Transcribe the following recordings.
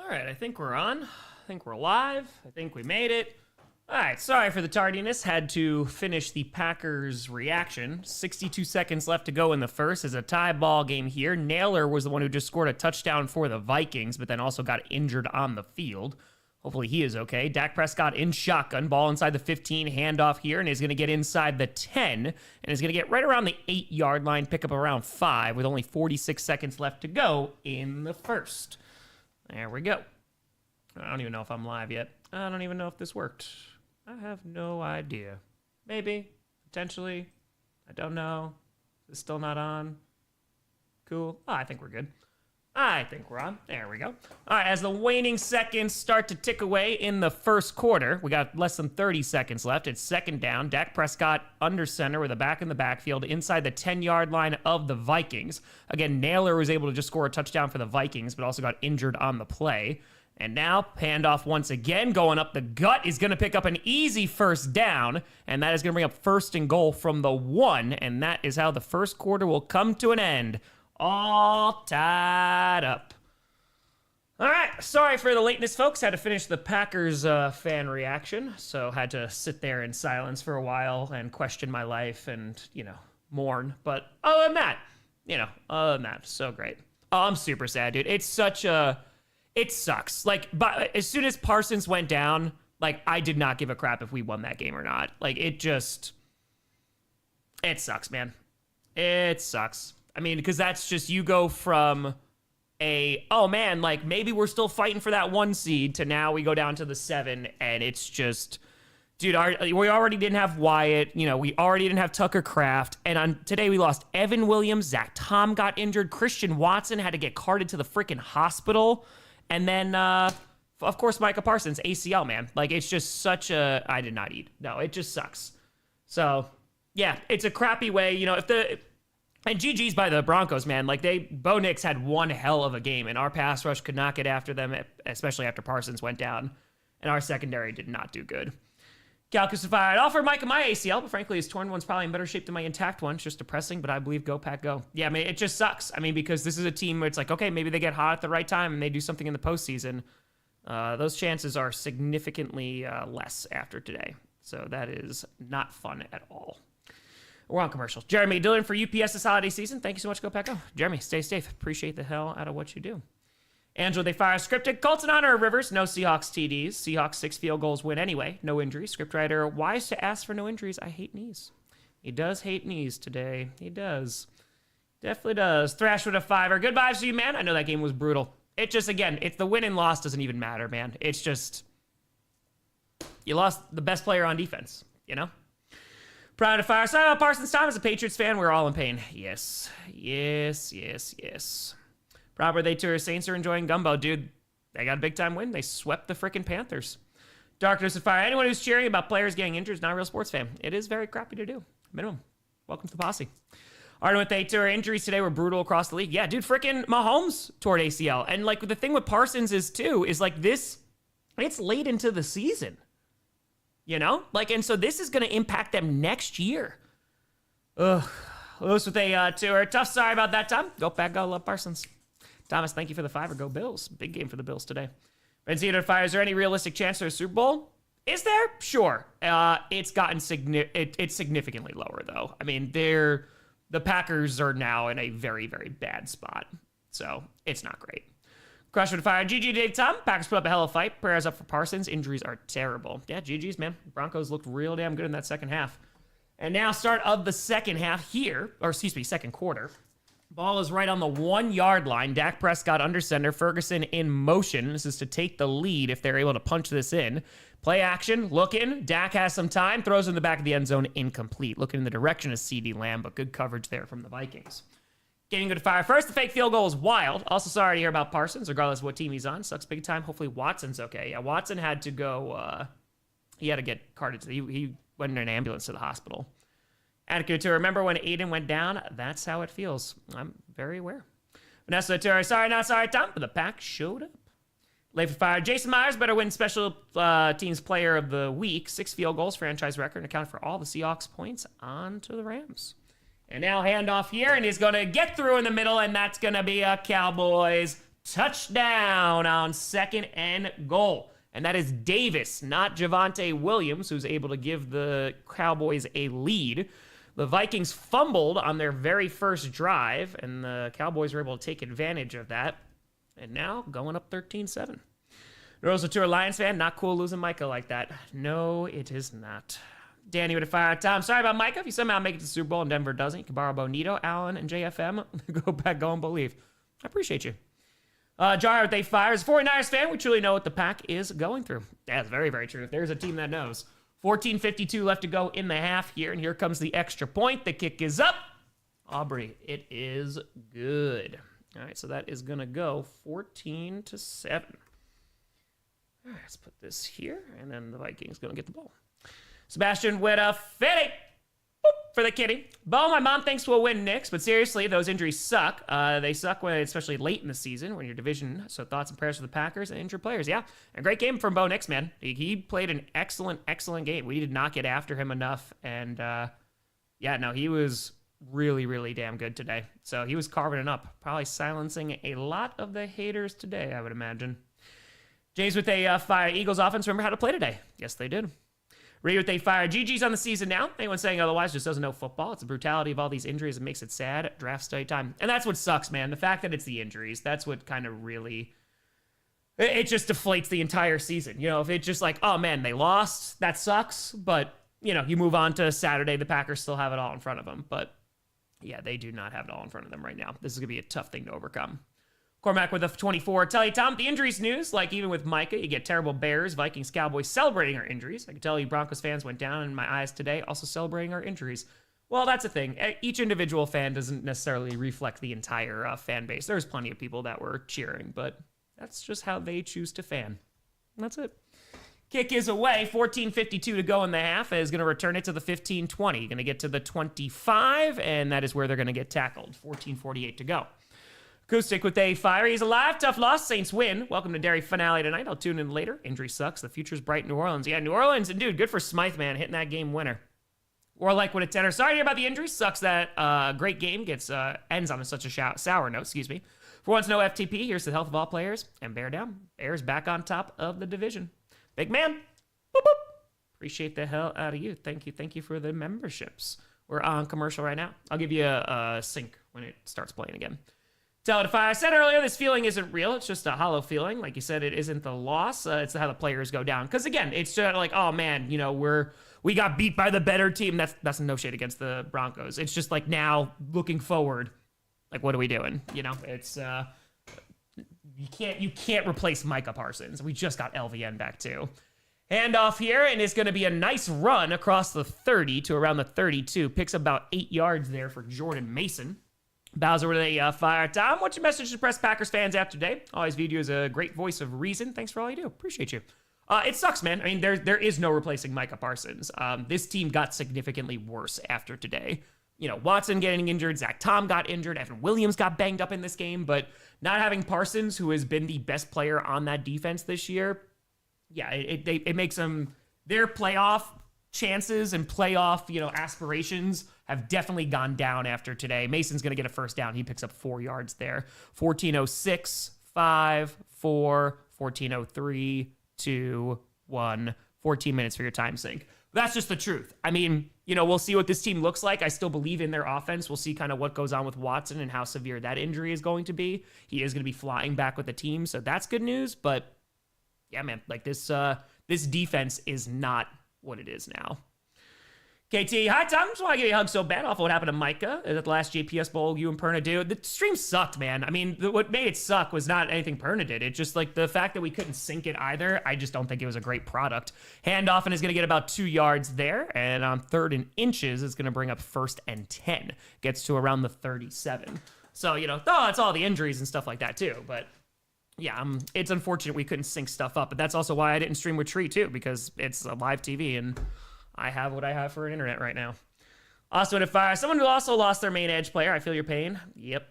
All right, I think we're on. I think we're live. I think we made it. All right, sorry for the tardiness. Had to finish the Packers' reaction. 62 seconds left to go in the first. It's a tie ball game here. Naylor was the one who just scored a touchdown for the Vikings, but then also got injured on the field. Hopefully he is okay. Dak Prescott in shotgun. Ball inside the 15. Handoff here, and is going to get inside the 10. And is going to get right around the 8-yard line. Pick up around 5 with only 46 seconds left to go in the first. There we go. I don't even know if I'm live yet. I don't even know if this worked. I have no idea. Maybe. Potentially. I don't know. It's still not on. Cool. Oh, I think we're good. I think we're on. There we go. All right, as the waning seconds start to tick away in the first quarter, we got less than 30 seconds left. It's second down. Dak Prescott under center with a back in the backfield inside the 10-yard line of the Vikings. Again, Naylor was able to just score a touchdown for the Vikings, but also got injured on the play. And now, handoff once again, going up the gut, is going to pick up an easy first down, and that is going to bring up first and goal from the 1, and that is how the first quarter will come to an end. All tied up. All right, sorry for the lateness, folks. Had to finish the Packers fan reaction, so had to sit there in silence for a while and question my life and, mourn. But other than that, so great. Oh, I'm super sad, dude. It's such a... It sucks. But as soon as Parsons went down, I did not give a crap if we won that game or not. It sucks, man. It sucks. I mean, because that's just, you go from maybe we're still fighting for that 1 seed to now we go down to the 7, and it's just, dude, we already didn't have Wyatt, we already didn't have Tucker Kraft, and today we lost Evan Williams, Zach Tom got injured, Christian Watson had to get carted to the freaking hospital, and then, of course, Micah Parsons, ACL, man. It's just such a, I did not eat. No, it just sucks. So, yeah, it's a crappy way, and GG's by the Broncos, man. Bo Nix had one hell of a game, and our pass rush could not get after them, especially after Parsons went down. And our secondary did not do good. Calcus, I'd offer Micah my ACL, but frankly, his torn one's probably in better shape than my intact one. It's just depressing, but I believe go, Pack, go. Yeah, I mean, it just sucks. I mean, because this is a team where it's okay, maybe they get hot at the right time and they do something in the postseason. Those chances are significantly less after today. So that is not fun at all. We're on commercials. Jeremy Dillon for UPS this holiday season. Thank you so much. Go, Pack, go. Jeremy, stay safe. Appreciate the hell out of what you do. Angela, they fire scripted. Colts in honor of Rivers. No Seahawks TDs. Seahawks 6 field goals win anyway. No injuries. Scriptwriter, wise to ask for no injuries. I hate knees. He does hate knees today. He does. Definitely does. Thrash with a 5er. Good vibes to you, man. I know that game was brutal. It just, again, it's the win and loss doesn't even matter, man. It's just, you lost the best player on defense, Proud to fire. Sorry about Parsons Time. As a Patriots fan, we're all in pain. Yes. Proper they tour Saints are enjoying gumbo. Dude, they got a big-time win. They swept the freaking Panthers. Darkness and fire. Anyone who's cheering about players getting injured is not a real sports fan. It is very crappy to do. Minimum. Welcome to the posse. Arden with they tour injuries today were brutal across the league. Yeah, dude, freaking Mahomes tore ACL. And, the thing with Parsons is, too, is, this, it's late into the season. And so this is going to impact them next year. Ugh. Those with a tour. Tough. Sorry about that, Tom. Go, Pack, go. Love Parsons. Thomas, thank you for the 5er. Go Bills. Big game for the Bills today. Benzino fire. Is there any realistic chance for a Super Bowl? Is there? Sure. It's gotten it's significantly lower, though. I mean, the Packers are now in a very, very bad spot. So it's not great. Crush with fire. GG Dave Tom. Packers put up a hell of a fight. Prayers up for Parsons. Injuries are terrible. Yeah, GG's, man. Broncos looked real damn good in that second half. And now start of the second half here, second quarter. Ball is right on the 1-yard line. Dak Prescott under center. Ferguson in motion. This is to take the lead if they're able to punch this in. Play action. Looking. Dak has some time. Throws in the back of the end zone. Incomplete. Looking in the direction of CeeDee Lamb, but good coverage there from the Vikings. Getting good to fire. First, the fake field goal is wild. Also sorry to hear about Parsons, regardless of what team he's on. Sucks big time. Hopefully Watson's okay. Yeah, Watson had to go, he had to get carted. He went in an ambulance to the hospital. Adequate to remember when Aiden went down. That's how it feels. I'm very aware. Vanessa Turner, sorry, not sorry, Tom, but the Pack showed up. Late for fire. Jason Myers better win special teams player of the week. 6 field goals, franchise record, and account for all the Seahawks points on to the Rams. And now handoff here, and he's going to get through in the middle, and that's going to be a Cowboys touchdown on 2nd and goal. And that is Davis, not Javonte Williams, who's able to give the Cowboys a lead. The Vikings fumbled on their very first drive, and the Cowboys were able to take advantage of that. And now going up 13-7. Rosa Tour Lions fan, not cool losing Micah like that. No, it is not. Danny with a fire time. Sorry about Micah. If you somehow make it to the Super Bowl and Denver doesn't, you can borrow Bonito, Allen, and JFM. Go and believe. I appreciate you. Jar with a fire. As a 49ers fan, we truly know what the pack is going through. That's very, very true. If there's a team that knows. 14:52 left to go in the half here, and here comes the extra point. The kick is up. Aubrey, it is good. All right, so that is going to go 14-7. All right, let's put this here, and then the Vikings going to get the ball. Sebastian with a fitty for the kitty. Bo, my mom thinks we'll win Knicks, but seriously, those injuries suck. They suck when, especially late in the season when your division. So thoughts and prayers for the Packers and injured players. Yeah, and great game from Bo Nix, man. He played an excellent game. We did not get after him enough, and he was really, really damn good today. So he was carving it up, probably silencing a lot of the haters today, I would imagine. James with a fire. Eagles offense remember how to play today. Yes, they did. Ray with a fire. GG's on the season now. Anyone saying otherwise just doesn't know football. It's the brutality of all these injuries that makes it sad. Draft study time. And that's what sucks, man. The fact that it's the injuries, that's what kind of really, it just deflates the entire season. You know, if it's just like, oh man, they lost, that sucks. But, you know, you move on to Saturday, the Packers still have it all in front of them. But yeah, they do not have it all in front of them right now. This is going to be a tough thing to overcome. Cormac with a 24. Tell you, Tom, the injuries news, like even with Micah, you get terrible Bears, Vikings, Cowboys celebrating our injuries. I can tell you Broncos fans went down in my eyes today, also celebrating our injuries. Well, that's the thing. Each individual fan doesn't necessarily reflect the entire fan base. There's plenty of people that were cheering, but that's just how they choose to fan. And that's it. Kick is away. 14:52 to go in the half. Is going to return it to the 15-20. Going to get to the 25, and that is where they're going to get tackled. 14:48 to go. Acoustic with a fire. He's alive. Tough loss. Saints win. Welcome to Dairy Finale tonight. I'll tune in later. Injury sucks. The future's bright in New Orleans. Yeah, New Orleans. And dude, good for Smythe, man, hitting that game winner. Or like with a tenor. Sorry to hear about the injuries. Sucks that great game ends on such a sour note. Excuse me. For once, no FTP. Here's the health of all players. And bear down. Bears back on top of the division. Big man. Boop, boop. Appreciate the hell out of you. Thank you. Thank you for the memberships. We're on commercial right now. I'll give you a sync when it starts playing again. Tell it if I said earlier, this feeling isn't real. It's just a hollow feeling. Like you said, it isn't the loss. It's how the players go down. Because again, it's just like, oh man, you know, we got beat by the better team. That's no shade against the Broncos. It's just like now looking forward, like what are we doing? You know, it's you can't replace Micah Parsons. We just got LVN back too. Handoff here, and it's going to be a nice run across the 30 to around the 32. Picks about 8 yards there for Jordan Mason. Bowser with a fire. Tom, what's your message to press Packers fans after today? Always viewed you as a great voice of reason. Thanks for all you do. Appreciate you. It sucks, man. I mean, there is no replacing Micah Parsons. This team got significantly worse after today. You know, Watson getting injured, Zach Tom got injured, Evan Williams got banged up in this game, but not having Parsons, who has been the best player on that defense this year, yeah, it makes them, their playoff chances and playoff, you know, aspirations have definitely gone down after today. Mason's going to get a first down. He picks up 4 yards there. 14:06, 5, 4, 14:03, 2, 1. 14 minutes for your time sync. That's just the truth. I mean, you know, we'll see what this team looks like. I still believe in their offense. We'll see kind of what goes on with Watson and how severe that injury is going to be. He is going to be flying back with the team, so that's good news. But yeah, man, like this defense is not what it is now. KT, hi Tom, just want to give you a hug so bad off of what happened to Micah at the last JPS Bowl you and Perna do. The stream sucked, man. I mean, what made it suck was not anything Perna did. It's just like the fact that we couldn't sync it either. I just don't think it was a great product. Handoff and is going to get about 2 yards there. And on 3rd and inches, it's going to bring up 1st and 10. Gets to around the 37. So, you know, it's all the injuries and stuff like that too. But yeah, it's unfortunate we couldn't sync stuff up. But that's also why I didn't stream with Tree too, because it's a live TV and I have what I have for an internet right now. Also, if someone who also lost their main edge player, I feel your pain. Yep.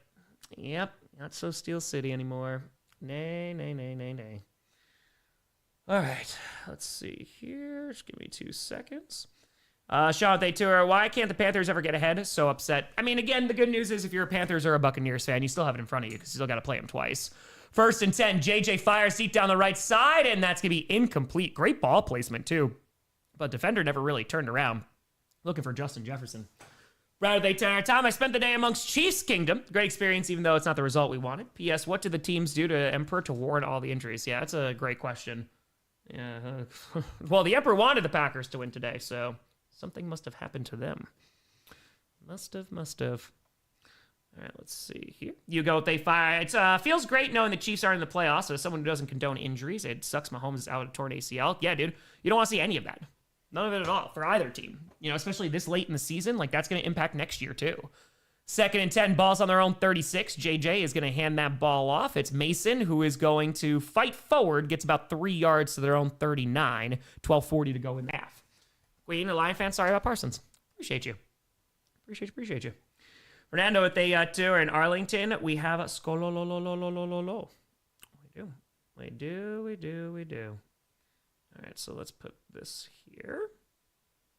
Not so Steel City anymore. Nay. All right, let's see here. Just give me 2 seconds. Sean Thay Tour, why can't the Panthers ever get ahead? So upset. I mean, again, the good news is if you're a Panthers or a Buccaneers fan, you still have it in front of you because you still got to play them twice. First and 10, JJ fires deep down the right side, and that's going to be incomplete. Great ball placement, too. But defender never really turned around. Looking for Justin Jefferson. Rather they turn our time. I spent the day amongst Chiefs Kingdom. Great experience, even though it's not the result we wanted. P.S. What did the teams do to Emperor to warrant all the injuries? Yeah, that's a great question. Yeah. Well, the Emperor wanted the Packers to win today, so something must have happened to them. Must have. All right, let's see here. You go with they fire. It feels great knowing the Chiefs are in the playoffs, so as someone who doesn't condone injuries, it sucks Mahomes is out of torn ACL. Yeah, dude, you don't want to see any of that. None of it at all for either team. You know, especially this late in the season, like that's going to impact next year too. Second and 10, balls on their own 36. JJ is going to hand that ball off. It's Mason who is going to fight forward, gets about 3 yards to their own 39. 12:40 to go in the half. Queen, a Lion fan, sorry about Parsons. Appreciate you. Appreciate you. Fernando with a tour in Arlington. We have Skolololololololo. We do. All right, so let's put this here.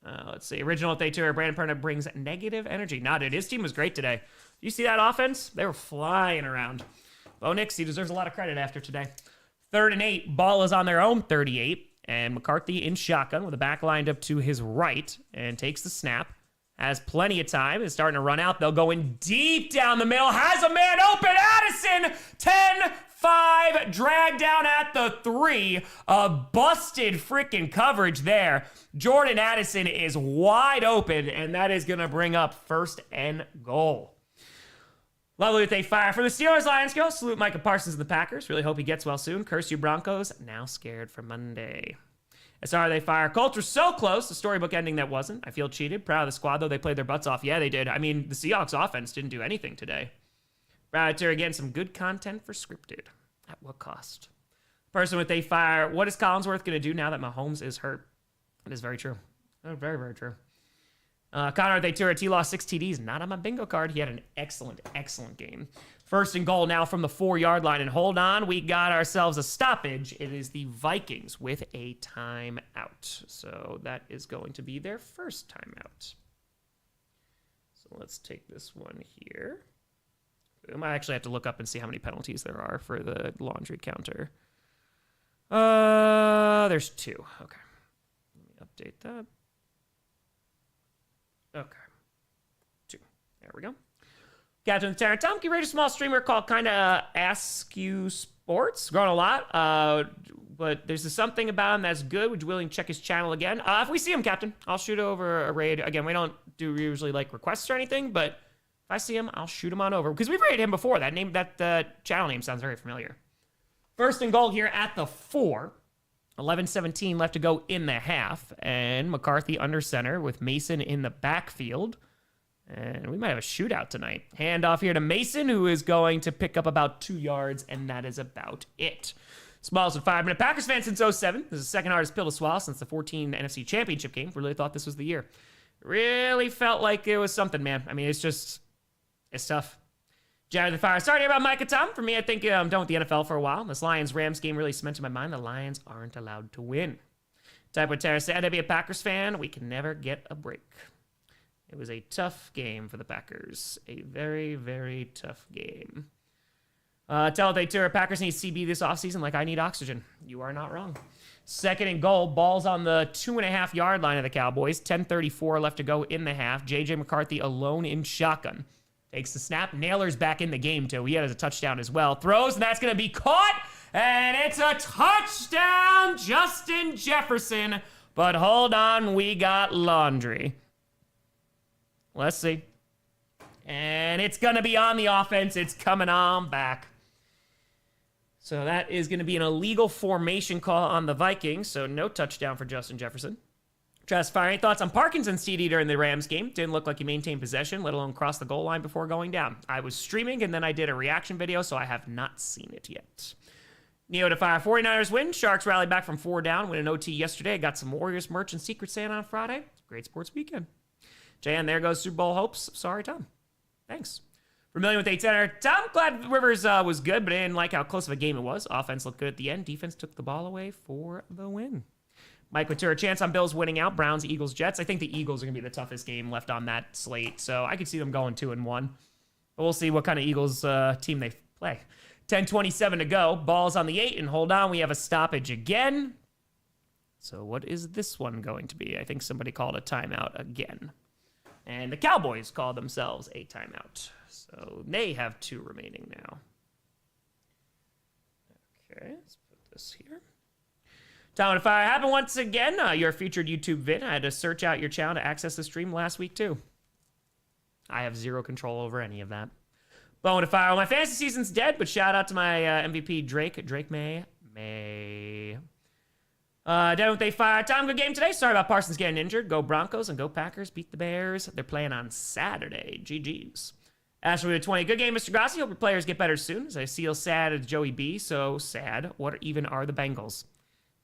Let's see. Original Day Tour, Brandon Perna brings negative energy. Nah, dude, his team was great today. You see that offense? They were flying around. Bo Nix, he deserves a lot of credit after today. 3rd and 8. Ball is on their own 38. And McCarthy in shotgun with the back lined up to his right and takes the snap. Has plenty of time. Is starting to run out. They'll go in deep down the middle. Has a man open. Addison, 10-5. Dragged down at the 3. A busted freaking coverage there. Jordan Addison is wide open, and that is going to bring up 1st and goal. Lovely that they fire. For the Steelers, Lions go. Salute Micah Parsons and the Packers. Really hope he gets well soon. Curse you Broncos. Now scared for Monday. SR, they fire. Colts were so close. The storybook ending that wasn't. I feel cheated. Proud of the squad, though. They played their butts off. Yeah, they did. I mean, the Seahawks offense didn't do anything today. Proud to, again, some good content for scripted. At what cost? Person with they fire. What is Collinsworth going to do now that Mahomes is hurt? That is very true. Very, very true. Connor, they tour. He lost 6 TDs. Not on my bingo card. He had an excellent game. 1st and goal now from the 4-yard line. And hold on, we got ourselves a stoppage. It is the Vikings with a timeout. So that is going to be their first timeout. So let's take this one here. I might actually have to look up and see how many penalties there are for the laundry counter. There's 2. Okay. Let me update that. Okay. 2. There we go. Captain of the Terror. Tom, can you rate a small streamer called Kinda Ask You Sports? Growing a lot. But there's something about him that's good. Would you willing to check his channel again? If we see him, Captain, I'll shoot over a raid. Again, we don't do usually like requests or anything, but if I see him, I'll shoot him on over. Because we've raided him before. That channel name sounds very familiar. 1st and goal here at the 4. 11:17 left to go in the half. And McCarthy under center with Mason in the backfield. And we might have a shootout tonight. Hand off here to Mason, who is going to pick up about 2 yards, and that is about it. Smalls with 5 minutes. Packers fan since 07. This is the second hardest pill to swallow since the 14 NFC Championship game. Really thought this was the year. Really felt like it was something, man. I mean, it's tough. Jared the Fire. Sorry to hear about Micah Tom. For me, I think I'm done with the NFL for a while. This Lions-Rams game really cemented in my mind. The Lions aren't allowed to win. Type with Terra said, I'd be a Packers fan. We can never get a break. It was a tough game for the Packers. A very, very tough game. Tell they tour. Packers need CB this offseason like I need oxygen. You are not wrong. 2nd and goal. Ball's on the 2.5-yard line of the Cowboys. 10:34 left to go in the half. JJ McCarthy alone in shotgun. Takes the snap. Naylor's back in the game, too. He had a touchdown as well. Throws, and that's going to be caught. And it's a touchdown, Justin Jefferson. But hold on, we got laundry. Let's see. And it's going to be on the offense. It's coming on back. So that is going to be an illegal formation call on the Vikings. So no touchdown for Justin Jefferson. Travis Fire, any thoughts on Parkinson's TD during the Rams game? Didn't look like he maintained possession, let alone cross the goal line before going down. I was streaming, and then I did a reaction video, so I have not seen it yet. Neo to Fire, 49ers win. Sharks rallied back from 4 down. Win an OT yesterday. I got some Warriors merch and Secret Santa on Friday. Great sports weekend. JN, there goes Super Bowl hopes. Sorry, Tom. Thanks. Vermillion with 8 center. Tom, glad Rivers was good, but I didn't like how close of a game it was. Offense looked good at the end. Defense took the ball away for the win. Mike with a chance on Bills winning out. Browns, Eagles, Jets. I think the Eagles are going to be the toughest game left on that slate, so I could see them going 2-1. But we'll see what kind of Eagles team they play. 10:27 to go. Ball's on the 8, and hold on, we have a stoppage again. So what is this one going to be? I think somebody called a timeout again. And the Cowboys called themselves a timeout. So they have 2 remaining now. Okay, let's put this here. Time to fire happened once again. Your featured YouTube vid. I had to search out your channel to access the stream last week too. I have 0 control over any of that. Bone to fire. Well, my fantasy season's dead, but shout out to my MVP Drake May. Don't they fire? Tom, good game today. Sorry about Parsons getting injured. Go Broncos and go Packers. Beat the Bears. They're playing on Saturday. GG's. Ashley with 20. Good game, Mr. Grossi. Hope your players get better soon. As I see sad as Joey B. So sad. What even are the Bengals?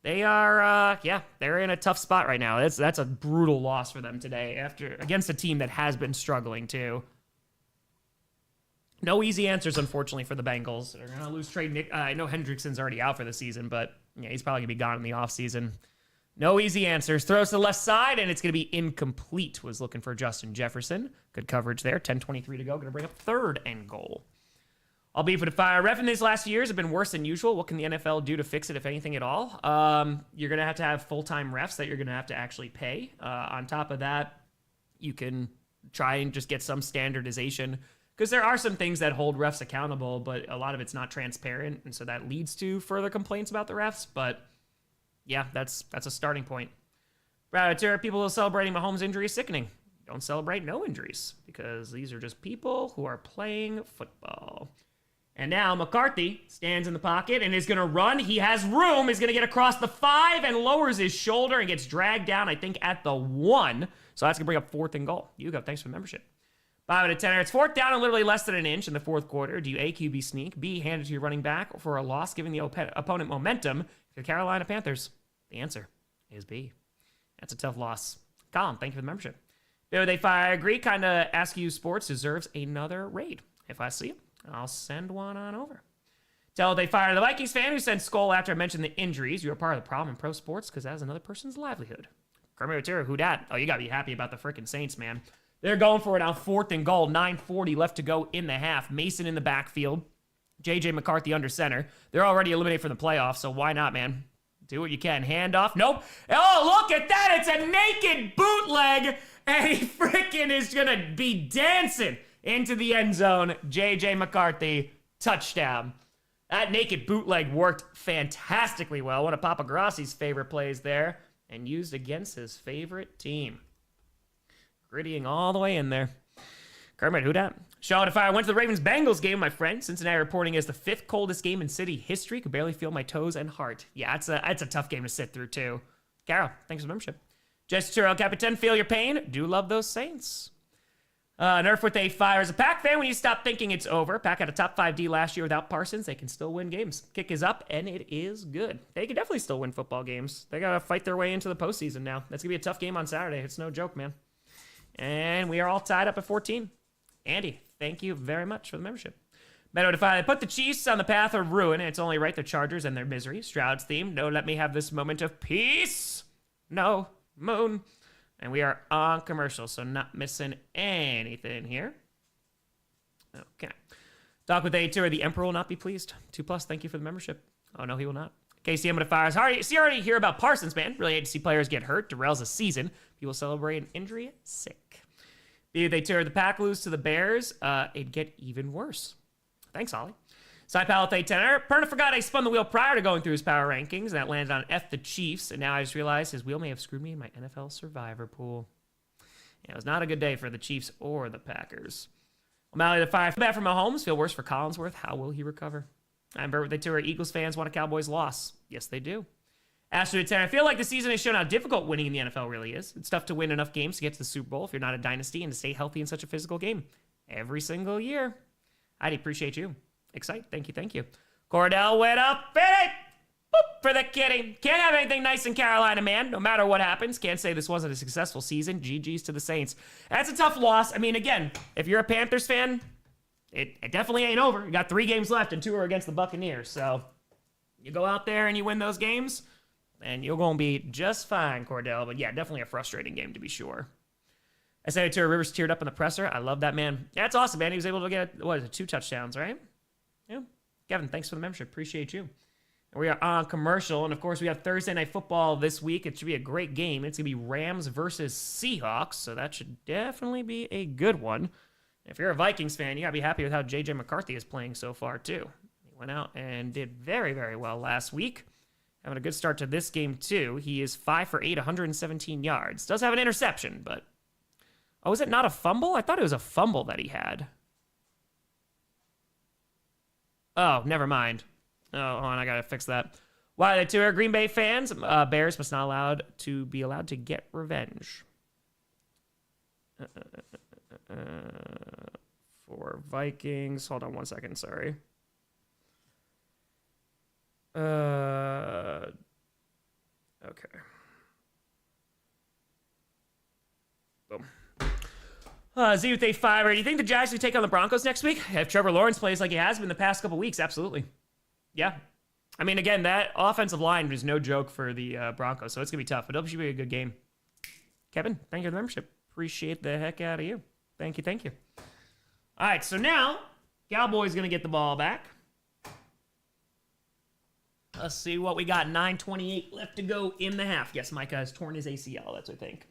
They are, they're in a tough spot right now. That's a brutal loss for them today against a team that has been struggling too. No easy answers, unfortunately, for the Bengals. They're going to lose trade Nick. I know Hendrickson's already out for the season, but yeah, he's probably going to be gone in the offseason. No easy answers. Throws to the left side, and it's going to be incomplete. Was looking for Justin Jefferson. Good coverage there. 10:23 to go. Going to bring up 3rd and goal. I'll be for the fire. Ref in these last few years have been worse than usual. What can the NFL do to fix it, if anything at all? You're going to have full-time refs that you're going to have to actually pay. On top of that, you can try and just get some standardization, because there are some things that hold refs accountable, but a lot of it's not transparent, and so that leads to further complaints about the refs. But yeah, that's a starting point. People who are celebrating Mahomes' injury is sickening. Don't celebrate no injuries, because these are just people who are playing football. And now McCarthy stands in the pocket and is going to run. He has room. He's going to get across the 5 and lowers his shoulder and gets dragged down, I think, at the 1. So that's going to bring up 4th and goal. Hugo, thanks for the membership. 5 out of 10. It's 4th down and literally less than an inch in the 4th quarter. Do you A, QB sneak, B, hand it to your running back for a loss, giving the opponent momentum? The Carolina Panthers. The answer is B. That's a tough loss. Colin, thank you for the membership. If I agree, kind of Ask You Sports deserves another raid. If I see it, I'll send one on over. Tell they fired the Vikings fan who sent Skull after I mentioned the injuries. You are part of the problem in pro sports because that is another person's livelihood. Kermit Otero, who dat? Oh, you got to be happy about the freaking Saints, man. They're going for it on 4th and goal. 9:40 left to go in the half. Mason in the backfield. J.J. McCarthy under center. They're already eliminated from the playoffs, so why not, man? Do what you can. Hand off. Nope. Oh, look at that. It's a naked bootleg, and he freaking is going to be dancing into the end zone. J.J. McCarthy, touchdown. That naked bootleg worked fantastically well. One of Papa Grossi's favorite plays there, and used against his favorite team. Grittying all the way in there. Kermit, who dat? Sean, if I went to the Ravens-Bengals game, my friend, Cincinnati reporting as the 5th coldest game in city history. Could barely feel my toes and heart. Yeah, it's a tough game to sit through, too. Carol, thanks for the membership. Jesse Turrell, Capitan, feel your pain. Do love those Saints. Nerf with a fire. As a Pack fan, when you stop thinking it's over. Pack had a top 5 D last year without Parsons. They can still win games. Kick is up, and it is good. They can definitely still win football games. They got to fight their way into the postseason now. That's going to be a tough game on Saturday. It's no joke, man. And we are all tied up at 14. Andy, thank you very much for the membership. Meadow Defy, they put the Chiefs on the path of ruin, and it's only right the Chargers and their misery. Stroud's theme, no, let me have this moment of peace. No, moon. And we are on commercial, so not missing anything here. Okay. Talk with A2, the Emperor will not be pleased. 2+, thank you for the membership. Oh, no, he will not. KCM with fires. See, already hear about Parsons, man. Really hate to see players get hurt. Derails a season. People celebrate an injury. Sick. If they tear the Pack lose to the Bears, it'd get even worse. Thanks, Holly. Side Pal with a tenor. Perna forgot I spun the wheel prior to going through his power rankings, and that landed on F the Chiefs, and now I just realized his wheel may have screwed me in my NFL survivor pool. Yeah, it was not a good day for the Chiefs or the Packers. O'Malley the Fire. Feel bad for Mahomes. Feel worse for Collinsworth. How will he recover? I'm Bert with the tour. Eagles fans want a Cowboys loss. Yes, they do. Astro to 10. I feel like the season has shown how difficult winning in the NFL really is. It's tough to win enough games to get to the Super Bowl if you're not a dynasty and to stay healthy in such a physical game. Every single year. I'd appreciate you. Excite. Thank you, thank you. Cordell went up. It. Boop for the kitty. Can't have anything nice in Carolina, man. No matter what happens. Can't say this wasn't a successful season. GG's to the Saints. That's a tough loss. I mean, again, if you're a Panthers fan, it definitely ain't over. You got 3 games left and 2 are against the Buccaneers. So you go out there and you win those games, and you're going to be just fine, Cordell. But yeah, definitely a frustrating game to be sure. I said to Rivers teared up in the presser. I love that, man. Yeah, it's awesome, man. He was able to get, 2 touchdowns, right? Yeah. Kevin, thanks for the membership. Appreciate you. And we are on commercial. And, of course, we have Thursday Night Football this week. It should be a great game. It's going to be Rams versus Seahawks, so that should definitely be a good one. If you're a Vikings fan, you got to be happy with how J.J. McCarthy is playing so far, too. He went out and did very, very well last week. Having a good start to this game, too. He is 5 for 8, 117 yards. Does have an interception, but... Oh, is it not a fumble? I thought it was a fumble that he had. Oh, never mind. Oh, hold on, I gotta fix that. Why the two are Green Bay fans? Bears must not be allowed to get revenge. For Vikings, hold on one second. Sorry. Okay. Boom. Z5, do you think the Jags can take on the Broncos next week? If Trevor Lawrence plays like he has been the past couple weeks, absolutely. Yeah. I mean, again, that offensive line is no joke for the Broncos, so it's going to be tough, but it should be a good game. Kevin, thank you for the membership. Appreciate the heck out of you. Thank you, thank you. All right, so now, Cowboys going to get the ball back. Let's see what we got. 9:28 left to go in the half. Yes, Micah has torn his ACL, that's what I think.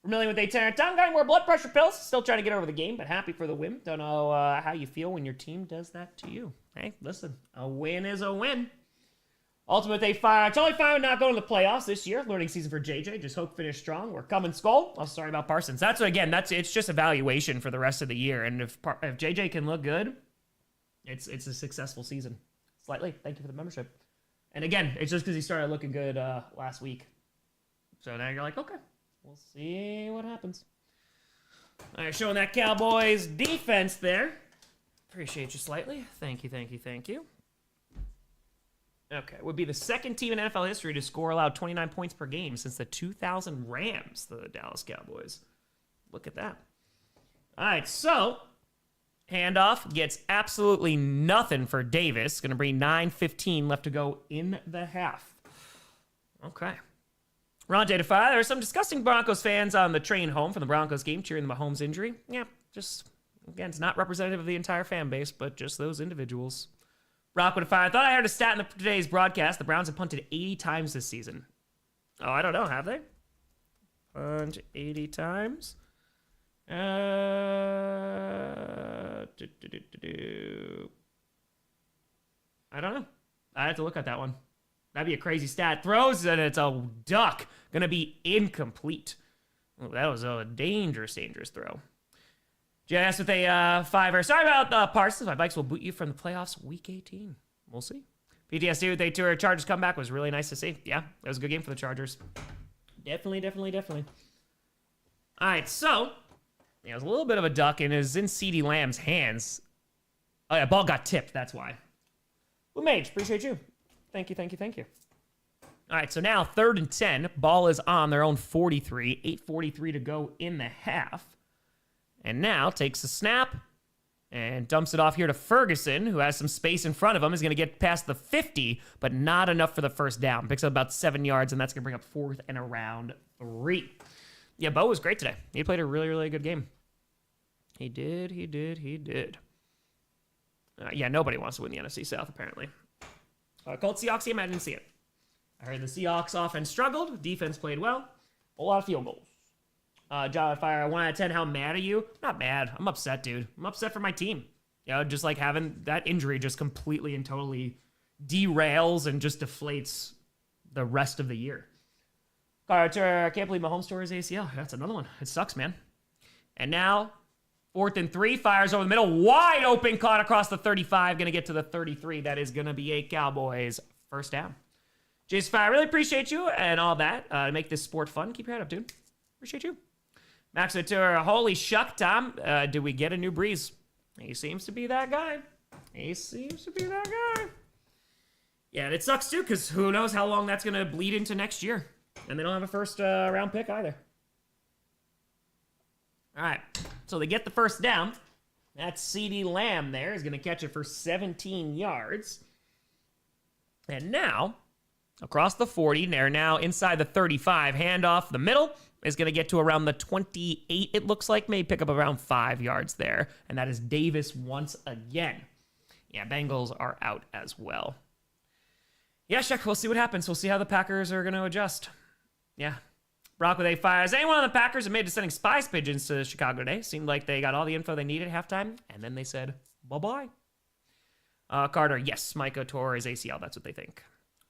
Familiar with A10. Tom got more blood pressure pills. Still trying to get over the game, but happy for the win. Don't know how you feel when your team does that to you. Hey, listen, a win is a win. Ultimate they fire. Totally fine with not going to the playoffs this year. Learning season for JJ. Just hope finish strong. We're coming skull. Oh, sorry about Parsons. That's again. It's just evaluation for the rest of the year. And if JJ can look good, it's a successful season. Slightly. Thank you for the membership. And again, it's just because he started looking good last week. So now you're like, okay. We'll see what happens. All right, showing that Cowboys defense there. Appreciate you slightly. Thank you, thank you, thank you. Okay, would be the second team in NFL history to score allowed 29 points per game since the 2000 Rams, the Dallas Cowboys. Look at that. All right, so handoff gets absolutely nothing for Davis. Going to bring 9:15 left to go in the half. Okay. Ron J. Defy, there are some disgusting Broncos fans on the train home from the Broncos game cheering the Mahomes injury. Yeah, just, again, it's not representative of the entire fan base, but just those individuals. Rockwood Fire, I thought I heard a stat in today's broadcast. The Browns have punted 80 times this season. Oh, I don't know, have they? Punt 80 times? I don't know. I have to look at that one. That'd be a crazy stat. Throws, and it's a duck. Gonna be incomplete. Oh, that was a dangerous, dangerous throw. JS with a fiver. Sorry about Parsons. My bikes will boot you from the playoffs week 18. We'll see. PTSD with a tour. Chargers comeback was really nice to see. Yeah, that was a good game for the Chargers. Definitely, definitely, definitely. All right, so yeah, it was a little bit of a duck, and it was in CeeDee Lamb's hands. Oh, yeah, ball got tipped. That's why. Blue Mage, appreciate you. Thank you, thank you, thank you. All right, so now 3rd and 10. Ball is on their own 43. 8:43 to go in the half. And now takes a snap and dumps it off here to Ferguson, who has some space in front of him. Is going to get past the 50, but not enough for the first down. Picks up about 7 yards, and that's going to bring up 4th and around 3. Yeah, Bo was great today. He played a really, really good game. He did. Yeah, nobody wants to win the NFC South, apparently. Colts Seahawks game, I didn't see it. I heard the Seahawks offense struggled. Defense played well. A lot of field goals. John Fire, 1 out of 10. How mad are you? Not mad. I'm upset, dude. I'm upset for my team. You know, just like having that injury just completely and totally derails and just deflates the rest of the year. Carter, I can't believe Mahomes tore his ACL. That's another one. It sucks, man. And now, 4th and 3, fires over the middle. Wide open, caught across the 35. Going to get to the 33. That is going to be a Cowboys first down. Jason Fire, I really appreciate you and all that. To make this sport fun. Keep your head up, dude. Appreciate you. Max Tour, holy shuck, Tom. Did we get a new Breeze? He seems to be that guy. Yeah, and it sucks, too, because who knows how long that's going to bleed into next year. And they don't have a first round pick either. All right, so they get the first down. That's CeeDee Lamb there. He's going to catch it for 17 yards. And now, across the 40, they're now inside the 35. Handoff the middle is going to get to around the 28, it looks like. Maybe pick up around 5 yards there. And that is Davis once again. Yeah, Bengals are out as well. Yeah, Shaq, we'll see what happens. We'll see how the Packers are going to adjust. Yeah. Brock with 8 fires. Anyone on the Packers admitted to sending spies pigeons to Chicago today. Seemed like they got all the info they needed at halftime, and then they said, bye-bye. Carter, yes, Micah tore his ACL. That's what they think.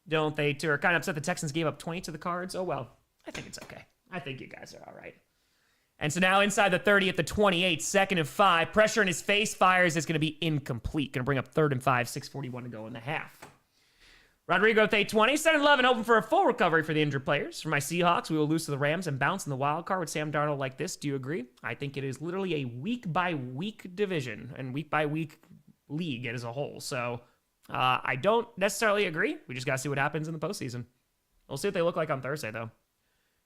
Don't they, too, are kind of upset the Texans gave up 20 to the Cards? Oh, well, I think it's okay. I think you guys are all right. And so now inside the 30 at the 28, 2nd and 5. Pressure in his face, fires is going to be incomplete. Going to bring up 3rd and 5, 6:41 to go in the half. Rodrigo with a 20, 7-11, hoping for a full recovery for the injured players. For my Seahawks, we will lose to the Rams and bounce in the wild card with Sam Darnold like this. Do you agree? I think it is literally a week-by-week division and week-by-week league as a whole. So I don't necessarily agree. We just got to see what happens in the postseason. We'll see what they look like on Thursday, though.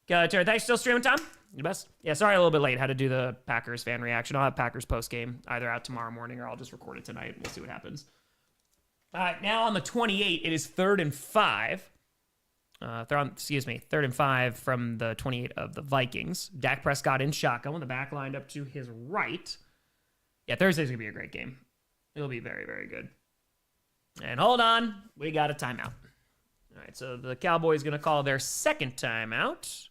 Terry, thanks. Still streaming, Tom? You best. Yeah, sorry a little bit late. Had to do the Packers fan reaction. I'll have Packers post-game either out tomorrow morning or I'll just record it tonight. We'll see what happens. All right, now on the 28, it is 3rd and 5. 3rd and 5 from the 28 of the Vikings. Dak Prescott in shotgun with the back lined up to his right. Yeah, Thursday's going to be a great game. It'll be very, very good. And hold on, we got a timeout. All right, so the Cowboys going to call their 2nd timeout.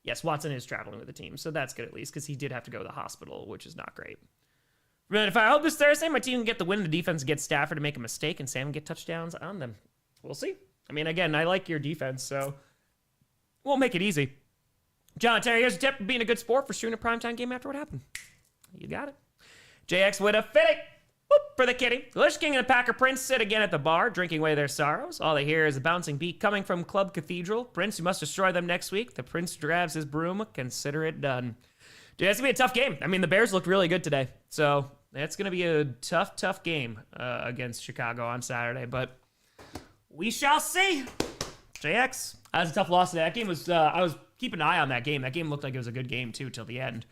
Yes, Watson is traveling with the team, so that's good at least because he did have to go to the hospital, which is not great. If I hope this Thursday, my team can get the win, the defense gets Stafford to make a mistake, and Sam get touchdowns on them. We'll see. I mean, again, I like your defense, so we'll make it easy. John Terry, here's a tip for being a good sport for shooting a primetime game after what happened. You got it. JX with a fitting. Whoop for the kitty. Lish King and the Packer Prince sit again at the bar, drinking away their sorrows. All they hear is a bouncing beat coming from Club Cathedral. Prince, you must destroy them next week. The Prince grabs his broom. Consider it done. Dude, that's going to be a tough game. I mean, the Bears looked really good today. So that's going to be a tough game against Chicago on Saturday. But we shall see. JX. That was a tough loss today. That game was, I was keeping an eye on that game. That game looked like it was a good game, too, till the end.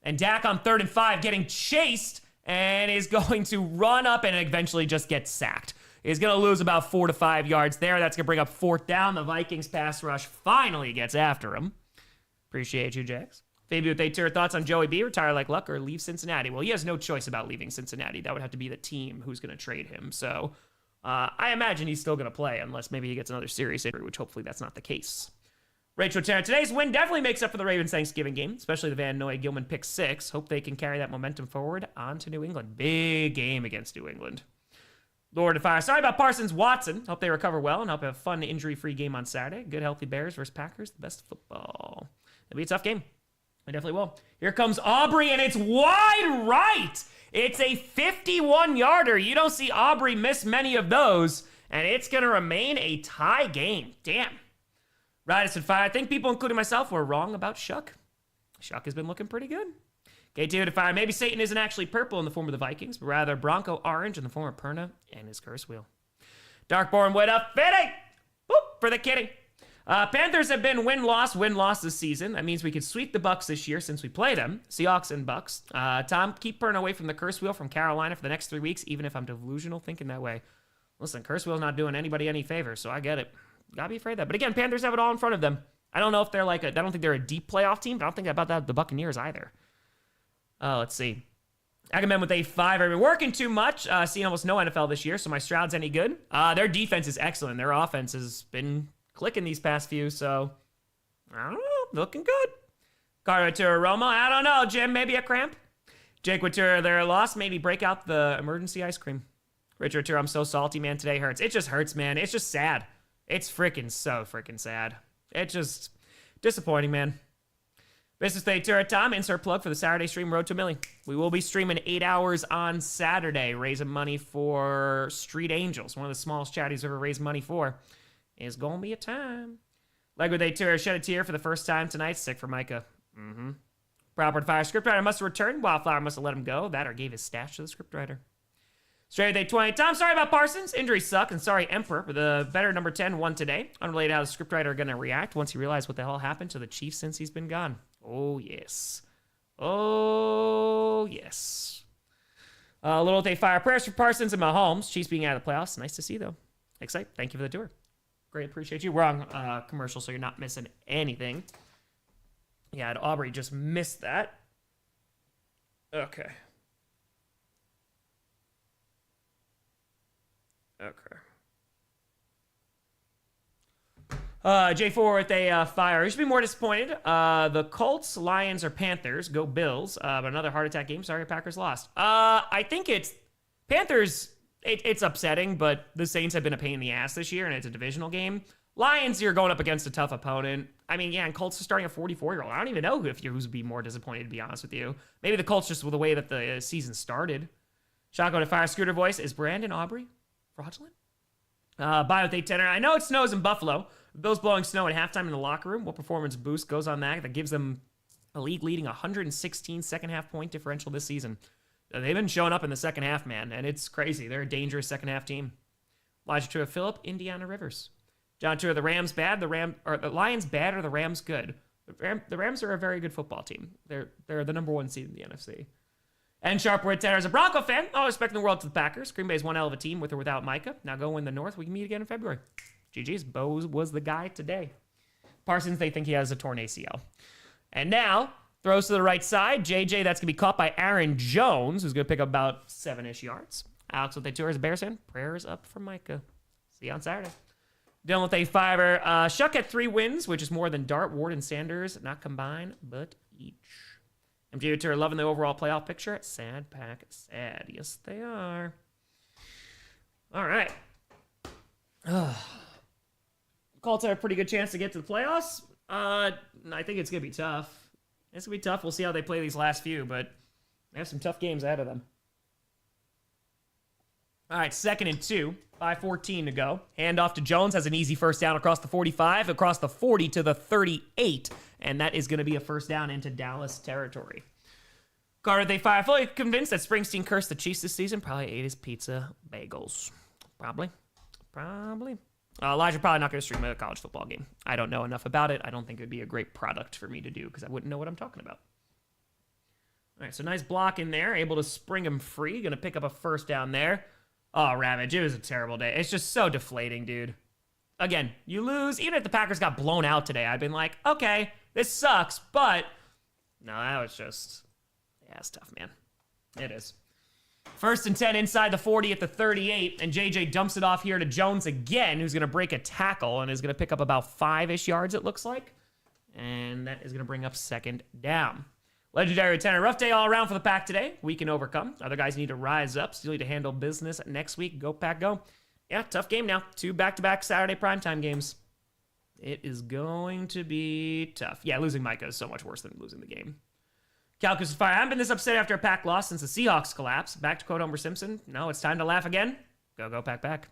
And Dak on 3rd and 5 getting chased and is going to run up and eventually just get sacked. He's going to lose about 4 to 5 yards there. That's going to bring up 4th down. The Vikings pass rush finally gets after him. Appreciate you, Jax. Fabio with 8 thoughts on Joey B. Retire like Luck or leave Cincinnati? Well, he has no choice about leaving Cincinnati. That would have to be the team who's going to trade him. So I imagine he's still going to play unless maybe he gets another serious injury, which hopefully that's not the case. Rachel Tarrant, today's win definitely makes up for the Ravens Thanksgiving game, especially the Van Noy Gilman pick 6. Hope they can carry that momentum forward on to New England. Big game against New England. Lord of Fire. Sorry about Parsons Watson. Hope they recover well and hope have a fun injury-free game on Saturday. Good, healthy Bears versus Packers. The best football. It'll be a tough game. I definitely will. Here comes Aubrey, and it's wide right. It's a 51-yarder. You don't see Aubrey miss many of those, and it's going to remain a tie game. Damn. Radisson Fire. I think people, including myself, were wrong about Shuck. Shuck has been looking pretty good. K2 to Fire. Maybe Satan isn't actually purple in the form of the Vikings, but rather Bronco orange in the form of Perna and his curse wheel. Darkborn with a fitting. Boop for the kitty. Panthers have been win-loss this season. That means we could sweep the Bucks this year since we play them. Seahawks and Bucks. Tom, keep Perna away from the curse wheel from Carolina for the next 3 weeks, even if I'm delusional thinking that way. Listen, curse wheel's not doing anybody any favors, so I get it. Gotta be afraid of that. But again, Panthers have it all in front of them. I don't know if they're I don't think they're a deep playoff team, but I don't think about that the Buccaneers either. Let's see. Agamemnon with a 5. I've been working too much, seeing almost no NFL this year, so my Stroud's any good. Their defense is excellent. Their offense has been clicking these past few, so I don't know. Looking good. Carter Romo. I don't know, Jim. Maybe a cramp. Jake Witter, their loss. Maybe break out the emergency ice cream. Richard Tour, I'm so salty, man. Today hurts. It just hurts, man. It's just sad. It's freaking so freaking sad. It's just disappointing, man. Business Day Tour, Tom, insert plug for the Saturday stream, Road to a Million. We will be streaming 8 hours on Saturday, raising money for Street Angels, one of the smallest charities I've ever raised money for. It's gonna be a time. Lego Day Tour, shed a tear for the first time tonight. Sick for Micah. Proper to Fire. Scriptwriter must have returned. Wildflower must have let him go. That or gave his stash to the scriptwriter. Straight Day 20. Tom, sorry about Parsons. Injuries suck. And sorry, Emperor, for the better number 10 won today. Unrelated how the scriptwriter are going to react once he realizes what the hell happened to the Chiefs since he's been gone. Oh, yes. Oh, yes. Little Day Fire. Prayers for Parsons and Mahomes. Chiefs being out of the playoffs. Nice to see, though. Excited. Thank you for the tour. Great. Appreciate you. We're on commercial, so you're not missing anything. Yeah, Aubrey just missed that. Okay. Okay. J4 with a fire. You should be more disappointed. The Colts, Lions, or Panthers. Go Bills. But another heart attack game. Sorry, Packers lost. I think it's Panthers. It's upsetting, but the Saints have been a pain in the ass this year, and it's a divisional game. Lions, you're going up against a tough opponent. I mean, yeah, and Colts are starting a 44-year-old. I don't even know who's be more disappointed, to be honest with you. Maybe the Colts just with the way that the season started. Shotgun to fire scooter voice. Is Brandon Aubrey fraudulent? Bye with 8-10er. I know it snows in Buffalo. Bills blowing snow at halftime in the locker room. What performance boost goes on that gives them a league leading 116 second half point differential this season? They've been showing up in the second half, man, and it's crazy. They're a dangerous second half team. Elijah Tua Phillip, Indiana Rivers. John Tua, the Rams bad, the Lions bad, or the Rams good? The Rams are a very good football team. They're the number one seed in the NFC. And Sharpwood Tanner is a Bronco fan. Oh, expecting the world to the Packers. Green Bay's one hell of a team with or without Micah. Now go win the North. We can meet again in February. GG's. Bose was the guy today. Parsons, they think he has a torn ACL. And now, throws to the right side. JJ, that's going to be caught by Aaron Jones, who's going to pick up about 7-ish yards. Alex with a 2 as a Bears fan. Prayers up for Micah. See you on Saturday. Dylan with a 5-er. Shuck at 3 wins, which is more than Dart, Ward, and Sanders. Not combined, but each. MJ Tour loving the overall playoff picture. Sad pack, sad. Yes, they are. All right. Colts have a pretty good chance to get to the playoffs. I think it's going to be tough. It's going to be tough. We'll see how they play these last few, but they have some tough games ahead of them. All right, 2nd and 2. 5:14 to go. Handoff to Jones. Has an easy first down across the 45, across the 40 to the 38. And that is going to be a first down into Dallas territory. Carter, they fire. Fully convinced that Springsteen cursed the Chiefs this season. Probably ate his pizza bagels. Probably. Elijah probably not going to stream a college football game. I don't know enough about it. I don't think it would be a great product for me to do because I wouldn't know what I'm talking about. All right, so nice block in there. Able to spring him free. Going to pick up a first down there. Oh, Ravage, it was a terrible day. It's just so deflating, dude. Again, you lose. Even if the Packers got blown out today, I'd been like, okay, this sucks, but no, that was just, yeah, it's tough, man. It is. 1st and 10 inside the 40 at the 38, and JJ dumps it off here to Jones again, who's going to break a tackle and is going to pick up about 5-ish yards, it looks like. And that is going to bring up 2nd down. Legendary Tanner, rough day all around for the Pack today. We can overcome. Other guys need to rise up. Still need to handle business next week. Go Pack, go. Yeah, tough game now. 2 back-to-back Saturday primetime games. It is going to be tough. Yeah, losing Micah is so much worse than losing the game. Calcus is fire. I haven't been this upset after a Pack loss since the Seahawks collapse. Back to quote Homer Simpson. No, it's time to laugh again. Go Pack.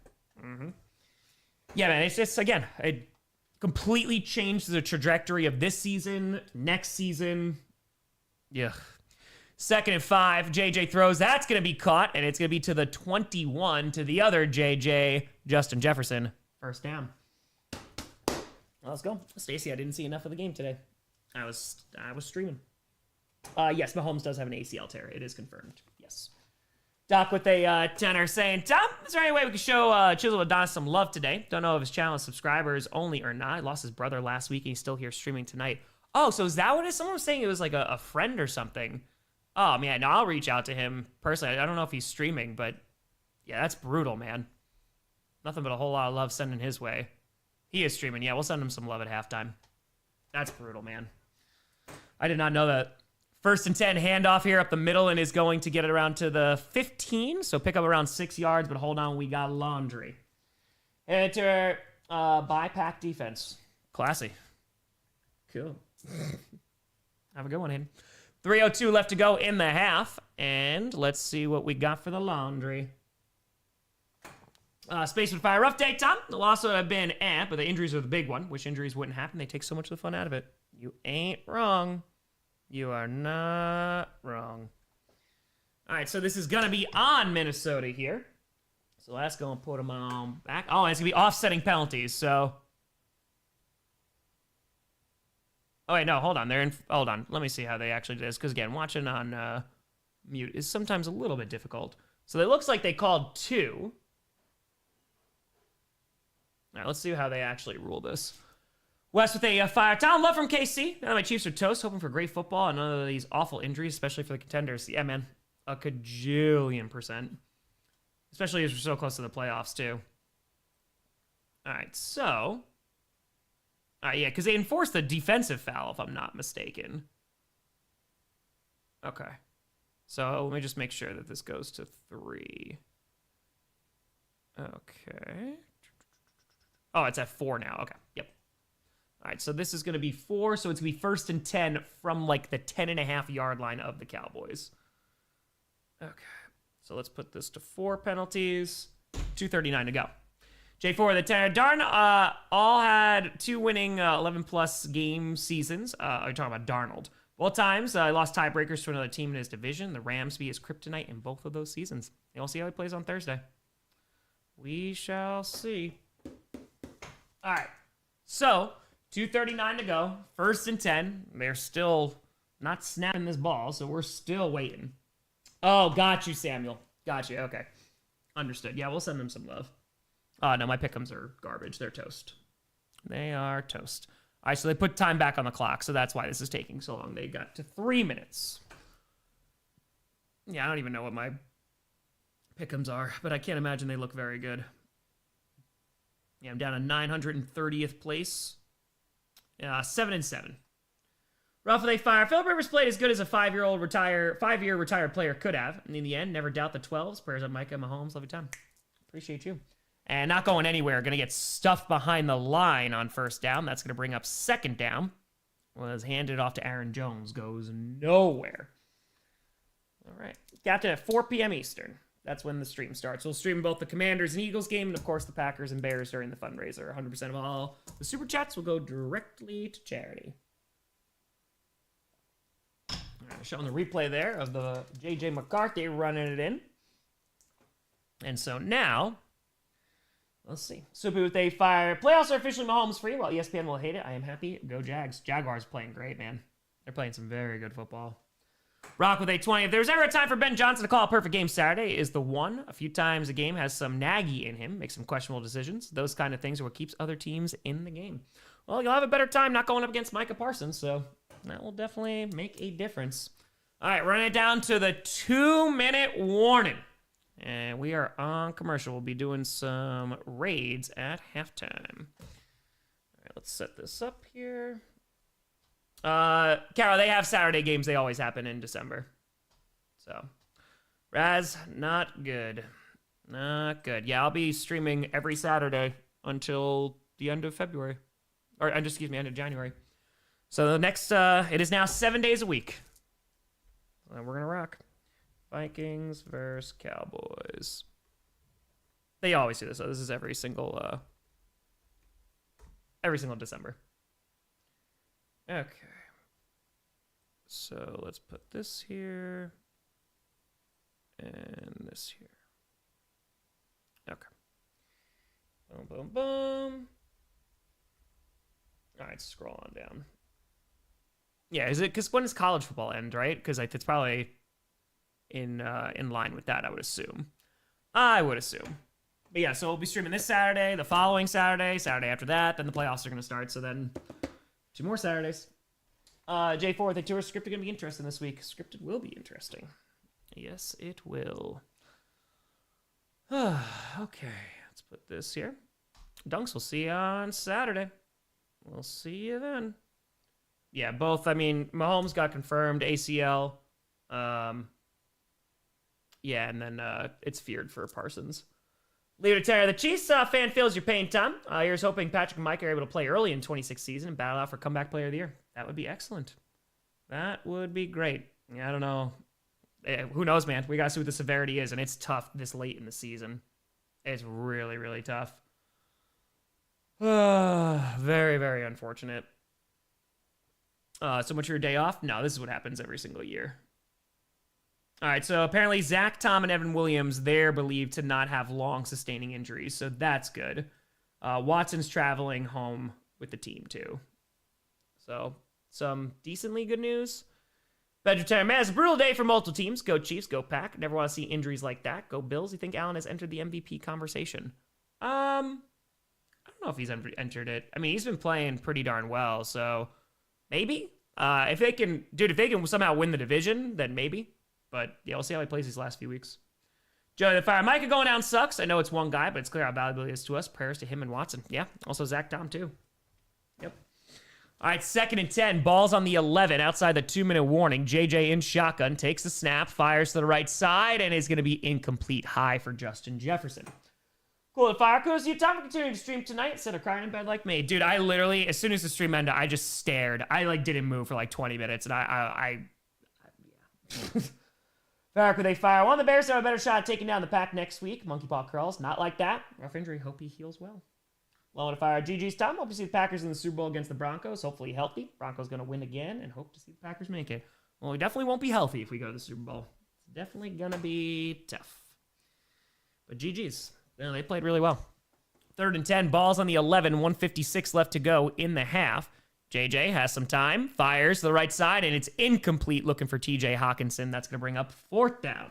Yeah, man, it's just, again, it completely changed the trajectory of this season, next season. Yeah. 2nd and 5. JJ throws. That's going to be caught, and it's going to be to the 21 to the other JJ, Justin Jefferson. First down. Let's go. Stacy, I didn't see enough of the game today. I was streaming. Yes, Mahomes does have an ACL tear. It is confirmed. Yes. Doc with a tenor saying, Tom, is there any way we can show Chisel Adonis some love today? Don't know if his channel is subscribers only or not. He lost his brother last week, and he's still here streaming tonight. Oh, so is that what it is? Someone was saying it was like a friend or something. Oh, man, no, I'll reach out to him personally. I don't know if he's streaming, but yeah, that's brutal, man. Nothing but a whole lot of love sending his way. He is streaming. Yeah, we'll send him some love at halftime. That's brutal, man. I did not know that. 1st and 10, handoff here up the middle, and is going to get it around to the 15, so pick up around 6 yards, but hold on, we got laundry. Enter Pack defense. Classy. Cool. Have a good one, Hayden. 3:02 left to go in the half, and let's see what we got for the laundry. Space with fire. Rough day, Tom. The loss would have been but the injuries are the big one. Wish injuries wouldn't happen. They take so much of the fun out of it. You ain't wrong. You are not wrong. All right, so this is going to be on Minnesota here. So let's go and put them on back. Oh, it's going to be offsetting penalties, so... Oh, wait, no, hold on. Hold on. Let me see how they actually did this. Because, again, watching on mute is sometimes a little bit difficult. So it looks like they called 2. All right, let's see how they actually rule this. West with a fire. Tom, love from KC. Now my Chiefs are toast, hoping for great football and none of these awful injuries, especially for the contenders. Yeah, man. A cajillion %. especially as we're so close to the playoffs, too. All right, so... yeah, because they enforced the defensive foul, if I'm not mistaken. Okay. So let me just make sure that this goes to 3. Okay. Oh, it's at 4 now. Okay, yep. All right, so this is going to be 4, so it's going to be 1st and 10 from, like, the 10.5-yard line of the Cowboys. Okay, so let's put this to 4 penalties. 2:39 to go. J4, the Tanner Darn all had 2 winning 11-plus game seasons. Are you talking about Darnold? Both times, he lost tiebreakers to another team in his division. The Rams be his kryptonite in both of those seasons. We'll see how he plays on Thursday. We shall see. All right, so 2:39 to go. 1st and 10. They're still not snapping this ball, so we're still waiting. Oh, got you, Samuel. Got you. Okay, understood. Yeah, we'll send them some love. No, my pick'ems are garbage. They're toast. They are toast. All right, so they put time back on the clock, so that's why this is taking so long. They got to 3 minutes. Yeah, I don't even know what my pick'ems are, but I can't imagine they look very good. Yeah, I'm down to 930th place. 7-7. Roughly they fire. Philip Rivers played as good as a 5-year retired player could have. And in the end, never doubt the 12s. Prayers on Micah Mahomes. Love you, time. Appreciate you. And not going anywhere. Going to get stuffed behind the line on 1st down. That's going to bring up 2nd down. Was handed off to Aaron Jones. Goes nowhere. All right. Got at 4 p.m. Eastern. That's when the stream starts. We'll stream both the Commanders and Eagles game, and of course the Packers and Bears during the fundraiser. 100% of all the super chats will go directly to charity. All right, showing the replay there of the J.J. McCarthy running it in. And so now... let's see. Super with a fire. Playoffs are officially Mahomes free. While ESPN will hate it, I am happy. Go Jags. Jaguars playing great, man. They're playing some very good football. Rock with a 20. If there's ever a time for Ben Johnson to call a perfect game, Saturday is the one. A few times a game has some naggy in him, makes some questionable decisions. Those kind of things are what keeps other teams in the game. Well, you'll have a better time not going up against Micah Parsons, so that will definitely make a difference. All right, running it down to the 2-minute warning. And we are on commercial. We'll be doing some raids at halftime. All right, let's set this up here. Carol, they have Saturday games. They always happen in December. So, Raz, not good. Not good. Yeah, I'll be streaming every Saturday until the end of February. Or, excuse me, end of January. So the next, it is now 7 days a week. And we're going to rock. Vikings versus Cowboys. They always do this. So this is every single December. Okay. So let's put this here and this here. Okay. Boom, boom, boom. All right, scroll on down. Yeah, is it because when does college football end, right? Because it's probably in line with that, I would assume. But yeah, so we'll be streaming this Saturday, the following Saturday, Saturday after that, then the playoffs are going to start, so then 2 more Saturdays. J4, the tour scripted going to be interesting this week. Scripted will be interesting. Yes, it will. Okay, let's put this here. Dunks, we'll see you on Saturday. We'll see you then. Yeah, both, I mean, Mahomes got confirmed, ACL. Yeah, and then it's feared for Parsons. Leader Terry, the Chiefs fan feels your pain, Tom. Here's hoping Patrick and Mike are able to play early in 26th season and battle out for comeback player of the year. That would be excellent. That would be great. Yeah, I don't know. Who knows, man? We got to see what the severity is, and it's tough this late in the season. It's really, really tough. Very, very unfortunate. So much for your day off? No, this is what happens every single year. All right, so apparently Zach, Tom, and Evan Williams, they're believed to not have long sustaining injuries, so that's good. Watson's traveling home with the team, too. So, some decently good news. Vegetarian, man, it's a brutal day for multiple teams. Go Chiefs, go Pack. Never want to see injuries like that. Go Bills. You think Allen has entered the MVP conversation? I don't know if he's entered it. I mean, he's been playing pretty darn well, so maybe. If they can somehow win the division, then maybe. But yeah, we'll see how he plays these last few weeks. Joey the Fire. Micah going down sucks. I know it's one guy, but it's clear how valuable he is to us. Prayers to him and Watson. Yeah, also Zach Tom, too. Yep. All right, 2nd and 10. Ball's on the 11 outside the 2-minute warning. JJ in shotgun, takes the snap, fires to the right side, and is going to be incomplete. High for Justin Jefferson. Cool, the Fire Coast. You time for continuing to stream tonight instead of crying in bed like me. Dude, I literally, as soon as the stream ended, I just stared. I, like, didn't move for, like, 20 minutes, and yeah. Fire, could they fire? One of the Bears have a better shot at taking down the pack next week. Monkey paw curls. Not like that. Rough injury. Hope he heals well. Low to Fire. GG's Tom. Hope to see the Packers in the Super Bowl against the Broncos. Hopefully healthy. Broncos going to win again, and hope to see the Packers make it. Well, we definitely won't be healthy if we go to the Super Bowl. It's definitely going to be tough. But GG's. You know, they played really well. 3rd and 10. Ball's on the 11. 1:56 left to go in the half. JJ has some time. Fires to the right side, and it's incomplete. Looking for TJ Hawkinson. That's going to bring up 4th down.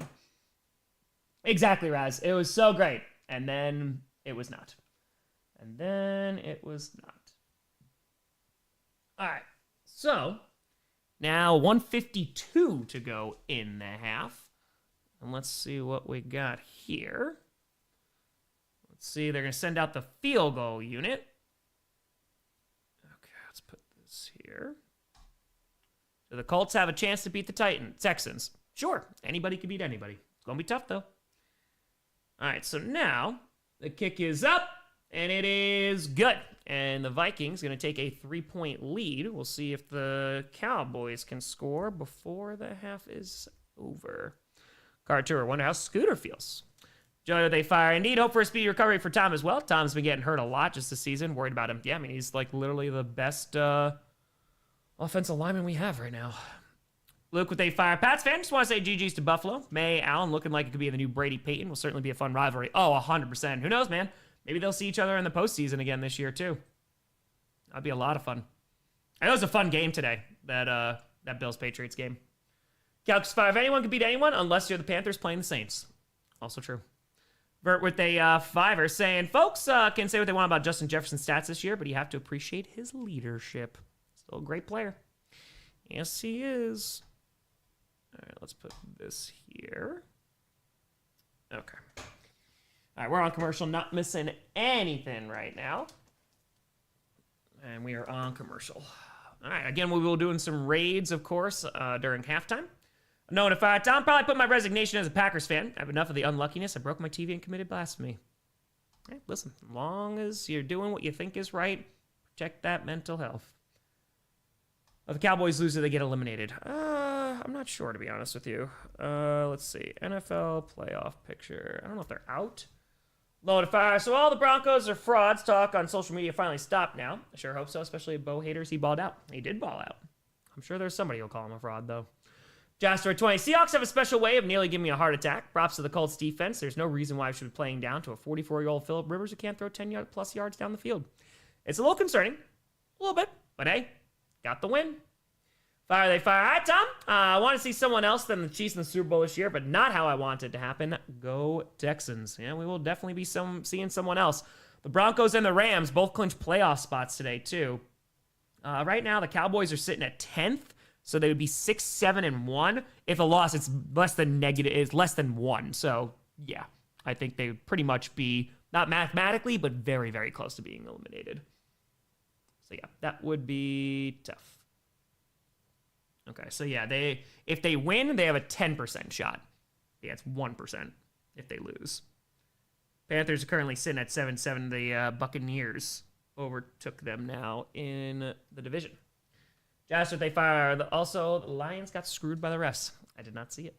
Exactly, Raz. It was so great. And then it was not. And then it was not. All right. So now 1:52 to go in the half. And let's see what we got here. Let's see. They're going to send out the field goal unit. Okay, let's put this here. So the Colts have a chance to beat the Texans. Sure, anybody can beat anybody. It's going to be tough, though. All right, so now the kick is up, and it is good. And the Vikings going to take a 3-point lead. We'll see if the Cowboys can score before the half is over. Card tour. Wonder how Scooter feels. Joe, they fire. Indeed, hope for a speedy recovery for Tom as well. Tom's been getting hurt a lot just this season. Worried about him. Yeah, I mean, he's like literally the best offensive lineman we have right now. Luke with a fire. Pats fan, just want to say GG's to Buffalo. May Allen looking like it could be the new Brady Peyton. Will certainly be a fun rivalry. Oh, 100%. Who knows, man? Maybe they'll see each other in the postseason again this year, too. That'd be a lot of fun. I know it was a fun game today, that Bills-Patriots game. Calcus 5. Anyone can beat anyone unless you're the Panthers playing the Saints. Also true. Vert with a fiver saying, folks can say what they want about Justin Jefferson's stats this year, but you have to appreciate his leadership. Still a great player. Yes, he is. All right, let's put this here. Okay. All right, we're on commercial, not missing anything right now. And we are on commercial. All right, again, we will be doing some raids, of course, during halftime. Known if Tom probably put my resignation as a Packers fan. I have enough of the unluckiness. I broke my TV and committed blasphemy. Hey, listen, as long as you're doing what you think is right, protect that mental health. If the Cowboys lose, they get eliminated. I'm not sure, to be honest with you. Let's see. NFL playoff picture. I don't know if they're out. Load of fire. So all the Broncos are frauds talk on social media finally stopped now. I sure hope so, especially Bo haters. He balled out. He did ball out. I'm sure there's somebody who'll call him a fraud, though. Jasper 20. Seahawks have a special way of nearly giving me a heart attack. Props to the Colts defense. There's no reason why I should be playing down to a 44-year-old Phillip Rivers who can't throw 10-plus yards down the field. It's a little concerning. A little bit. But hey, got the win. Fire, they fire. Hi, Tom. I want to see someone else than the Chiefs in the Super Bowl this year, but not how I want it to happen. Go Texans. Yeah, we will definitely be seeing someone else. The Broncos and the Rams both clinched playoff spots today, too. Right now, the Cowboys are sitting at 10th. So they would be 6-7-1. If a loss, it's less than 1. So yeah, I think they would pretty much be not mathematically, but very, very close to being eliminated. So yeah, that would be tough. Okay, so yeah, if they win, they have a 10% shot. Yeah, it's 1% if they lose. Panthers are currently sitting at 7-7. The Buccaneers overtook them now in the division. Just what they fire. Also, the Lions got screwed by the refs. I did not see it.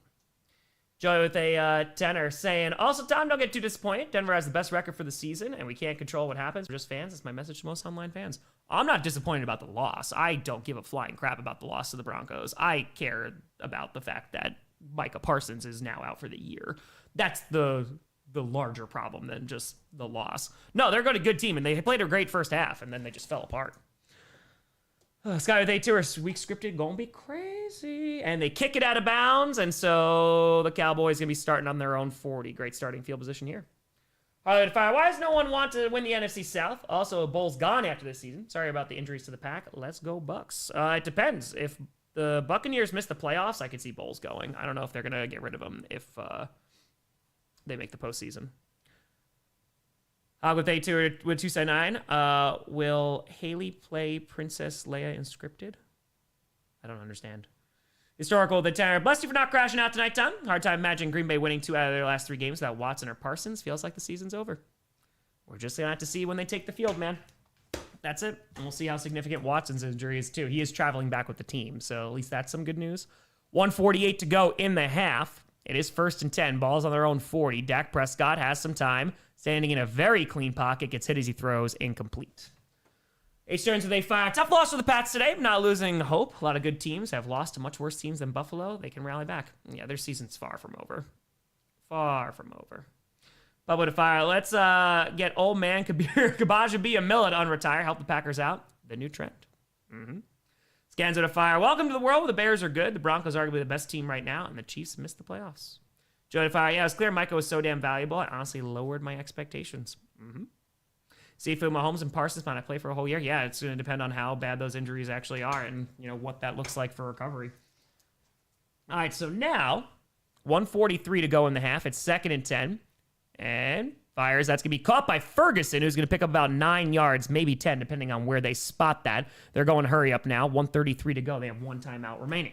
Joey with a tenor saying, also, Tom, don't get too disappointed. Denver has the best record for the season, and we can't control what happens. We're just fans. It's my message to most online fans. I'm not disappointed about the loss. I don't give a flying crap about the loss to the Broncos. I care about the fact that Micah Parsons is now out for the year. That's the larger problem than just the loss. No, they're got a good team, and they played a great first half, and then they just fell apart. Sky with A2 week scripted, gonna be crazy. And they kick it out of bounds, and so the Cowboys gonna be starting on their own 40. Great starting field position here. Harley to fire. Why does no one want to win the NFC South? Also, Bull's gone after this season. Sorry about the injuries to the pack. Let's go Bucks. It depends. If the Buccaneers miss the playoffs, I could see Bulls going. I don't know if they're gonna get rid of them if they make the postseason. With A2 with 279, will Haley play Princess Leia in scripted? I don't understand. Historical, the Tanner. Bless you for not crashing out tonight, Tom. Hard time imagining Green Bay winning 2 out of their last 3 games without Watson or Parsons. Feels like the season's over. We're just going to have to see when they take the field, man. That's it. And we'll see how significant Watson's injury is, too. He is traveling back with the team, so at least that's some good news. 1:48 to go in the half. It is 1st and 10. Ball's on their own 40. Dak Prescott has some time. Standing in a very clean pocket. Gets hit as he throws. Incomplete. H turns with a fire. Tough loss for the Pats today. Not losing hope. A lot of good teams have lost to much worse teams than Buffalo. They can rally back. Yeah, their season's far from over. Far from over. Bubba to fire. Let's get old man Kabaja B. a Millet unretire. Help the Packers out. The new trend. Scans to fire. Welcome to the world where the Bears are good. The Broncos are arguably the best team right now, and the Chiefs missed the playoffs. Joe to fire. Yeah, it's clear Micah was so damn valuable. I honestly lowered my expectations. Seafood, Mahomes, and Parsons might not play for a whole year. Yeah, it's going to depend on how bad those injuries actually are and, what that looks like for recovery. All right, so now, 1:43 to go in the half. It's 2nd and 10. And fires. That's going to be caught by Ferguson, who's going to pick up about 9 yards, maybe 10, depending on where they spot that. They're going hurry up now. 1:33 to go. They have 1 timeout remaining.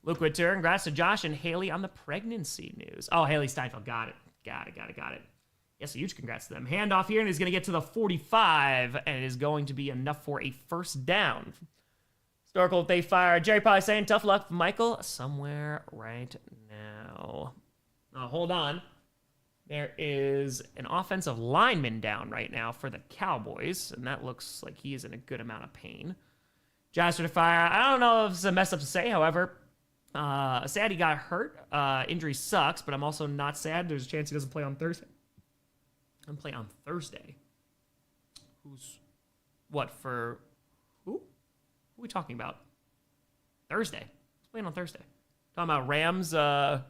Luke Witter, congrats to Josh and Haley on the pregnancy news. Oh, Haley Steinfeld. Got it. Yes, a huge congrats to them. Handoff here, and he's going to get to the 45, and it is going to be enough for a 1st down. Historical, if they fire. Jerry probably saying, tough luck, Michael, somewhere right now. Oh, hold on. There is an offensive lineman down right now for the Cowboys, and that looks like he is in a good amount of pain. Jasper to fire. I don't know if it's a mess up to say, however. Sad he got hurt. Injury sucks, but I'm also not sad. There's a chance he doesn't play on Thursday. I'm playing on Thursday. What for? Who? Who are we talking about? Thursday. Who's playing on Thursday? Talking about Rams. Talking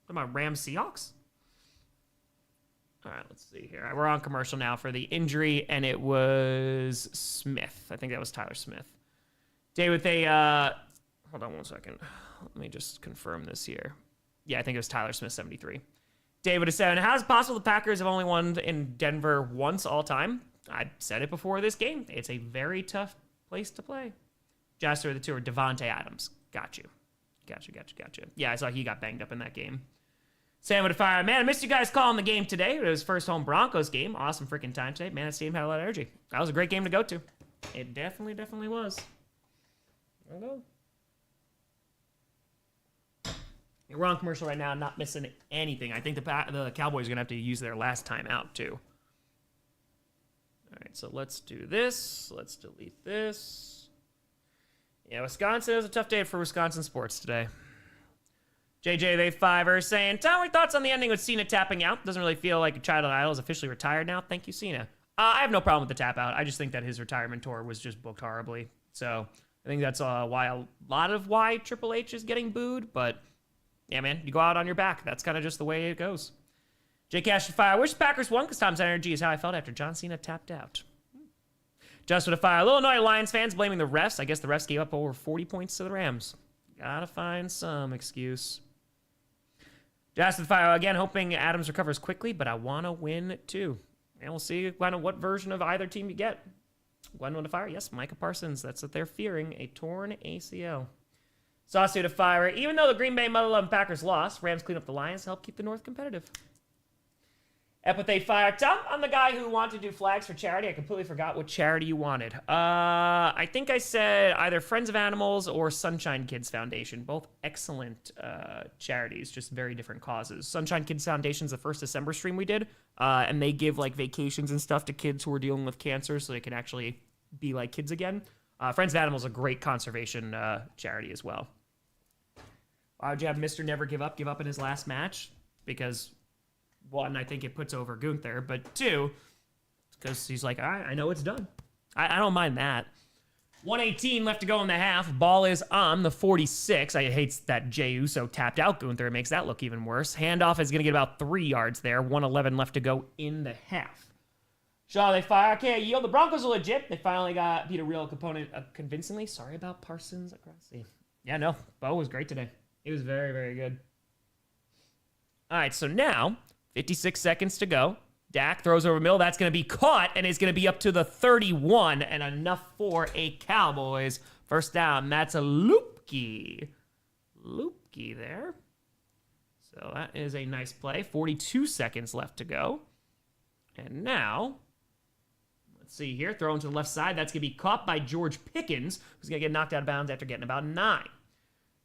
about Rams Seahawks. All right, let's see here. We're on commercial now for the injury, and it was Smith. I think that was Tyler Smith. Day with a. Hold on 1 second. Let me just confirm this here. Yeah, I think it was Tyler Smith, 73. David is 7. How is it possible the Packers have only won in Denver once all time? I said it before this game. It's a very tough place to play. Jasper the 2 or Devontae Adams. Got you. Yeah, I saw he got banged up in that game. Sam with a fire. Man, I missed you guys calling the game today. It was first home Broncos game. Awesome freaking time today. Man, that stadium had a lot of energy. That was a great game to go to. It definitely was. There we go. We're on commercial right now, not missing anything. I think the Cowboys are going to have to use their last time out, too. All right, so let's do this. Let's delete this. Yeah, Wisconsin is a tough day for Wisconsin sports today. JJ, they 5 are saying, Tom, what are your thoughts on the ending with Cena tapping out? Doesn't really feel like a child of idol is officially retired now. Thank you, Cena. I have no problem with the tap out. I just think that his retirement tour was just booked horribly. So I think that's why Triple H is getting booed, but... yeah, man, you go out on your back. That's kind of just the way it goes. J Cash to fire. I wish the Packers won because Tom's energy is how I felt after John Cena tapped out. Just with a fire. A little annoyed Lions fans blaming the refs. I guess the refs gave up over 40 points to the Rams. Gotta find some excuse. Just with fire again, hoping Adams recovers quickly, but I want to win too. And we'll see kind of what version of either team you get. Gwen to fire. Yes, Micah Parsons. That's what they're fearing. A torn ACL. Saucy to fire. Even though the Green Bay Mother Loving Packers lost, Rams clean up the Lions to help keep the North competitive. Epithet fire. Tom, I'm the guy who wanted to do flags for charity. I completely forgot what charity you wanted. I think I said either Friends of Animals or Sunshine Kids Foundation. Both excellent charities, just very different causes. Sunshine Kids Foundation's the first December stream we did, and they give like vacations and stuff to kids who are dealing with cancer so they can actually be like kids again. Friends of Animals is a great conservation charity as well. Why would you have Mr. Never give up in his last match? Because, one, I think it puts over Gunther, but two, because he's like, all right, I know it's done. I don't mind that. 1:18 left to go in the half. Ball is on the 46. I hate that Jey Uso tapped out Gunther. It makes that look even worse. Handoff is going to get about 3 yards there. 1:11 left to go in the half. Shaw, they fire. Okay, yield. The Broncos are legit. They finally beat a real opponent convincingly. Sorry about Parsons. Grossi. Yeah, no. Bo was great today. He was very, very good. All right, so now 56 seconds to go. Dak throws over middle. That's going to be caught and is going to be up to the 31 and enough for a Cowboys first down. That's a Loopkey. Loopkey there. So that is a nice play. 42 seconds left to go. And now, let's see here. Thrown to the left side. That's going to be caught by George Pickens, who's going to get knocked out of bounds after getting about 9.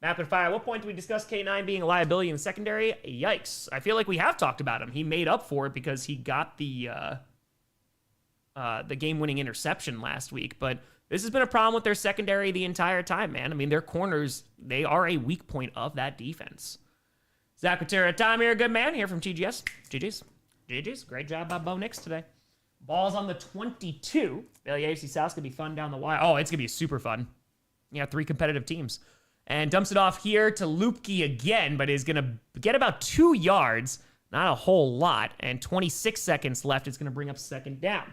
Rapid fire. At what point do we discuss K9 being a liability in the secondary? Yikes. I feel like we have talked about him. He made up for it because he got the game-winning interception last week. But this has been a problem with their secondary the entire time, man. I mean, their corners, they are a weak point of that defense. Zach Quintero, Tom here, good man, here from TGS. GG's. Great job by Bo Nix today. Ball's on the 22. The AFC South's going to be fun down the wire. Oh, it's going to be super fun. Yeah, 3 competitive teams. And dumps it off here to Loopkey again, but is going to get about 2 yards. Not a whole lot. And 26 seconds left. It's going to bring up second down.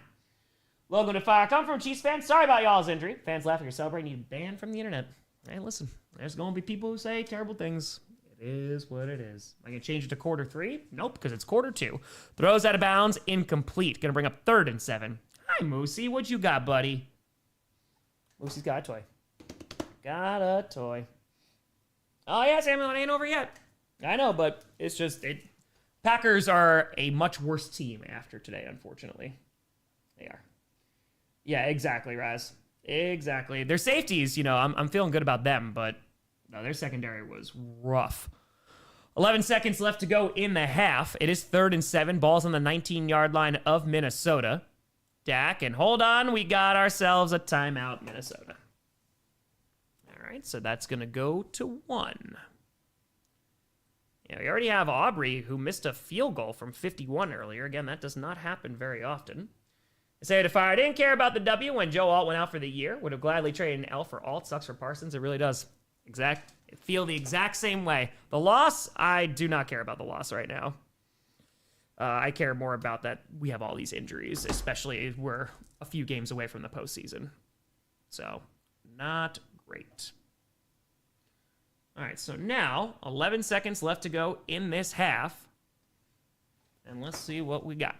Logo to fire. Come from Chiefs fans. Sorry about y'all's injury. Fans laughing. You're celebrating. You banned from the internet. Hey, listen. There's going to be people who say terrible things. It is what it is. Am I going to change it to quarter 3? Nope, because it's quarter 2. Throws out of bounds. Incomplete. Going to bring up 3rd and 7. Hi, Moosey. What you got, buddy? Moosey's got a toy. Got a toy. Oh, yeah, Samuel, it ain't over yet. I know, but it's just... Packers are a much worse team after today, unfortunately. They are. Yeah, exactly, Raz. Exactly. Their safeties, I'm feeling good about them, but no, their secondary was rough. 11 seconds left to go in the half. It is 3rd and 7. Ball's on the 19-yard line of Minnesota. Dak, and hold on, we got ourselves a timeout, Minnesota. All right, so that's going to go to 1. Yeah, we already have Aubrey, who missed a field goal from 51 earlier. Again, that does not happen very often. I say to fire, I didn't care about the W when Joe Alt went out for the year. Would have gladly traded an L for Alt. Sucks for Parsons. It really does. Feel the exact same way. The loss, I do not care about the loss right now. I care more about that we have all these injuries, especially as we're a few games away from the postseason. So, not great. All right, so now 11 seconds left to go in this half. And let's see what we got.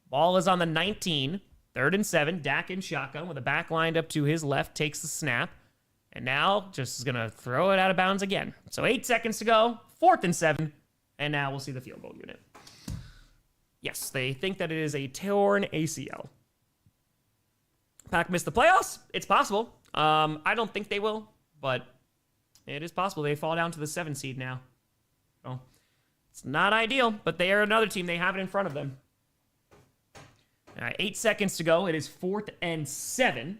Ball is on the 19, 3rd and 7. Dak in shotgun with a back lined up to his left, takes the snap. And now just is going to throw it out of bounds again. So 8 seconds to go, 4th and 7. And now we'll see the field goal unit. Yes, they think that it is a torn ACL. Pack missed the playoffs. It's possible. I don't think they will, but it is possible. They fall down to the 7 seed now. So it's not ideal, but they are another team. They have it in front of them. All right, 8 seconds to go. It is 4th and 7.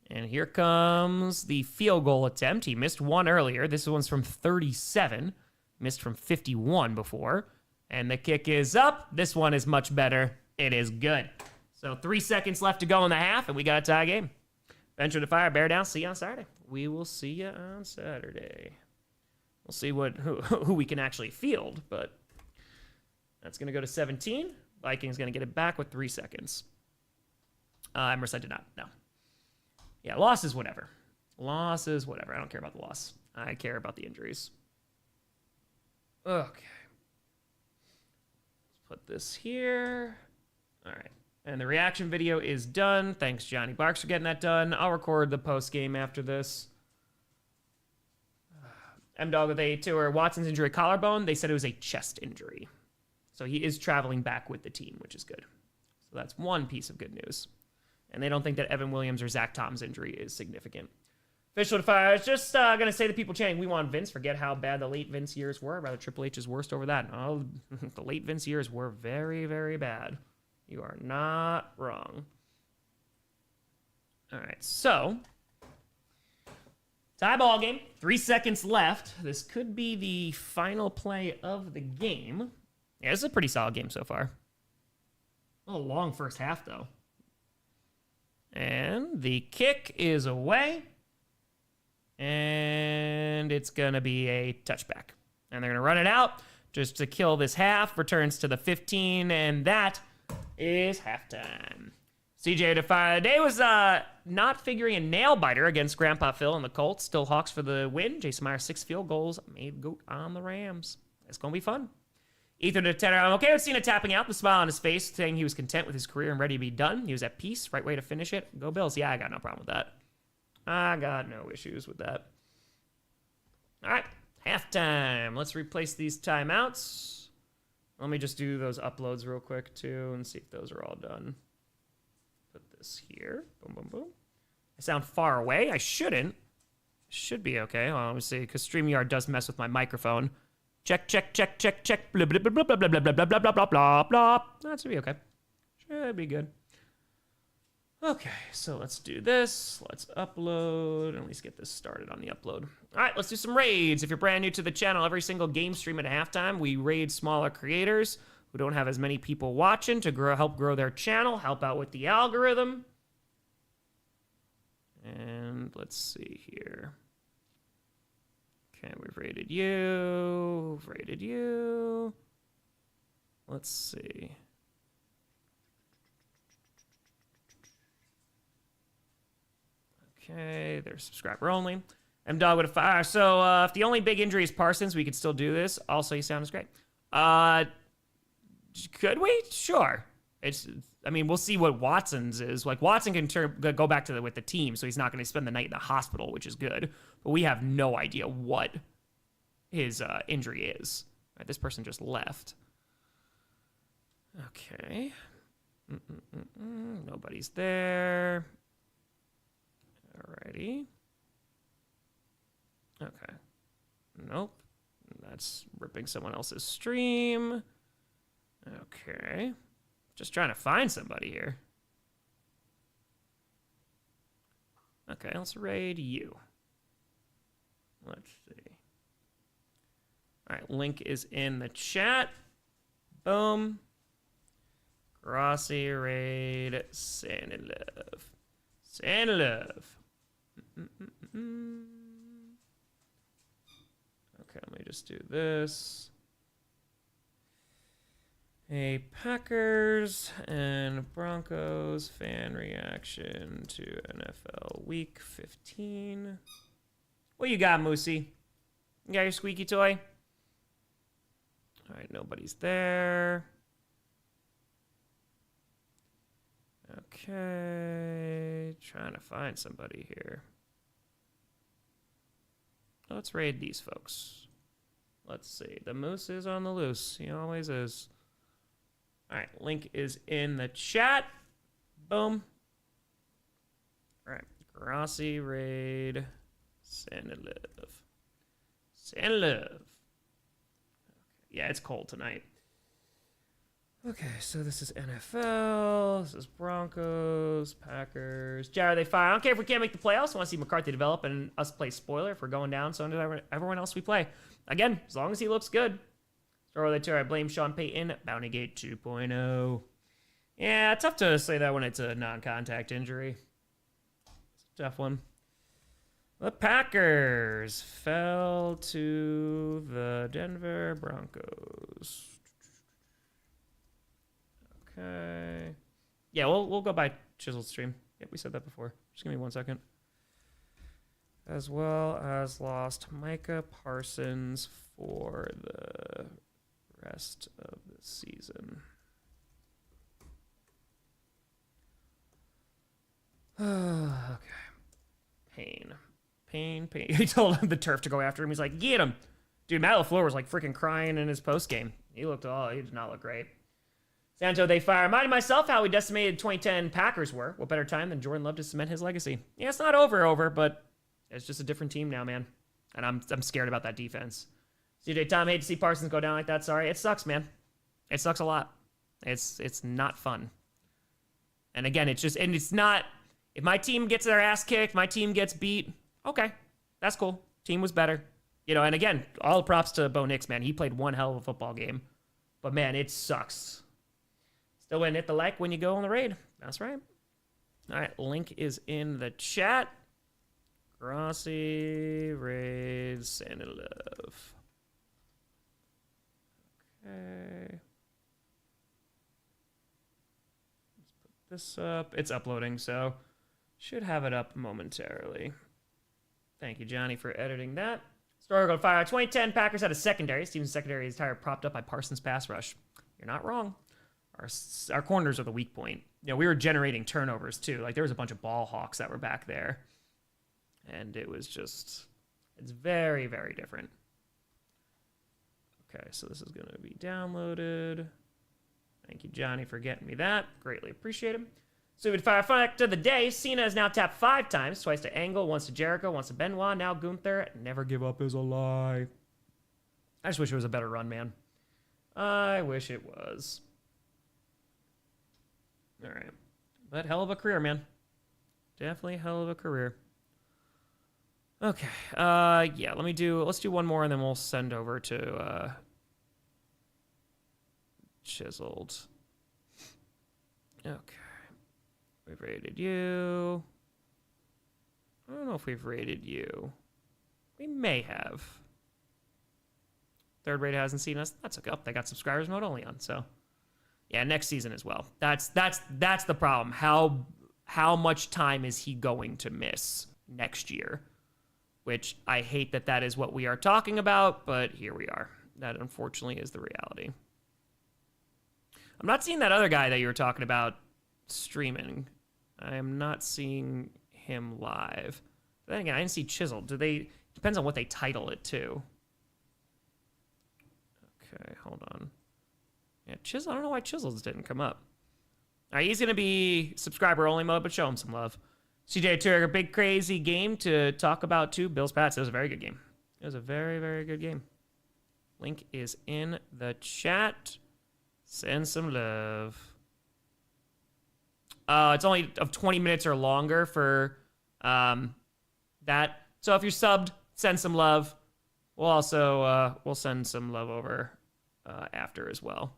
And here comes the field goal attempt. He missed one earlier. This one's from 37. Missed from 51 before. And the kick is up. This one is much better. It is good. So 3 seconds left to go in the half, and we got a tie game. Venture to fire, bear down. See you on Saturday. We will see you on Saturday. We'll see who we can actually field, but that's going to go to 17. Vikings going to get it back with 3 seconds. Merced did not. No. Yeah, loss is whatever. Loss is whatever. I don't care about the loss. I care about the injuries. Okay. Let's put this here. All right. And the reaction video is done. Thanks, Johnny Barks, for getting that done. I'll record the post game after this. M-Dog with a tour. Watson's injury, collarbone. They said it was a chest injury. So he is traveling back with the team, which is good. So that's one piece of good news. And they don't think that Evan Williams or Zach Tom's injury is significant. Official to fire. I was just going to say to people chanting, we want Vince. Forget how bad the late Vince years were. Rather, Triple H is worst over that. Oh, the late Vince years were very, very bad. You are not wrong. All right, so tie ball game. 3 seconds left. This could be the final play of the game. Yeah, this is a pretty solid game so far. A long first half, though. And the kick is away. And it's going to be a touchback. And they're going to run it out just to kill this half. Returns to the 15, and that is halftime. CJ to fire. Today was not figuring a nail biter against Grandpa Phil and the Colts. Still Hawks for the win. Jason Myers 6 field goals. Made goat on the Rams. It's going to be fun. Ether to Tenor. I'm okay with Cena tapping out, the smile on his face, saying he was content with his career and ready to be done. He was at peace. Right way to finish it. Go Bills. Yeah, I got no problem with that. I got no issues with that. All right. Halftime. Let's replace these timeouts. Let me just do those uploads real quick, too, and see if those are all done. Put this here. Boom, boom, boom. I sound far away. I shouldn't. Should be okay. Well, let me see, because StreamYard does mess with my microphone. Check, check, check, check, check. Blah, blah, blah, blah, blah, blah, blah, blah, blah, blah, blah, blah, blah. That should be okay. Should be good. Okay, so let's do this. Let's upload, and at least get this started on the upload. All right, let's do some raids. If you're brand new to the channel, every single game stream at halftime, we raid smaller creators who don't have as many people watching to help grow their channel, help out with the algorithm. And let's see here. Okay, we've rated you. We've rated you. Let's see. Okay, they're subscriber only. M-Dog with a fire. So if the only big injury is Parsons, we could still do this. Also, you sound great. Could we? Sure. I mean, we'll see what Watson's is. Like, Watson can go back to with the team, so he's not going to spend the night in the hospital, which is good. But we have no idea what his injury is. All right, this person just left. Okay. Nobody's there. Alrighty. Okay. Nope. That's ripping someone else's stream. Okay. Just trying to find somebody here. Okay, let's raid you. Let's see. All right, link is in the chat. Boom. Grossi raid Sanilove. Sanilove. Okay, let me just do this. A Packers and Broncos fan reaction to NFL Week 15. What you got, Moosey? You got your squeaky toy? All right, nobody's there. Okay, trying to find somebody here. Let's raid these folks. Let's see. The moose is on the loose. He always is. All right, link is in the chat. Boom. All right, Grossi raid Sanilove. Sanilove. Okay. Yeah, it's cold tonight. Okay, so this is NFL. This is Broncos, Packers. Jared, they fire. I don't care if we can't make the playoffs. I want to see McCarthy develop and us play spoiler if we're going down. So does everyone else we play. Again, as long as he looks good. Throw the two. I blame Sean Payton. Bountygate 2.0. Yeah, it's tough to say that when it's a non-contact injury. It's a tough one. The Packers fell to the Denver Broncos. Okay. Yeah, we'll go by Chiseled Stream. Yep, we said that before. Just give me 1 second. As well as lost Micah Parsons for the rest of the season. Okay. Pain. He told him the turf to go after him. He's like, get him. Dude, Matt LaFleur was like freaking crying in his post game. He did not look great. Santo, they fire. Reminded myself how we decimated 2010 Packers were. What better time than Jordan Love to cement his legacy? Yeah, it's not over, but it's just a different team now, man. And I'm scared about that defense. CJ Tom, hate to see Parsons go down like that. Sorry. It sucks, man. It sucks a lot. It's not fun. And again, it's not, if my team gets their ass kicked, my team gets beat, okay, that's cool. Team was better. And again, all props to Bo Nix, man. He played one hell of a football game. But man, it sucks. Still wouldn't hit the like when you go on the raid. That's right. All right, link is in the chat. Grossi raid Sanilove. Okay. Let's put this up. It's uploading, so should have it up momentarily. Thank you, Johnny, for editing that. Story on fire. 2010 Packers had a secondary. Stevens' secondary is entirely propped up by Parsons' pass rush. You're not wrong. Our corners are the weak point. You know, we were generating turnovers too. Like there was a bunch of ball hawks that were back there. And it was just, it's very, very different. Okay, so this is going to be downloaded. Thank you, Johnny, for getting me that. Greatly appreciate him. So we'd fire fact of the day. Cena has now tapped 5 times, twice to Angle, once to Jericho, once to Benoit, now Gunther. Never give up is a lie. I just wish it was a better run, man. I wish it was. All right. But hell of a career, man. Definitely hell of a career. Okay. Yeah, let's do one more and then we'll send over to Chiseled. Okay. We've rated you. I don't know if we've rated you. We may have. Third rate hasn't seen us. That's okay. Oh, they got subscribers mode only on, so yeah, next season as well. That's the problem. How much time is he going to miss next year? Which I hate that is what we are talking about, but here we are. That unfortunately is the reality. I'm not seeing that other guy that you were talking about streaming. I am not seeing him live. But then again, I didn't see Chiseled. Depends on what they title it too. Okay, hold on. Yeah, Chisel. I don't know why Chisels didn't come up. All right, he's going to be subscriber only mode, but show him some love. CJ Turek, a big crazy game to talk about too. Bills Pats. It was a very good game. It was a very, very good game. Link is in the chat. Send some love. It's only of 20 minutes or longer for that. So if you're subbed, send some love. We'll also we'll send some love over after as well.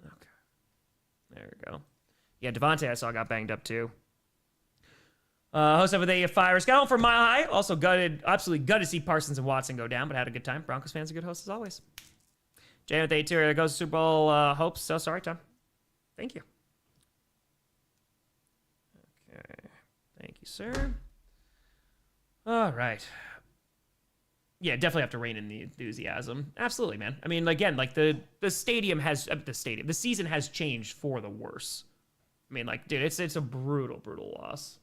Okay. There we go. Yeah, Devontae I saw got banged up too. Host of the day, Fires got home for Mile High. Also absolutely gutted to see Parsons and Watson go down, but had a good time. Broncos fans are good hosts as always. Jay with the A-tier goes to Super Bowl hopes. So sorry, Tom. Thank you. Okay. Thank you, sir. All right. Yeah, definitely have to rein in the enthusiasm. Absolutely, man. I mean, again, like the season has changed for the worse. I mean, like, dude, it's a brutal loss.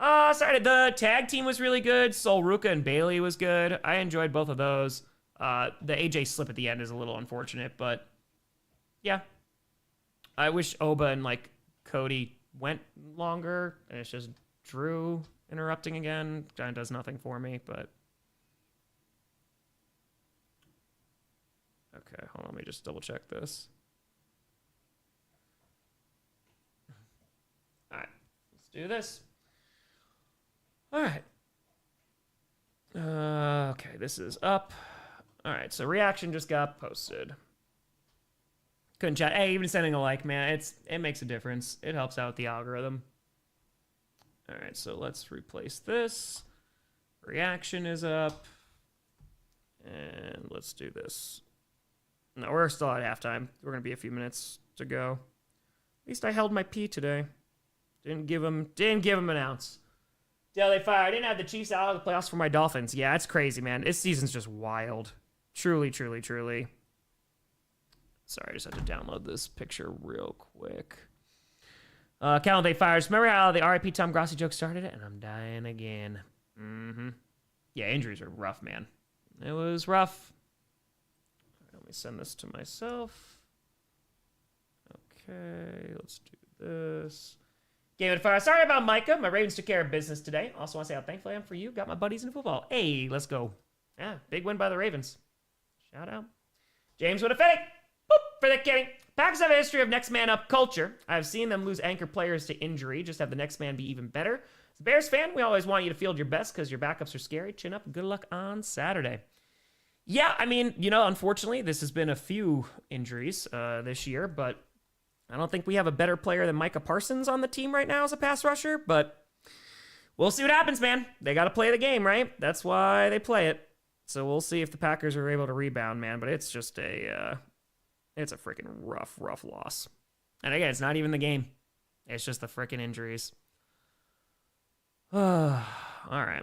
Sorry, the tag team was really good. Sol Ruka and Bailey was good. I enjoyed both of those. The AJ slip at the end is a little unfortunate, but yeah. I wish Oba and like Cody went longer, and it's just Drew interrupting again. Kind of does nothing for me, but okay, hold on, let me just double check this. All right, let's do this. All right. Okay, this is up. All right, so reaction just got posted. Couldn't chat. Hey, even sending a like, man, it makes a difference. It helps out the algorithm. All right, so let's replace this. Reaction is up. And let's do this. No, we're still at halftime. We're going to be a few minutes to go. At least I held my pee today. Didn't give him an ounce. Daily Fire. I didn't have the Chiefs out of the playoffs for my Dolphins. Yeah, it's crazy, man. This season's just wild. Truly, truly, truly. Sorry, I just had to download this picture real quick. Calendar Fires. Remember how the RIP Tom Grossi joke started it? And I'm dying again. Mm-hmm. Yeah, injuries are rough, man. It was rough. Let me send this to myself. Okay, let's do this. Game of Fire. Sorry about Micah. My Ravens took care of business today. Also want to say how thankful I am for you. Got my buddies in football. Hey, let's go. Yeah, big win by the Ravens. Shout out. James with a fake. Boop for the kitty. Packers have a history of next man up culture. I've seen them lose anchor players to injury. Just have the next man be even better. As a Bears fan, we always want you to field your best because your backups are scary. Chin up. Good luck on Saturday. Yeah, I mean, unfortunately, this has been a few injuries this year, but I don't think we have a better player than Micah Parsons on the team right now as a pass rusher, but we'll see what happens, man. They got to play the game, right? That's why they play it. So we'll see if the Packers are able to rebound, man, but it's just it's a freaking rough loss. And again, it's not even the game. It's just the freaking injuries. All right.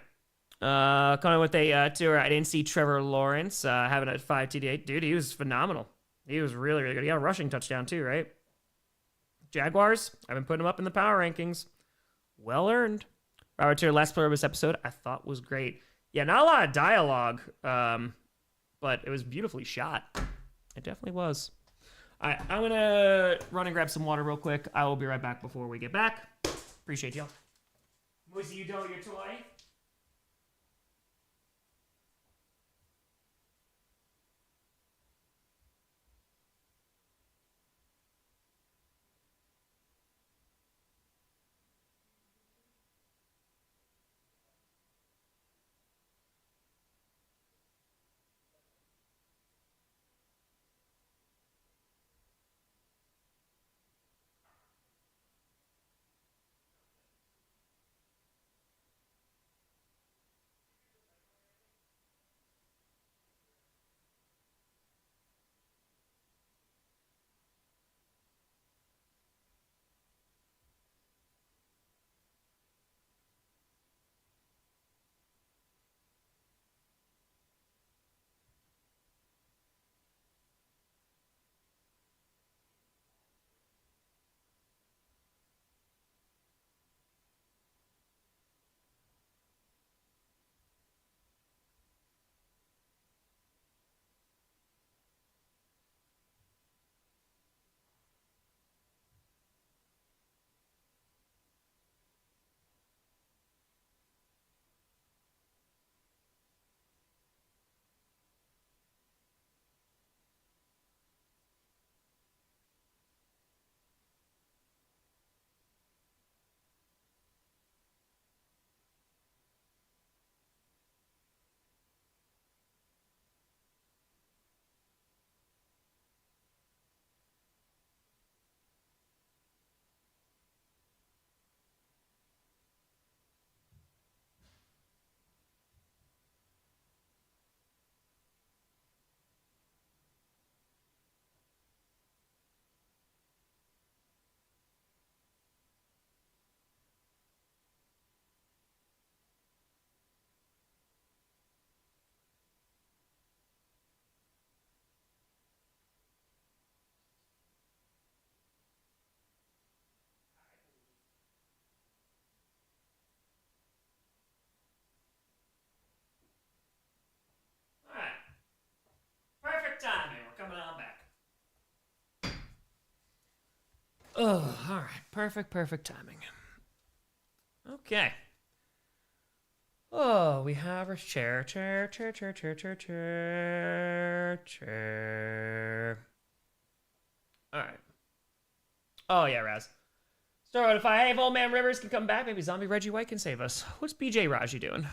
Coming with a tour. I didn't see Trevor Lawrence having a 5 TD8. Dude, he was phenomenal. He was really, really good. He got a rushing touchdown too, right? Jaguars, I've been putting them up in the power rankings. Well earned. Robert, to your last player of this episode, I thought was great. Yeah, not a lot of dialogue, but it was beautifully shot. It definitely was. All right, I'm going to run and grab some water real quick. I will be right back before we get back. Appreciate y'all. Moosey, you do your toy. All right. Perfect timing. We're coming on back. Oh, all right. Perfect timing. Okay. Oh, we have our chair. All right. Oh, yeah, Raz. Start if if Old Man Rivers can come back, maybe Zombie Reggie White can save us. What's BJ Raji doing?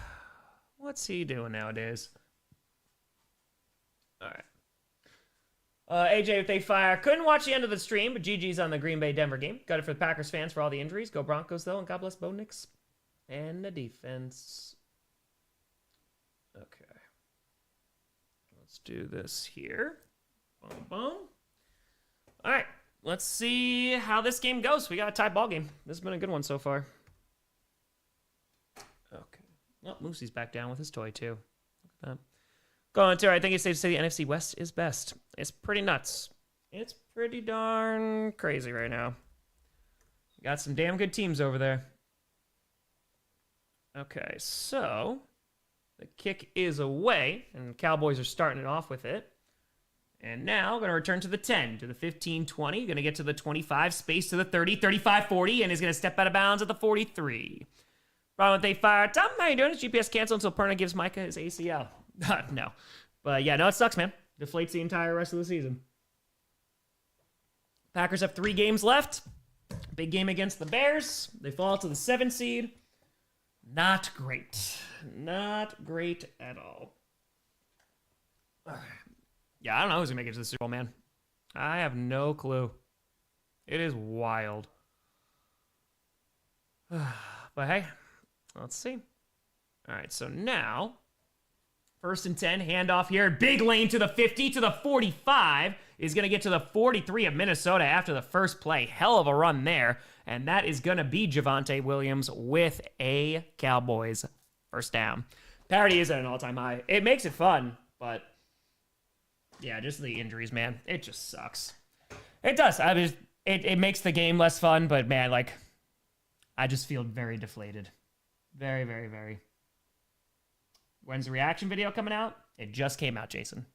What's he doing nowadays? All right. AJ, if they fire, couldn't watch the end of the stream, but GG's on the Green Bay Denver game. Got it for the Packers fans for all the injuries. Go Broncos, though, and God bless Bo Nix and the defense. Okay. Let's do this here. Boom, boom. All right. Let's see how this game goes. We got a tie ball game. This has been a good one so far. Okay. Oh, Moosey's back down with his toy, too. Look at that. Going to, I think it's safe to say the NFC West is best. It's pretty nuts. It's pretty darn crazy right now. Got some damn good teams over there. Okay, so the kick is away, and the Cowboys are starting it off with it. And now, going to return to the 10, to the 15, 20. Going to get to the 25, space to the 30, 35, 40, and is going to step out of bounds at the 43. Problem with they fire. Tom, how you doing? It's GPS cancel until Perna gives Micah his ACL. No. But yeah, no, it sucks, man. Deflates the entire rest of the season. Packers have 3 games left. Big game against the Bears. They fall to the 7 seed. Not great. Not great at all. Yeah, I don't know who's going to make it to the Super Bowl, man. I have no clue. It is wild. But hey, let's see. All right, so now, 1st and 10, handoff here. Big lane to the 50, to the 45. is going to get to the 43 of Minnesota after the first play. Hell of a run there. And that is going to be Javonte Williams with a Cowboys first down. Parity is at an all-time high. It makes it fun, but yeah, just the injuries, man. It just sucks. It does. I mean, it makes the game less fun, but man, like, I just feel very deflated. Very, very, very. When's the reaction video coming out? It just came out, Jason.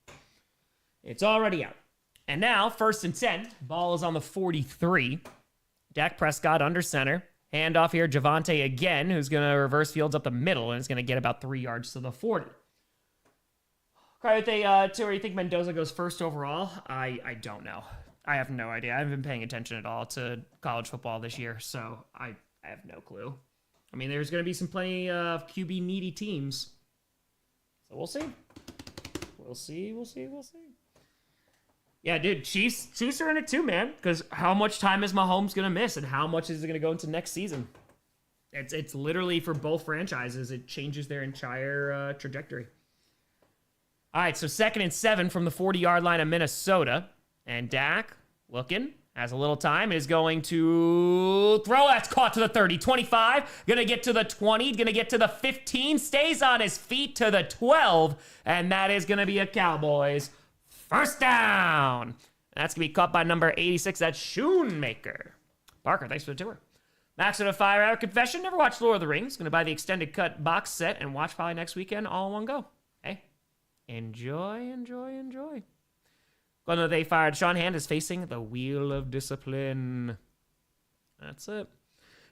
It's already out. And now, 1st and 10. Ball is on the 43. Dak Prescott under center. Handoff here, Javonte again, who's going to reverse fields up the middle, and is going to get about 3 yards to the 40. Where do you think Mendoza goes first overall? I don't know. I have no idea. I haven't been paying attention at all to college football this year, so I have no clue. I mean, there's going to be some plenty of QB needy teams. So we'll see. We'll see. Yeah, dude, Chiefs are in it too, man. Because how much time is Mahomes going to miss, and how much is it going to go into next season? It's literally, for both franchises, it changes their entire trajectory. All right, so 2nd and 7 from the 40-yard line of Minnesota. And Dak, looking, has a little time, is going to throw. That's caught to the 30. 25, going to get to the 20, going to get to the 15, stays on his feet to the 12, and that is going to be a Cowboys first down. That's going to be caught by number 86. That's Schoonmaker. Parker, thanks for the tour. Max with a 5-hour confession. Never watched Lord of the Rings. Going to buy the extended cut box set and watch probably next weekend all in one go. Hey, enjoy. Well, no, they fired. Sean Hand is facing the wheel of discipline. That's it.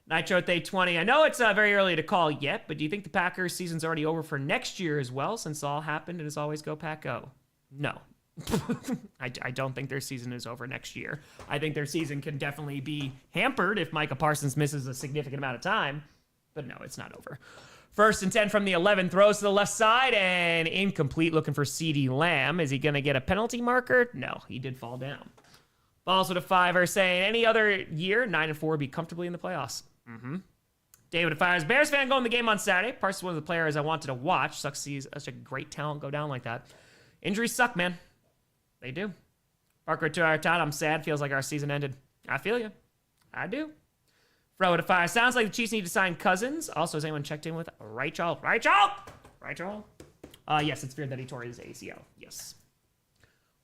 Nitro at day 20. I know it's very early to call yet, but do you think the Packers season's already over for next year as well, since all happened and it's always go Pack Go? No. I don't think their season is over next year. I think their season can definitely be hampered if Micah Parsons misses a significant amount of time, but no, it's not over. 1st and 10 from the 11, throws to the left side, and incomplete, looking for CeeDee Lamb. Is he going to get a penalty marker? No, he did fall down. Balls with a 5er saying any other year, 9-4 would be comfortably in the playoffs. David with fires. Bears fan going to the game on Saturday. Parsons one of the players I wanted to watch. Sucks to see such a great talent go down like that. Injuries suck, man. They do. Parker to our town. I'm sad. Feels like our season ended. I feel you. I do. Throw it a fire. Sounds like the Chiefs need to sign Cousins. Also, has anyone checked in with Rachel? Yes, it's feared that he tore his ACL. Yes.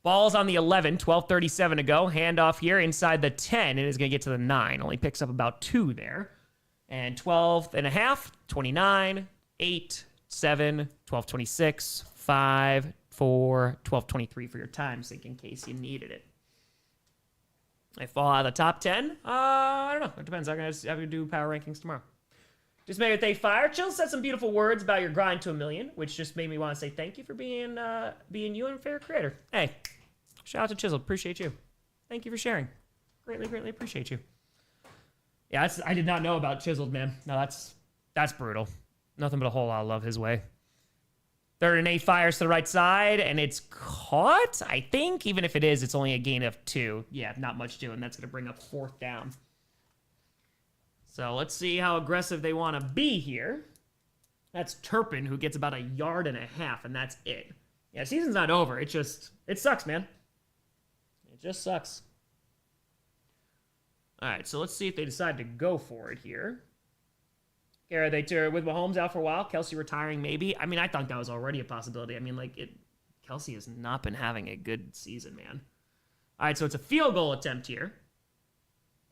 Ball's on the 11, 12:37 to go. Handoff here inside the 10, and is going to get to the 9. Only picks up about 2 there. And 12 and a half, 29, 8, 7, 12:26, 5, 4, 12:23 for your time sync in case you needed it. I fall out of the top 10. I don't know. It depends. I'm going to have to do power rankings tomorrow. Just made it they fire. Chill said some beautiful words about your grind to 1 million, which just made me want to say thank you for being you and a fair creator. Hey, shout out to Chiseled. Appreciate you. Thank you for sharing. Greatly appreciate you. Yeah, I did not know about Chiseled, man. No, that's brutal. Nothing but a whole lot of love his way. 3rd and 8 fires to the right side, and it's caught, I think. Even if it is, it's only a gain of 2. Yeah, not much doing. That's going to bring up 4th down. So let's see how aggressive they want to be here. That's Turpin, who gets about 1.5 yards, and that's it. Yeah, season's not over. It sucks, man. It just sucks. All right, so let's see if they decide to go for it here. Are they with Mahomes out for a while? Kelsey retiring, maybe. I mean, I thought that was already a possibility. I mean, Kelsey has not been having a good season, man. All right, so it's a field goal attempt here.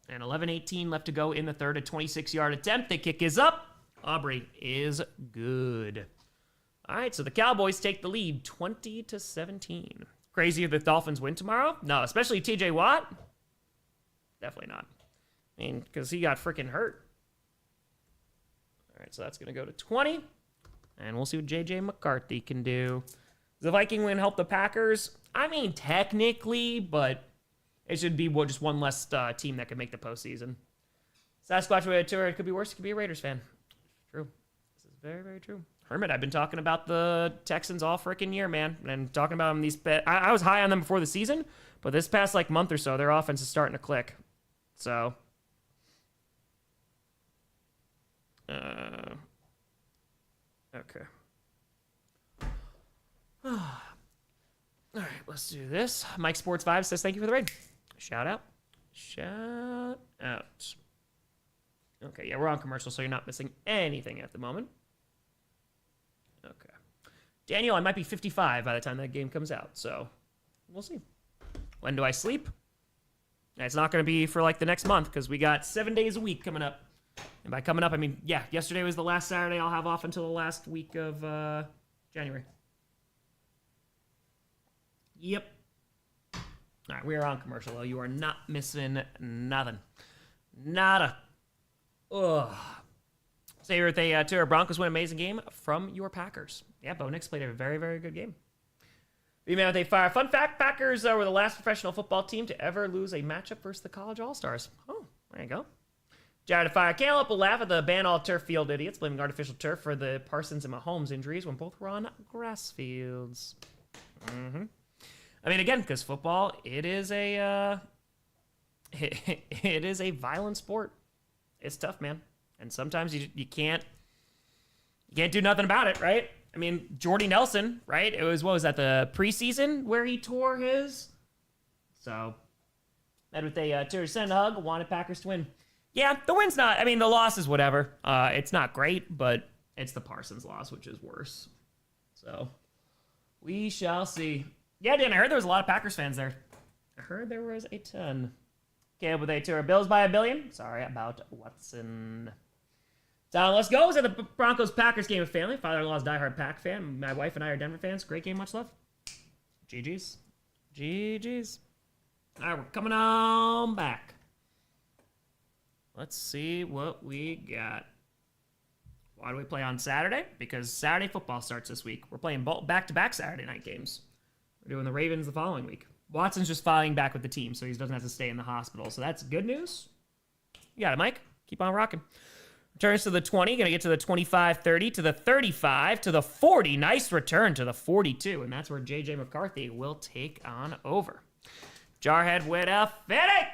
And 11:18 left to go in the 3rd, a 26-yard attempt. The kick is up. Aubrey is good. All right, so the Cowboys take the lead 20-17. Crazy if the Dolphins win tomorrow? No, especially TJ Watt? Definitely not. I mean, because he got freaking hurt. All right, so that's going to go to 20. And we'll see what J.J. McCarthy can do. Does the Viking win help the Packers? I mean, technically, but it should be just one less team that could make the postseason. Sasquatch with a tour. It could be worse. It could be a Raiders fan. True. This is very, very true. Hermit, I've been talking about the Texans all freaking year, man. And talking about them I was high on them before the season, but this past month or so, their offense is starting to click. So... okay. All right, let's do this. Mike Sports 5 says, thank you for the raid. Shout out. Shout out. Okay, yeah, we're on commercial, so you're not missing anything at the moment. Okay. Daniel, I might be 55 by the time that game comes out, so we'll see. When do I sleep? It's not going to be for like the next month because we got 7 days a week coming up. And by coming up, I mean, yeah, yesterday was the last Saturday I'll have off until the last week of January. Yep. All right, we are on commercial, though. You are not missing nothing. Nada. Ugh. Say with a to our Broncos win amazing game from your Packers. Yeah, Bo Nix played a very, very good game. B-Man with a fire. Fun fact, Packers were the last professional football team to ever lose a matchup versus the college All-Stars. Oh, there you go. Jared of Fire. Can't help but laugh at the ban all turf field idiots blaming artificial turf for the Parsons and Mahomes injuries when both were on grass fields. Mm-hmm. I mean, again, because football, it is a it is a violent sport. It's tough, man. And sometimes you can't do nothing about it, right? I mean, Jordy Nelson, right? It was, what was that, the preseason where he tore his? So, and with a to send a hug, wanted Packers to win. Yeah, the win's not, I mean, the loss is whatever. It's not great, but it's the Parsons loss, which is worse. So, we shall see. Yeah, Dan, I heard there was a lot of Packers fans there. I heard there was a ton. Okay, with a tour. Bills by $1 billion. Sorry about Watson. So let's go. It was at the Broncos-Packers game of family. Father-in-law's diehard Pack fan. My wife and I are Denver fans. Great game. Much love. GG's. GG's. All right, we're coming on back. Let's see what we got. Why do we play on Saturday? Because Saturday football starts this week. We're playing back-to-back Saturday night games. We're doing the Ravens the following week. Watson's just flying back with the team, so he doesn't have to stay in the hospital. So that's good news. You got it, Mike. Keep on rocking. Returns to the 20. Going to get to the 25-30, to the 35, to the 40. Nice return to the 42. And that's where J.J. McCarthy will take on over. Jarhead with a finish.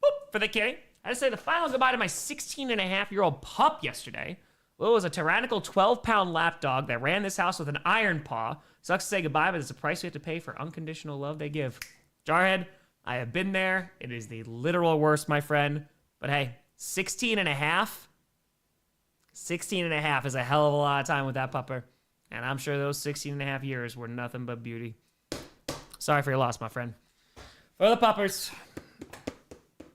Boop for the kitty. I just say the final goodbye to my 16-and-a-half-year-old pup yesterday. Will was a tyrannical 12-pound lapdog that ran this house with an iron paw. Sucks to say goodbye, but it's the price we have to pay for unconditional love they give. Jarhead, I have been there. It is the literal worst, my friend. But hey, 16 and a half is a hell of a lot of time with that pupper. And I'm sure those 16 and a half years were nothing but beauty. Sorry for your loss, my friend. For the puppers.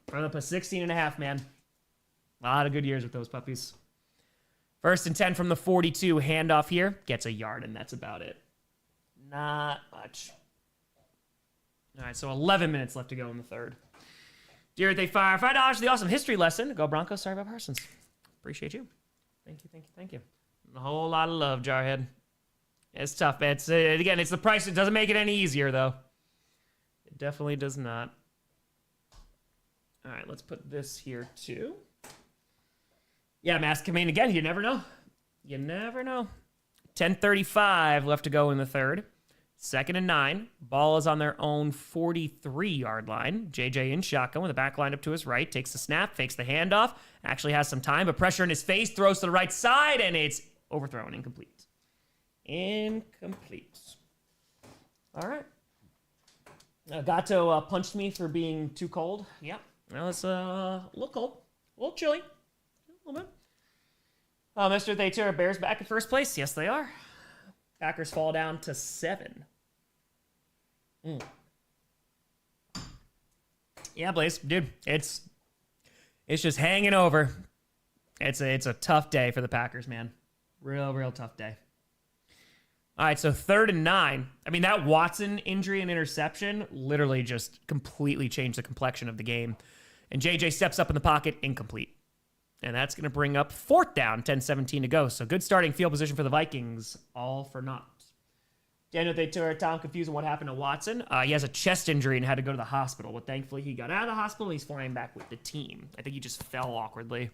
For the 16 and a half, man. A lot of good years with those puppies. 1st and 10 from the 42. Handoff here. Gets a yard, and that's about it. Not much. All right, so 11 minutes left to go in the third. Dear, they fire $5 for the awesome history lesson. Go Broncos. Sorry about Parsons. Appreciate you. Thank you, thank you, thank you. A whole lot of love, Jarhead. It's tough, man. Again, it's the price. It doesn't make it any easier, though. It definitely does not. All right, let's put this here, too. Yeah, Mask, I mean, again, you never know. You never know. 10:35 left to go in the third. 2nd and 9. Ball is on their own 43-yard line. JJ in shotgun with the back line up to his right. Takes the snap, fakes the handoff. Actually has some time, but pressure in his face. Throws to the right side, and it's overthrown. Incomplete. Incomplete. All right. Gato punched me for being too cold. Yep. Well, it's a little cold. A little chilly. A little bit. Mr. Thayer, Bears back in first place. Yes, they are. Packers fall down to 7. Yeah, Blaze, dude, it's just hanging over. It's a tough day for the Packers, man. Real tough day. All right, so 3rd and 9. I mean, that Watson injury and interception literally just completely changed the complexion of the game. And JJ steps up in the pocket, incomplete. And that's going to bring up 4th down, 10:17 to go. So good starting field position for the Vikings, all for naught. Daniel Thayer, Tom confused on what happened to Watson. He has a chest injury and had to go to the hospital, but thankfully he got out of the hospital and he's flying back with the team. I think he just fell awkwardly.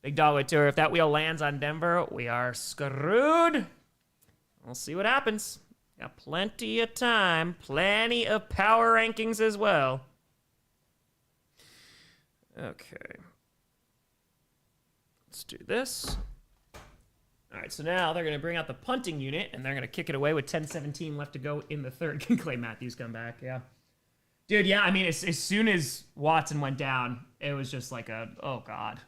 Big Dog Tour, if that wheel lands on Denver, we are screwed. We'll see what happens. Got plenty of time, plenty of power rankings as well. Okay. Let's do this. All All right, so now they're going to bring out the punting unit, and they're going to kick it away with 10:17 left to go in the third. Can Clay Matthews come back? Yeah. Dude, yeah, I mean, as soon as Watson went down, it was just like oh, God.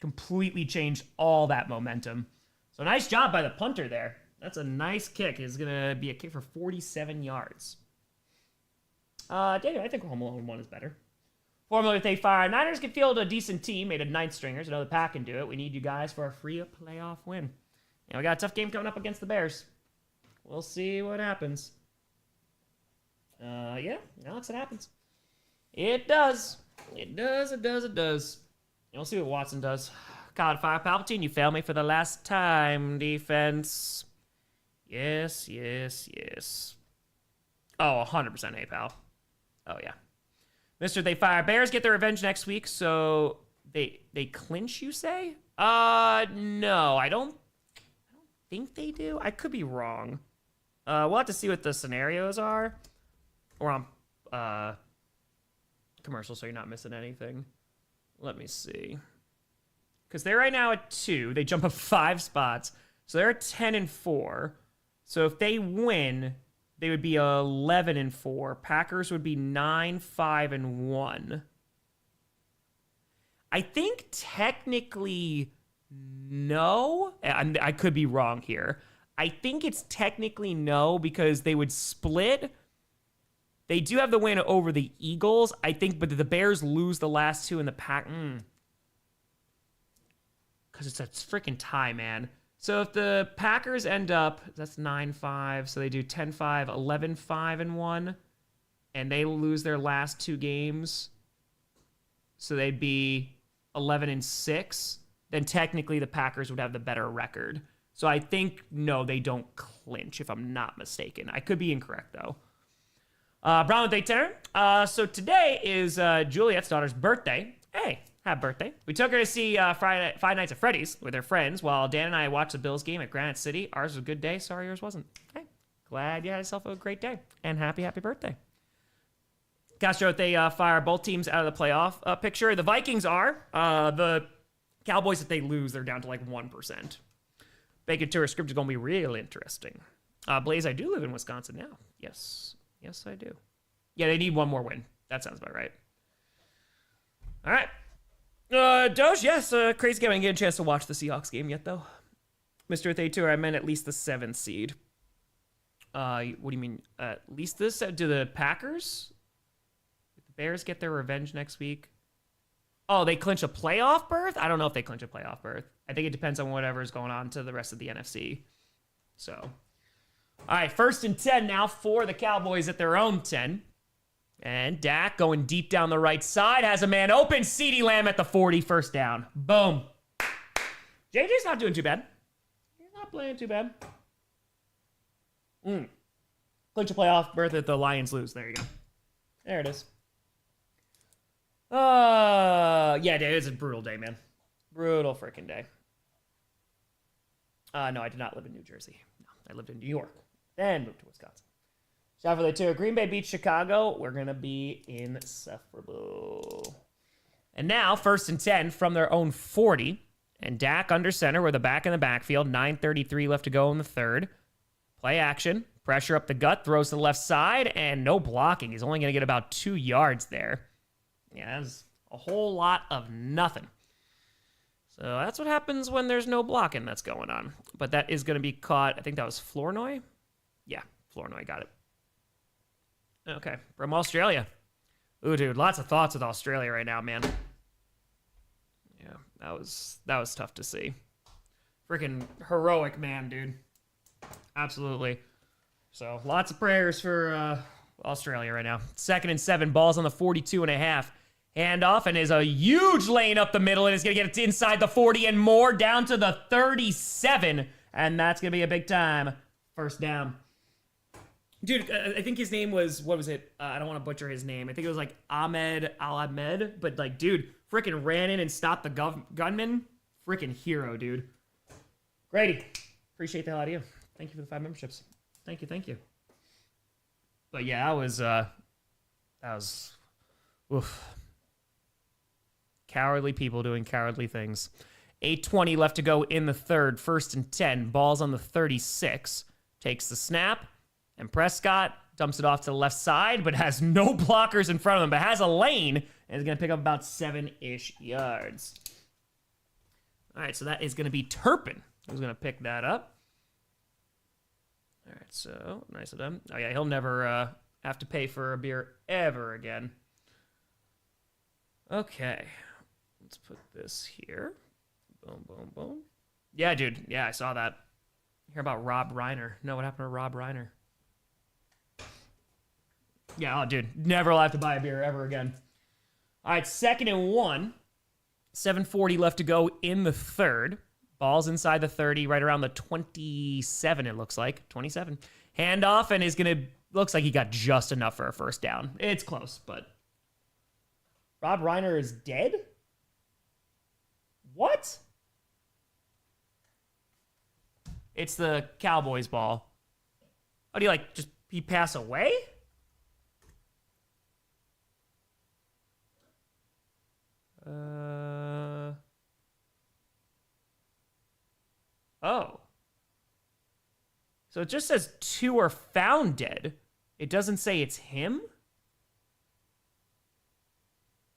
Completely changed all that momentum. So nice job by the punter there. That's a nice kick. It's going to be a kick for 47 yards. Daniel, I think home alone one is better. Formula with A-Fire. Niners can field a decent team made of 9th stringers. I know the Pack can do it. We need you guys for a free playoff win. We got a tough game coming up against the Bears. We'll see what happens. Yeah, Alex, it happens. It does. It does. We'll see what Watson does. God, Fire Palpatine, you failed me for the last time, defense. Yes. Oh, 100% A-Pal. Oh, yeah. Mr. They Fire. Bears get their revenge next week, so they clinch, you say? No, I don't think they do. I could be wrong. We'll have to see what the scenarios are. We're on commercial, so you're not missing anything. Let me see. Because they're right now at 2. They jump up 5 spots. So they're at 10-4. So if they win, they would be 11-4. Packers would be 9-5-1. I think technically no. I could be wrong here. I think it's technically no because they would split. They do have the win over the Eagles, I think, but the Bears lose the last 2 in the Pack. Because it's a freaking tie, man. So if the Packers end up, that's 9-5, so they do 10-5, 11-5-1, and they lose their last 2 games, so they'd be 11-6, then technically the Packers would have the better record. So I think, no, they don't clinch, if I'm not mistaken. I could be incorrect, though. Brown with a turn. So today is Juliet's daughter's birthday. Hey, happy birthday. We took her to see Five Nights at Freddy's with her friends while Dan and I watched the Bills game at Granite City. Ours was a good day. Sorry yours wasn't. Hey, glad you had yourself a great day. And happy birthday. Castro, they fire both teams out of the playoff picture. The Vikings are. The Cowboys, if they lose, they're down to like 1%. Bacon Tour script is going to be real interesting. Blaze, I do live in Wisconsin now. Yes, I do. Yeah, they need one more win. That sounds about right. All right. Doge, yes, crazy game. I didn't get a chance to watch the Seahawks game yet, though. Mr. With A2, I meant at least the 7th seed. What do you mean? At least this? Do the Packers? If the Bears get their revenge next week? Oh, they clinch a playoff berth? I don't know if they clinch a playoff berth. I think it depends on whatever's going on to the rest of the NFC. So, all right, 1st and 10 now for the Cowboys at their own 10. And Dak going deep down the right side. Has a man open. CeeDee Lamb at the 40. First down. Boom. JJ's not doing too bad. He's not playing too bad. Clinch a playoff berth if the Lions lose. There you go. There it is. Yeah, dude, it's a brutal day, man. Brutal freaking day. No, I did not live in New Jersey. No, I lived in New York. Then moved to Wisconsin. Shout for the 2. Green Bay beats Chicago. We're going to be insufferable. And now, 1st and 10 from their own 40. And Dak under center with a back in the backfield. 9:33 left to go in the 3rd. Play action. Pressure up the gut. Throws to the left side. And no blocking. He's only going to get about 2 yards there. Yeah, that's a whole lot of nothing. So that's what happens when there's no blocking that's going on. But that is going to be caught. I think that was Flournoy. Yeah, Flournoy got it. Okay, from Australia. Ooh, dude, lots of thoughts with Australia right now, man. Yeah, that was tough to see. Freaking heroic, man, dude. Absolutely. So, lots of prayers for Australia right now. 2nd and 7, balls on the 42.5. Handoff, and is a huge lane up the middle, and is going to get it inside the 40 and more, down to the 37. And that's going to be a big time. First down. Dude, I think his name was, what was it? I don't want to butcher his name. I think it was like Ahmed Al-Ahmed. But like, dude, freaking ran in and stopped the gunman. Freaking hero, dude. Grady, appreciate the hell out of you. Thank you for the 5 memberships. Thank you. But yeah, that was, oof. Cowardly people doing cowardly things. 8:20 left to go in the third. 1st and 10. Ball's on the 36. Takes the snap. And Prescott dumps it off to the left side, but has no blockers in front of him, but has a lane, and is going to pick up about 7-ish yards. All right, so that is going to be Turpin who's going to pick that up. All right, so nice of them. Oh, yeah, he'll never have to pay for a beer ever again. Okay, let's put this here. Boom, boom, boom. Yeah, dude. Yeah, I saw that. Hear about Rob Reiner. No, what happened to Rob Reiner? Yeah, oh, dude. Never will have to buy a beer ever again. All right, 2nd and 1. 7:40 left to go in the third. Ball's inside the 30, right around the 27, it looks like. 27. Handoff, and is going to... Looks like he got just enough for a first down. It's close, but... Rob Reiner is dead? What? It's the Cowboys ball. Oh, do you like just he pass away? Oh. So it just says 2 are found dead. It doesn't say it's him?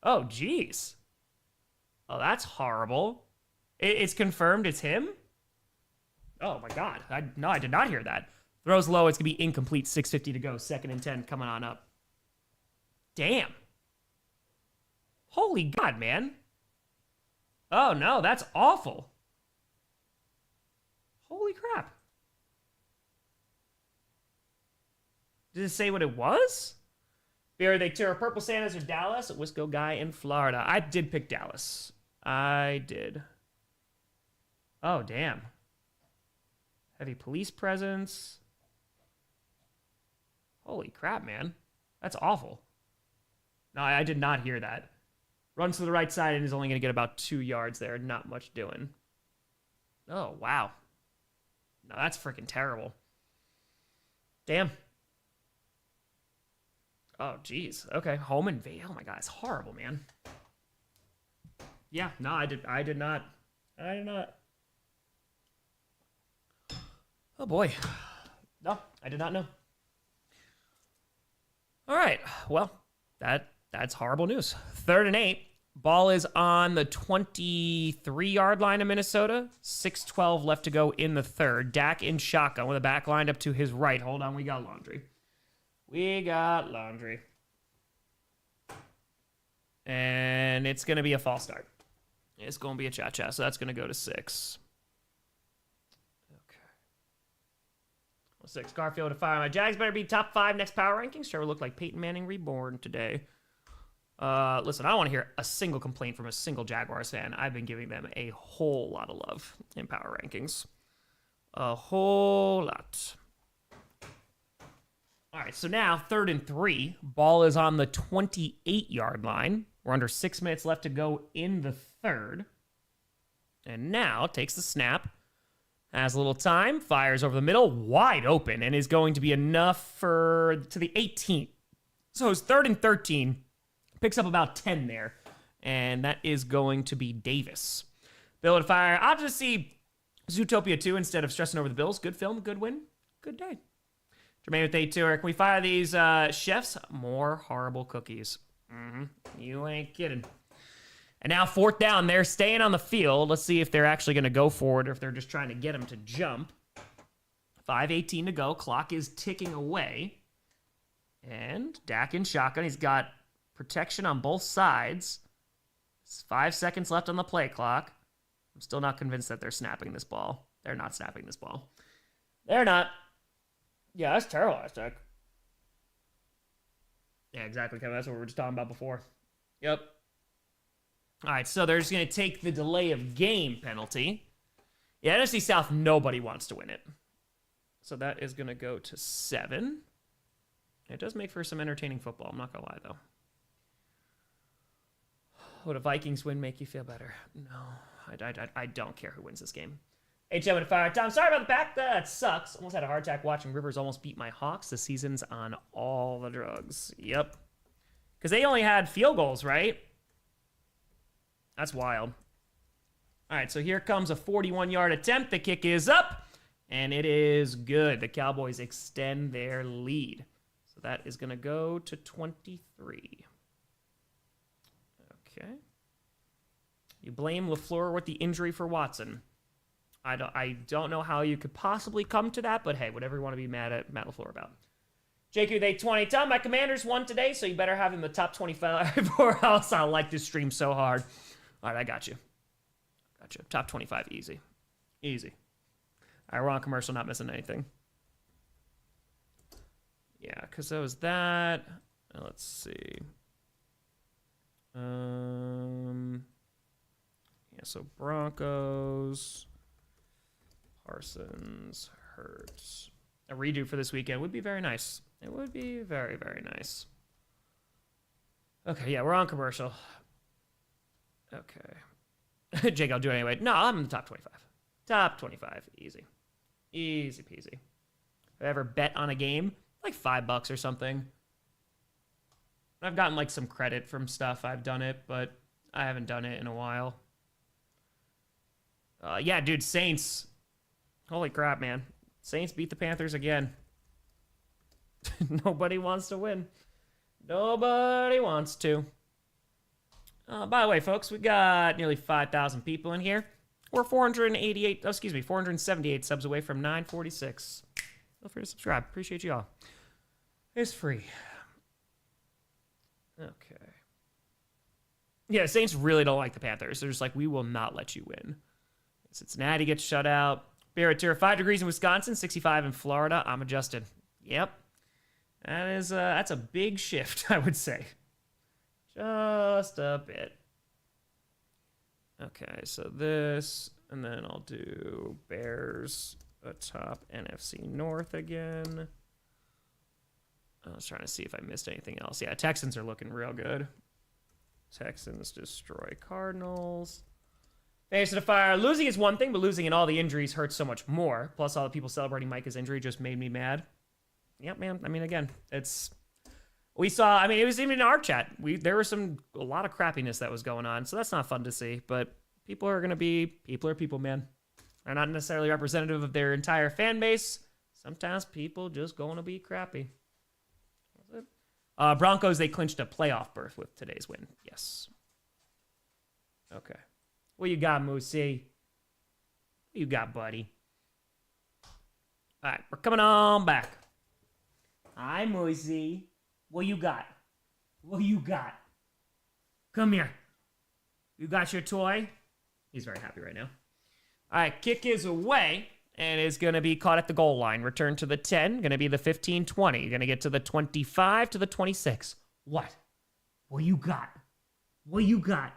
Oh, geez. Oh, that's horrible. It's confirmed it's him? Oh, my God. No, I did not hear that. Throws low. It's going to be incomplete. 6:50 to go. 2nd and 10 coming on up. Damn. Holy God, man. Oh, no. That's awful. Holy crap. Did it say what it was? Are they Purple Santas or Dallas? A Wisco guy in Florida. I did pick Dallas. I did. Oh, damn. Heavy police presence. Holy crap, man. That's awful. No, I did not hear that. Runs to the right side and is only going to get about 2 yards there. Not much doing. Oh, wow. No, that's freaking terrible. Damn. Oh, geez. Okay, home invade. Oh, my God. It's horrible, man. Yeah, no, I did not. I did not. Oh, boy. No, I did not know. All right. Well, that's horrible news. 3rd and 8. Ball is on the 23-yard line of Minnesota. 6:12 left to go in the third. Dak in shotgun with a back lined up to his right. Hold on, we got laundry. And it's going to be a false start. It's going to be a cha-cha, so that's going to go to 6. Okay. 6. Garfield to fire. My Jags better be top 5 next power rankings. Trevor looked like Peyton Manning reborn today. Listen, I don't want to hear a single complaint from a single Jaguars fan. I've been giving them a whole lot of love in power rankings. A whole lot. All right, so now 3rd and 3. Ball is on the 28-yard line. We're under 6 minutes left to go in the third. And now takes the snap. Has a little time. Fires over the middle. Wide open. And is going to be enough to the 18. So it's 3rd and 13. Picks up about 10 there. And that is going to be Davis. Bill and fire. I'll just see Zootopia 2 instead of stressing over the Bills. Good film, good win, good day. Jermaine with A2. Can we fire these chefs? More horrible cookies. You ain't kidding. And now 4th down. They're staying on the field. Let's see if they're actually going to go for it or if they're just trying to get him to jump. 5:18 to go. Clock is ticking away. And Dak in shotgun. He's got protection on both sides. It's 5 seconds left on the play clock. I'm still not convinced that they're snapping this ball. They're not snapping this ball. They're not. Yeah, that's terrible, hashtag. Yeah, exactly, Kevin. That's what we were just talking about before. Yep. All right, so they're just going to take the delay of game penalty. Yeah, NFC South, nobody wants to win it. So that is going to go to 7. It does make for some entertaining football. I'm not going to lie, though. Would a Vikings win make you feel better? No, I don't care who wins this game. HM and fire. Tom, sorry about the back. That sucks. Almost had a heart attack watching Rivers almost beat my Hawks. The season's on all the drugs. Yep. Because they only had field goals, right? That's wild. All right, so here comes a 41-yard attempt. The kick is up, and it is good. The Cowboys extend their lead. So that is going to go to 23. Okay. You blame LaFleur with the injury for Watson. I don't know how you could possibly come to that, but hey, whatever you want to be mad at Matt LaFleur about. JQ with 820. Tell my Commanders won today, so you better have him in the top 25 or else I'll like this stream so hard. All right, I got you. Gotcha. Top 25, easy. Easy. All right, we're on commercial, not missing anything. Yeah, because that was that. Let's see. Yeah, so Broncos, Parsons, Hurts. A redo for this weekend would be very nice. It would be very, very nice. Okay, yeah, we're on commercial. Okay. Jake, I'll do it anyway. No, I'm in the top 25. Top 25. Easy. Easy peasy. If I ever bet on a game, like $5 or something. I've gotten like some credit from stuff. I've done it, but I haven't done it in a while. Yeah, dude, Saints. Holy crap, man. Saints beat the Panthers again. Nobody wants to win. Nobody wants to. By the way, folks, we got nearly 5,000 people in here. We're 478 subs away from 946. Feel free to subscribe. Appreciate you all. It's free. Okay. Yeah, Saints really don't like the Panthers. They're just like, we will not let you win. Cincinnati gets shut out. Barrett, 5 degrees in Wisconsin, 65 in Florida. I'm adjusted. Yep. That's a big shift, I would say. Just a bit. Okay, so this, and then I'll do Bears atop NFC North again. I was trying to see if I missed anything else. Yeah, Texans are looking real good. Texans destroy Cardinals. Face to the fire. Losing is one thing, but losing in all the injuries hurts so much more. Plus, all the people celebrating Micah's injury just made me mad. Yep, man. I mean, again, we saw, I mean, it was even in our chat. There was a lot of crappiness that was going on, so that's not fun to see. But people are people, man. They're not necessarily representative of their entire fan base. Sometimes people just going to be crappy. That's it. Broncos, they clinched a playoff berth with today's win. Yes. Okay. What you got, Moosey? What you got, buddy? All right, we're coming on back. Hi, Moosey. What you got? What you got? Come here. You got your toy? He's very happy right now. All right, kick is away, and is going to be caught at the goal line. Return to the 10, going to be the 15-20. Going to get to the 25 to the 26. What? What you got? What you got?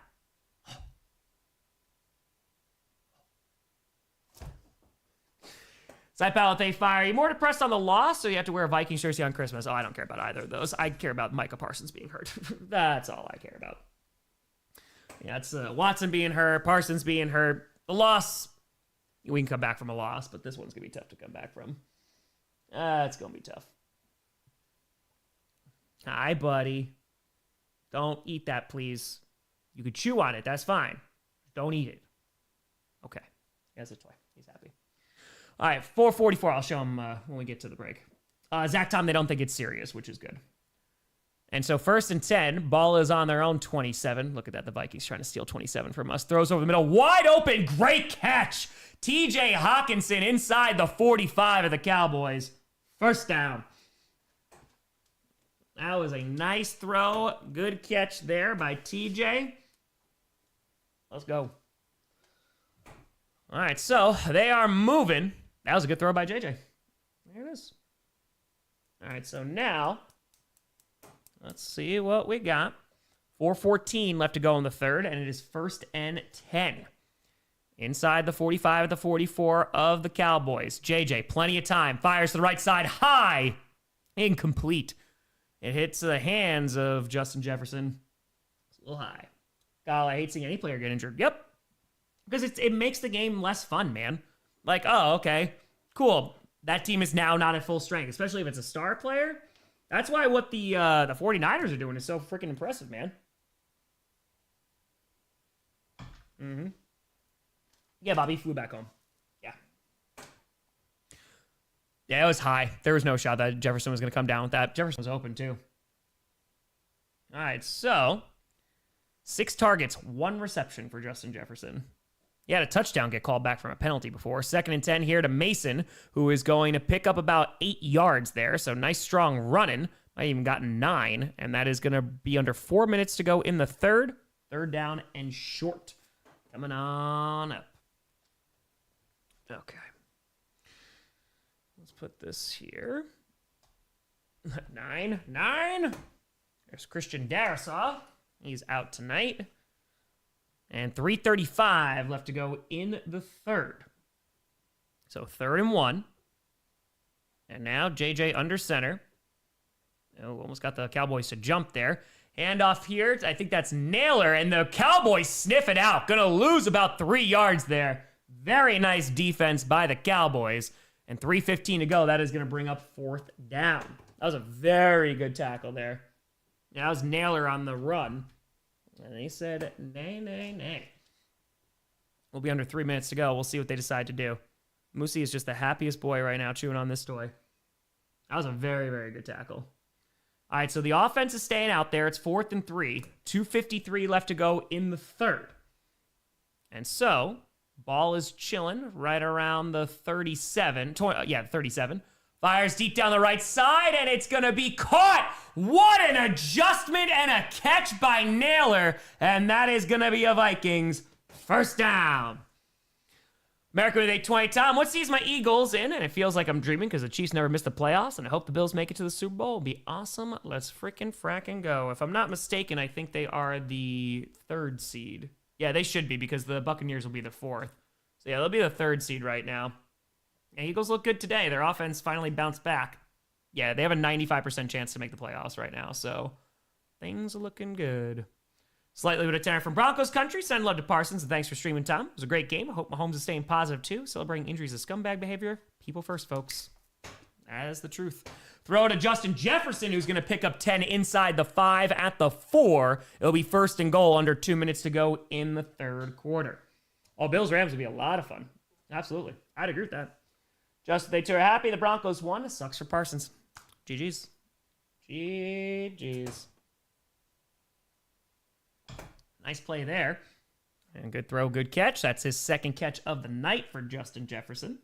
Side Fire, are you more depressed on the loss, or you have to wear a Vikings jersey on Christmas? Oh, I don't care about either of those. I care about Micah Parsons being hurt. That's all I care about. Yeah, it's Watson being hurt, Parsons being hurt. The loss, we can come back from a loss, but this one's going to be tough to come back from. It's going to be tough. Hi, buddy. Don't eat that, please. You could chew on it. That's fine. Don't eat it. Okay. He has a toy. He's happy. All right, 444. I'll show him when we get to the break. Zach Tom, they don't think it's serious, which is good. And so 1st and 10, ball is on their own 27. Look at that, the Vikings trying to steal 27 from us. Throws over the middle, wide open, great catch. TJ Hawkinson inside the 45 of the Cowboys. First down. That was a nice throw. Good catch there by TJ. Let's go. All right, so they are moving. That was a good throw by JJ. There it is. All right, so now, let's see what we got. 4:14 left to go in the third, and it is 1st and 10. Inside the 45 at the 44 of the Cowboys. JJ, plenty of time. Fires to the right side. High. Incomplete. It hits the hands of Justin Jefferson. It's a little high. God, I hate seeing any player get injured. Yep. Because it makes the game less fun, man. Like, oh, okay, cool. That team is now not at full strength, especially if it's a star player. That's why what the 49ers are doing is so freaking impressive, man. Yeah, Bobby flew back home. Yeah. Yeah, it was high. There was no shot that Jefferson was going to come down with that. Jefferson was open, too. All right, so 6 targets, 1 reception for Justin Jefferson. He had a touchdown get called back from a penalty before. 2nd and 10 here to Mason, who is going to pick up about 8 yards there. So nice, strong running. I even gotten 9, and that is going to be under 4 minutes to go in the third. 3rd down and short. Coming on up. Okay. Let's put this here. 9. There's Christian Darrisaw. He's out tonight. And 3:35 left to go in the third. So 3rd and 1. And now JJ under center. Oh, almost got the Cowboys to jump there. Handoff here. I think that's Naylor. And the Cowboys sniff it out. Gonna lose about 3 yards there. Very nice defense by the Cowboys. And 3:15 to go. That is going to bring up 4th down. That was a very good tackle there. That was Naylor on the run. And they said, nay. We'll be under 3 minutes to go. We'll see what they decide to do. Moosey is just the happiest boy right now chewing on this toy. That was a very, very good tackle. All right, so the offense is staying out there. It's 4th and 3. 2:53 left to go in the third. And so, ball is chilling right around the 37. 37. Fires deep down the right side, and it's going to be caught. What an adjustment and a catch by Naylor. And that is going to be a Vikings first down. America with 820. Tom, what sees my Eagles in? And it feels like I'm dreaming because the Chiefs never missed the playoffs, and I hope the Bills make it to the Super Bowl. It'll be awesome. Let's frickin' frackin' go. If I'm not mistaken, I think they are the 3rd seed. Yeah, they should be because the Buccaneers will be the 4th. So yeah, they'll be the 3rd seed right now. Yeah, Eagles look good today. Their offense finally bounced back. Yeah, they have a 95% chance to make the playoffs right now, so things are looking good. Slightly with a tenor from Broncos country. Send love to Parsons, and thanks for streaming, Tom. It was a great game. I hope Mahomes is staying positive, too. Celebrating injuries is scumbag behavior. People first, folks. That is the truth. Throw to Justin Jefferson, who's going to pick up 10 inside the 5 at the 4. It'll be 1st and goal under 2 minutes to go in the third quarter. Oh, Bills-Rams would be a lot of fun. Absolutely. I'd agree with that. Justin, they two are happy. The Broncos won. It sucks for Parsons. GG's. GG's. Nice play there. And good throw, good catch. That's his 2nd catch of the night for Justin Jefferson.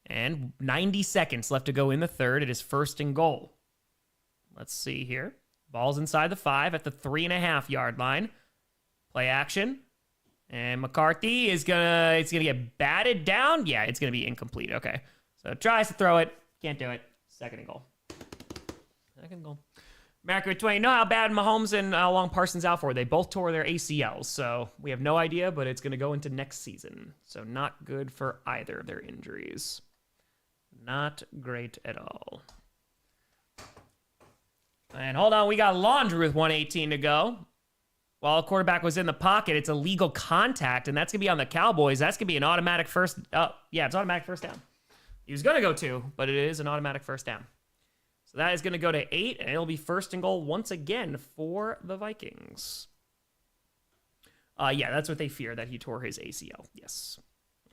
And 90 seconds left to go in the third. It is 1st and goal. Let's see here. Ball's inside the 5 at the 3.5 yard line. Play action. And McCarthy is it's gonna get batted down. Yeah, it's gonna be incomplete. Okay. So tries to throw it. Can't do it. 2nd and goal. 2nd goal. America 20, you know how bad Mahomes and how long Parsons out for? They both tore their ACLs, so we have no idea, but it's going to go into next season. So not good for either of their injuries. Not great at all. And hold on, we got laundry with 1:18 to go. While the quarterback was in the pocket, it's illegal contact, and that's going to be on the Cowboys. That's going to be an automatic first. It's automatic first down. He was going to go 2, but it is an automatic first down. So that is going to go to 8, and it'll be 1st and goal once again for the Vikings. Yeah, that's what they fear, that he tore his ACL. Yes.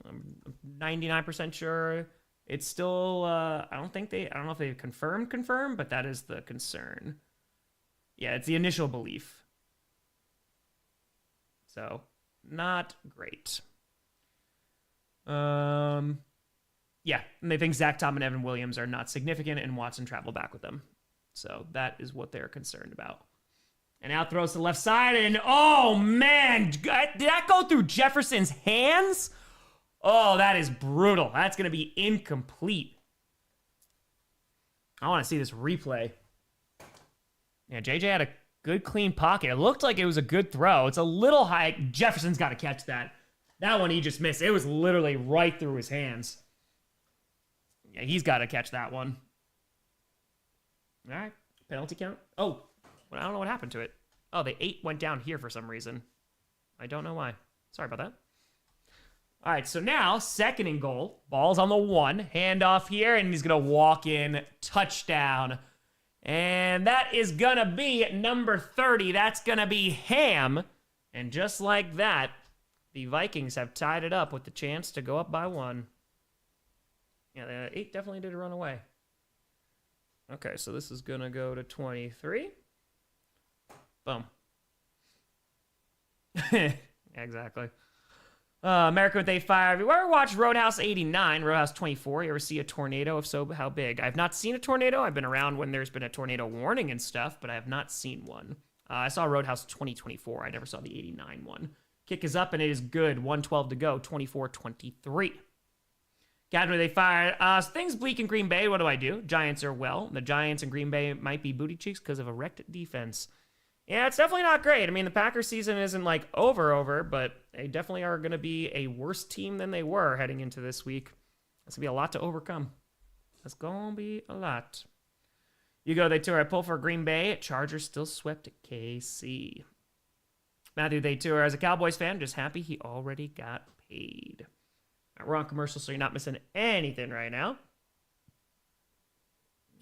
I'm 99% sure. It's still, I don't know if they've confirmed, but that is the concern. Yeah, it's the initial belief. So, not great. Yeah, and they think Zach Tom and Evan Williams are not significant, and Watson traveled back with them. So that is what they're concerned about. And out throws to the left side, and oh man, did that go through Jefferson's hands? Oh, that is brutal. That's going to be incomplete. I want to see this replay. Yeah, JJ had a good clean pocket. It looked like it was a good throw. It's a little high. Jefferson's got to catch that. That one he just missed. It was literally right through his hands. Yeah, he's got to catch that one. All right. Penalty count. Oh, I don't know what happened to it. Oh, the 8 went down here for some reason. I don't know why. Sorry about that. All right, so now 2nd and goal. Ball's on the 1. Handoff here, and he's going to walk in. Touchdown. And that is going to be number 30. That's going to be Ham. And just like that, The Vikings have tied it up with the chance to go up by 1. Yeah, the 8 definitely did run away. Okay, so this is going to go to 23. Boom. Exactly. America with a fire everywhere. Watch Roadhouse 89, Roadhouse 24. You ever see a tornado? If so, how big? I've not seen a tornado. I've been around when there's been a tornado warning and stuff, but I have not seen one. I saw Roadhouse 2024. I never saw the 89 one. Kick is up, and it is good. 1:12 to go. 24-23. Gathering they fire. Things bleak in Green Bay. What do? Giants are well. The Giants in Green Bay might be booty cheeks because of a wrecked defense. Yeah, it's definitely not great. I mean, the Packers season isn't like over, but they definitely are going to be a worse team than they were heading into this week. That's going to be a lot to overcome. That's going to be a lot. You go, they tour. I pull for Green Bay. Chargers still swept at KC. Matthew, they tour. As a Cowboys fan, just happy he already got paid. All right, we're on commercial, so you're not missing anything right now.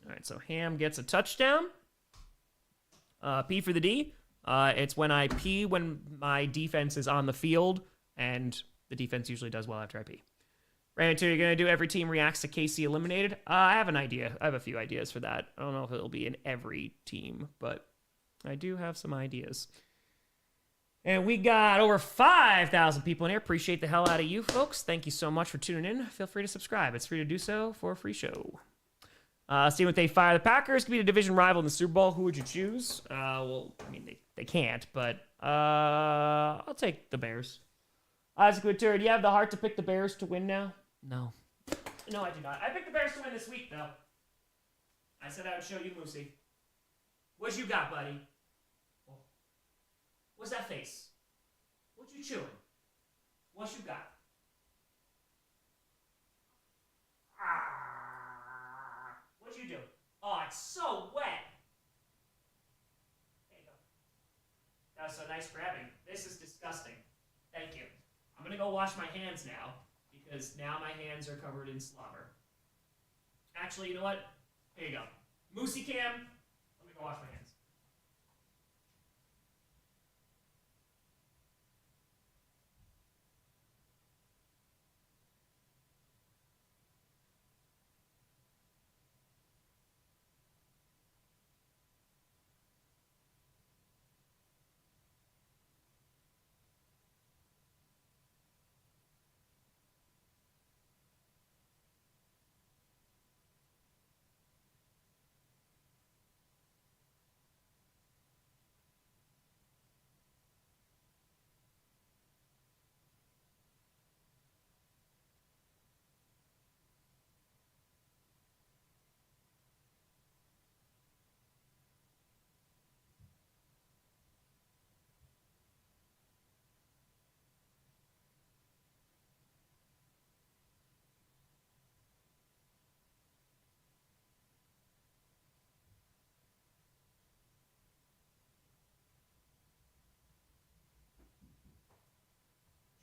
All right, so Ham gets a touchdown. P for the D. It's when I pee when my defense is on the field, and the defense usually does well after I pee. Right, you're going to do every team reacts to KC eliminated? I have an idea. I have a few ideas for that. I don't know if it'll be in every team, but I do have some ideas. And we got over 5,000 people in here. Appreciate the hell out of you folks. Thank you so much for tuning in. Feel free to subscribe. It's free to do so for a free show. See what they fire. The Packers could be a division rival in the Super Bowl. Who would you choose? Well, I mean, they can't, but I'll take the Bears. Isaac Couture, do you have the heart to pick the Bears to win now? No. No, I do not. I picked the Bears to win this week, though. I said I would show you, Moosey. What you got, buddy? What's that face? What you chewing? What you got? What'd you do? Oh, it's so wet. There you go. That was so nice grabbing. This is disgusting. Thank you. I'm going to go wash my hands now because now my hands are covered in slobber. Actually, you know what? Here you go. Moosey Cam, let me go wash my hands.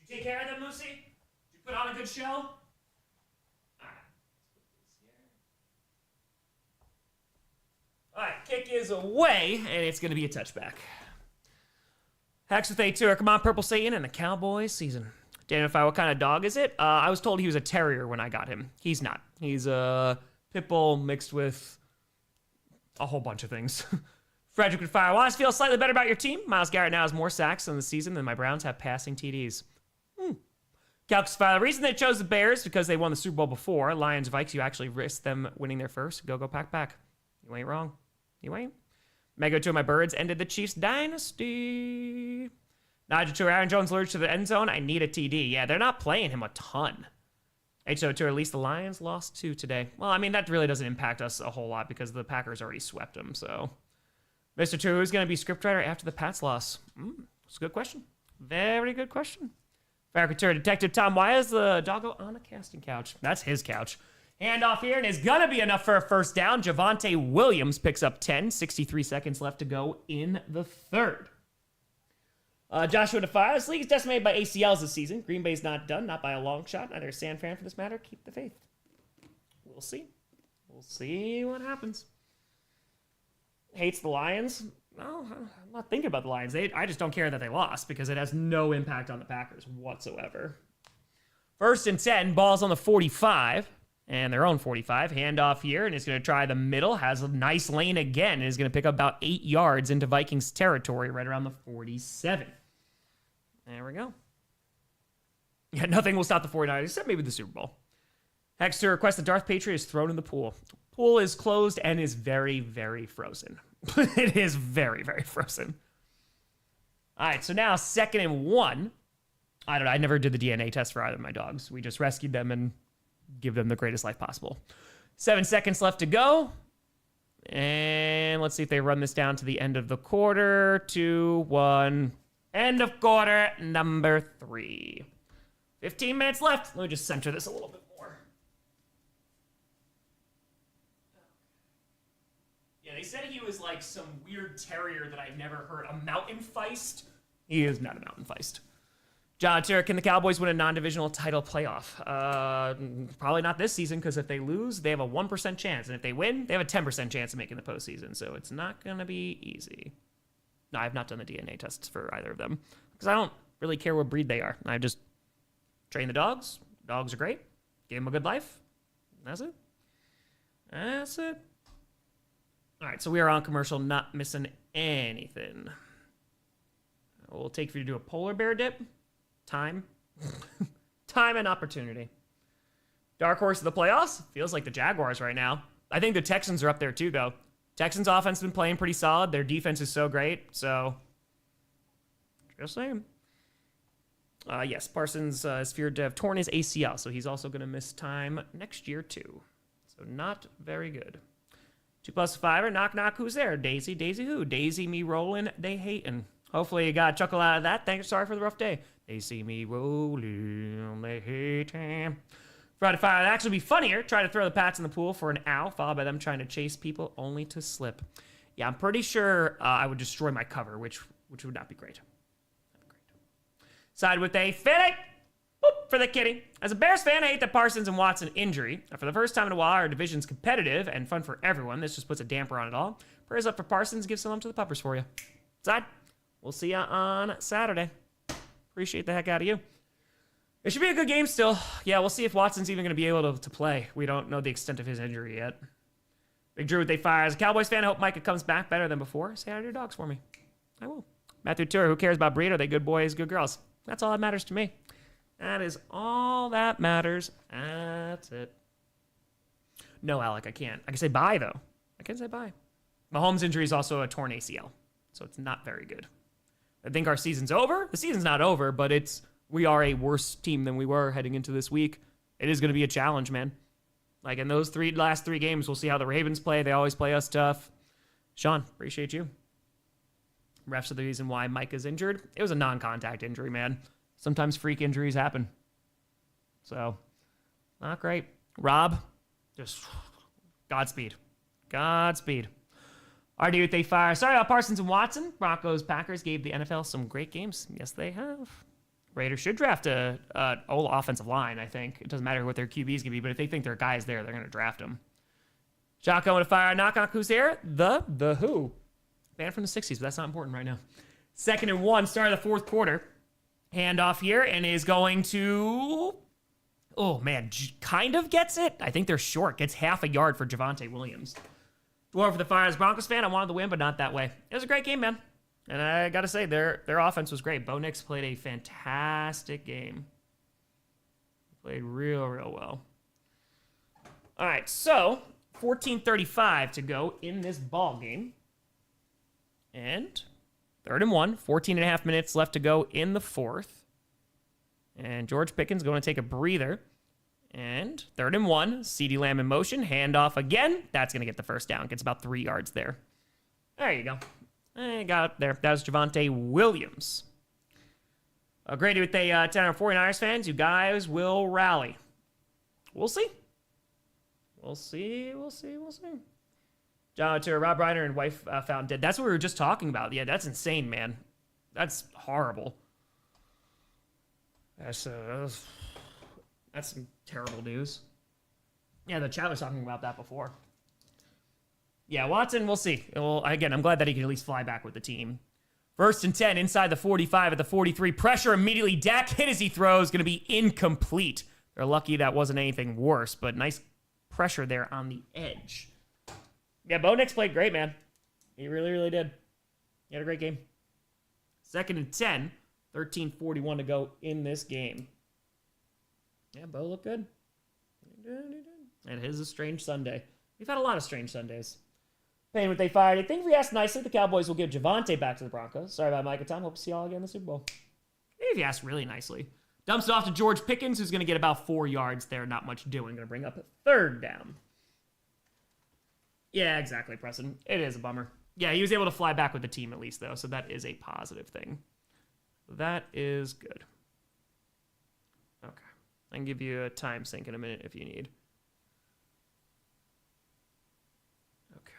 Take care of them, Lucy? Did you put on a good show? All right, kick is away, and it's going to be a touchback. Hacks with a tour. Come on, Purple Satan and the Cowboys season. Identify what kind of dog is it? I was told he was a terrier when I got him. He's not. He's a pit bull mixed with a whole bunch of things. Frederick would fire. Want to feel slightly better about your team? Myles Garrett now has more sacks in the season than my Browns have passing TDs. Calcus fire. The reason they chose the Bears because they won the Super Bowl before. Lions, Vikes, you actually risked them winning their first. Go, pack. You ain't wrong. You ain't. Mega to my birds ended the Chiefs dynasty. Nigel to Aaron Jones lured to the end zone. I need a TD. Yeah, they're not playing him a ton. HO to at least the Lions lost 2 today. Well, I mean, that really doesn't impact us a whole lot because the Packers already swept them. So, Mr. 2, who's going to be scriptwriter after the Pats loss? That's a good question. Very good question. Caricature Detective Tom, why is the doggo on a casting couch? That's his couch. Handoff here, and it's going to be enough for a first down. Javonte Williams picks up 10. 63 seconds left to go in the third. Joshua Defy, this league is decimated by ACLs this season. Green Bay's not done, not by a long shot. Neither is San Fran for this matter. Keep the faith. We'll see. We'll see what happens. Hates the Lions. No, I'm not thinking about the Lions. I just don't care that they lost because it has no impact on the Packers whatsoever. 1st and 10, ball's on the 45, and their own 45. Handoff here, and it's going to try the middle. Has a nice lane again, and is going to pick up about 8 yards into Vikings territory right around the 47. There we go. Yeah, nothing will stop the 49ers, except maybe the Super Bowl. Hexter requests that Darth Patriot is thrown in the pool. Pool is closed and is very, very frozen. It is very, very frozen. All right, so now 2nd and 1. I don't know. I never did the DNA test for either of my dogs. We just rescued them and give them the greatest life possible. 7 seconds left to go. And let's see if they run this down to the end of the quarter. 2, 1. End of quarter number 3. 15 minutes left. Let me just center this a little bit more. Yeah, they said he was like some weird terrier that I've never heard. A mountain feist? He is not a mountain feist. John Turek, can the Cowboys win a non-divisional title playoff? Probably not this season, because if they lose, they have a 1% chance. And if they win, they have a 10% chance of making the postseason. So it's not going to be easy. No, I've not done the DNA tests for either of them, because I don't really care what breed they are. I just train the dogs. Dogs are great. Give them a good life. That's it. That's it. All right, so we are on commercial, not missing anything. We'll take for you to do a polar bear dip. Time. Time and opportunity. Dark horse of the playoffs? Feels like the Jaguars right now. I think the Texans are up there too, though. Texans offense has been playing pretty solid. Their defense is so great, so just saying. Yes, Parsons is feared to have torn his ACL, so he's also going to miss time next year too. So not very good. 2+5er, knock knock, who's there? Daisy, Daisy who? Daisy me rolling, they hating. Hopefully you got a chuckle out of that. Thanks, sorry for the rough day. They see me rolling, they hating. Friday Fire, it'd actually be funnier. Try to throw the Pats in the pool for an ow, followed by them trying to chase people only to slip. Yeah, I'm pretty sure I would destroy my cover, which would not be great. Side with a Fennec. Boop, for the kitty. As a Bears fan, I hate that Parsons and Watson injury. For the first time in a while, our division's competitive and fun for everyone. This just puts a damper on it all. Prayers up for Parsons. Give some love to the puppers for you. Side, we'll see you on Saturday. Appreciate the heck out of you. It should be a good game still. Yeah, we'll see if Watson's even going to be able to play. We don't know the extent of his injury yet. Big Drew, they fire. As a Cowboys fan, I hope Micah comes back better than before. Say hi to your dogs for me. I will. Matthew Tour, who cares about breed? Are they good boys, good girls? That's all that matters to me. That is all that matters. That's it. No, Alec, I can't. I can say bye, though. I can say bye. Mahomes' injury is also a torn ACL, so it's not very good. I think our season's over. The season's not over, but we are a worse team than we were heading into this week. It is going to be a challenge, man. Like in those last three games, we'll see how the Ravens play. They always play us tough. Sean, appreciate you. Refs are the reason why Mike is injured. It was a non-contact injury, man. Sometimes freak injuries happen. So, not great. Rob, just Godspeed. Godspeed. RD they fire. Sorry about Parsons and Watson. Broncos, Packers gave the NFL some great games. Yes, they have. Raiders should draft a old offensive line, I think. It doesn't matter what their QB is going to be, but if they think their guy's there, they're going to draft him. Shotgun with a fire. Knock knock, who's there? The Who. Band from the 60s, but that's not important right now. 2nd and 1, start of the 4th quarter. Handoff here, and is going to... Oh, man, kind of gets it. I think they're short. Gets half a yard for Javonte Williams. Dwarf for the Fire. As a Broncos fan, I wanted to win, but not that way. It was a great game, man. And I got to say, their offense was great. Bo Nix played a fantastic game. Played real, real well. All right, so 14:35 to go in this ball game. And 3rd and 1, 14.5 minutes left to go in the 4th. And George Pickens going to take a breather. And 3rd and 1, CeeDee Lamb in motion, handoff again. That's going to get the first down. Gets about 3 yards there. There you go. I got it there. That was Javonte Williams. Grady with a 10 or 49ers fans. You guys will rally. We'll see. We'll see. John to Rob Reiner and wife found dead. That's what we were just talking about. Yeah, that's insane, man. That's horrible. That's some terrible news. Yeah, the chat was talking about that before. Yeah, Watson, we'll see. Well, again, I'm glad that he can at least fly back with the team. 1st and 10 inside the 45 at the 43. Pressure immediately. Dak hit as he throws. Going to be incomplete. They're lucky that wasn't anything worse, but nice pressure there on the edge. Yeah, Bo Nix played great, man. He really, really did. He had a great game. 2nd and 10. 13:41 to go in this game. Yeah, Bo looked good. He did. And his is a strange Sunday. We've had a lot of strange Sundays. Paying what they fired. I think if we ask nicely, the Cowboys will give Javonte back to the Broncos. Sorry about Micah Tom. Hope to see y'all again in the Super Bowl. Maybe if you ask really nicely. Dumps it off to George Pickens, who's going to get about 4 yards there. Not much doing. Going to bring up a 3rd down. Yeah, exactly, Preston. It is a bummer. Yeah, he was able to fly back with the team at least, though, so that is a positive thing. That is good. Okay. I can give you a time sync in a minute if you need. Okay.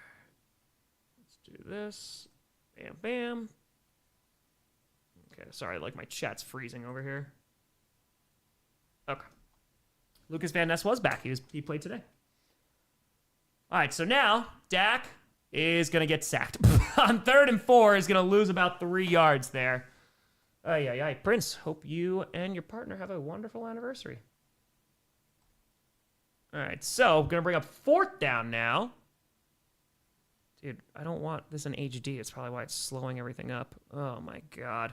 Let's do this. Bam, bam. Okay, sorry, like my chat's freezing over here. Okay. Lucas Van Ness was back. He played today. All right, so now Dak is going to get sacked. On 3rd and 4, is going to lose about 3 yards there. Prince, hope you and your partner have a wonderful anniversary. All right, so going to bring up 4th down now. Dude, I don't want this in HD. It's probably why it's slowing everything up. Oh, my God.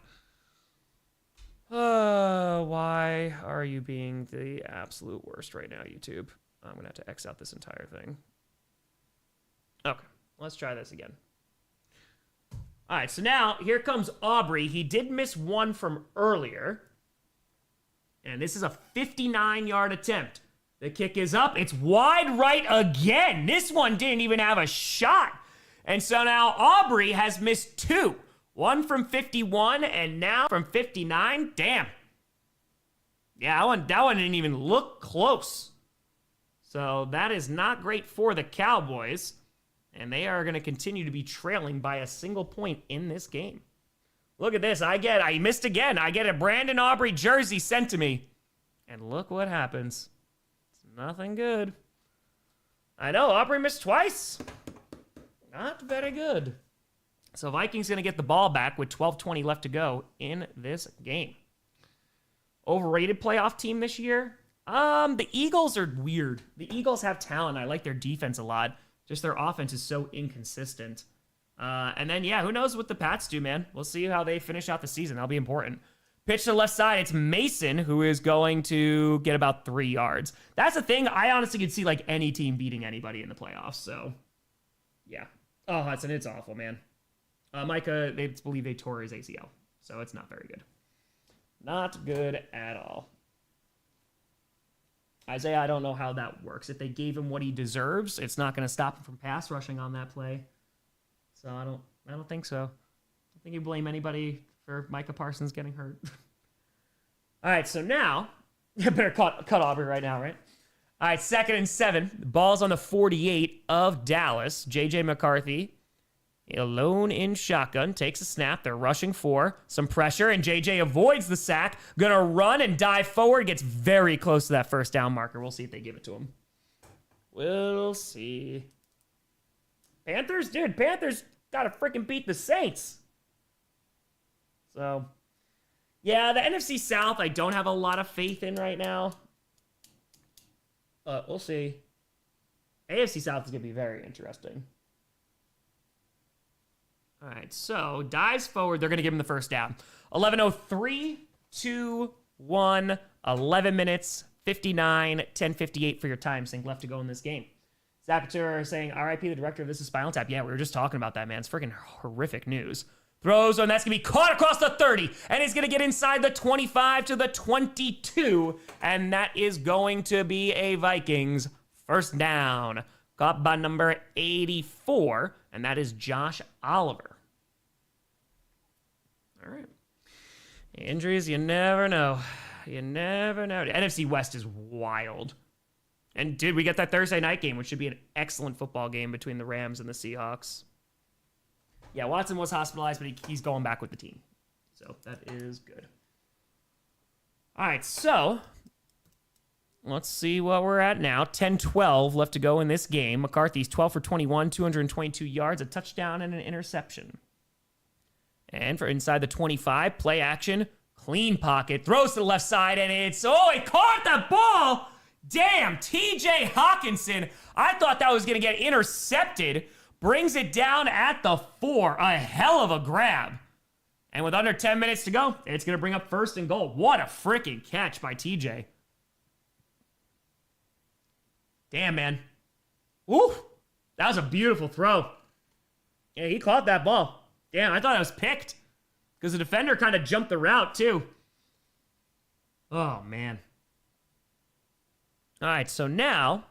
Why are you being the absolute worst right now, YouTube? I'm going to have to X out this entire thing. Okay, let's try this again. All right, so now here comes Aubrey. He did miss one from earlier. And this is a 59-yard attempt. The kick is up. It's wide right again. This one didn't even have a shot. And so now Aubrey has missed 2. One from 51 and now from 59. Damn. Yeah, that one didn't even look close. So that is not great for the Cowboys. And they are going to continue to be trailing by a single point in this game. Look at this. I missed again. I get a Brandon Aubrey jersey sent to me. And look what happens. It's nothing good. I know, Aubrey missed twice. Not very good. So Vikings going to get the ball back with 12:20 left to go in this game. Overrated playoff team this year? The Eagles are weird. The Eagles have talent. I like their defense a lot. Just their offense is so inconsistent. And then, yeah, who knows what the Pats do, man. We'll see how they finish out the season. That'll be important. Pitch to the left side. It's Mason who is going to get about 3 yards. That's the thing. I honestly could see, like, any team beating anybody in the playoffs. So, yeah. Oh, Hudson, it's awful, man. Micah, they believe they tore his ACL. So it's not very good. Not good at all. Isaiah, I don't know how that works. If they gave him what he deserves, it's not going to stop him from pass rushing on that play. So I don't think so. I think you blame anybody for Micah Parsons getting hurt. All right, so now you better cut Aubrey right now, right? All right, 2nd and 7. The ball's on the 48 of Dallas. J.J. McCarthy, alone in shotgun, takes a snap. They're rushing 4. Some pressure, and J.J. avoids the sack. Gonna run and dive forward. Gets very close to that 1st down marker. We'll see if they give it to him. We'll see. Panthers? Dude, Panthers gotta freaking beat the Saints. So, yeah, the NFC South I don't have a lot of faith in right now. We'll see. AFC South is gonna be very interesting. All right, so dives forward. They're going to give him the 1st down. 11:03, 2, 1, 11 minutes, 59, 10:58 for your time sync left to go in this game. Zapater saying, RIP, the director of This Is Spinal Tap. Yeah, we were just talking about that, man. It's freaking horrific news. Throws, and that's going to be caught across the 30, and he's going to get inside the 25 to the 22, and that is going to be a Vikings 1st down. Caught by number 84, and that is Josh Oliver. All right. Injuries, you never know. You never know. The NFC West is wild. And, dude, we get that Thursday night game, which should be an excellent football game between the Rams and the Seahawks. Yeah, Watson was hospitalized, but he's going back with the team. So that is good. All right, so Let's see what we're at now. 10-12 left to go in this game. McCarthy's 12 for 21, 222 yards, a touchdown, and an interception. And for inside the 25, play action, clean pocket, throws to the left side, and he caught the ball! Damn, TJ Hawkinson. I thought that was going to get intercepted. Brings it down at the 4. A hell of a grab. And with under 10 minutes to go, it's going to bring up 1st and goal. What a freaking catch by TJ. Damn, man. Woo! That was a beautiful throw. Yeah, he caught that ball. Damn, I thought it was picked. Because the defender kind of jumped the route, too. Oh, man. All right, so now,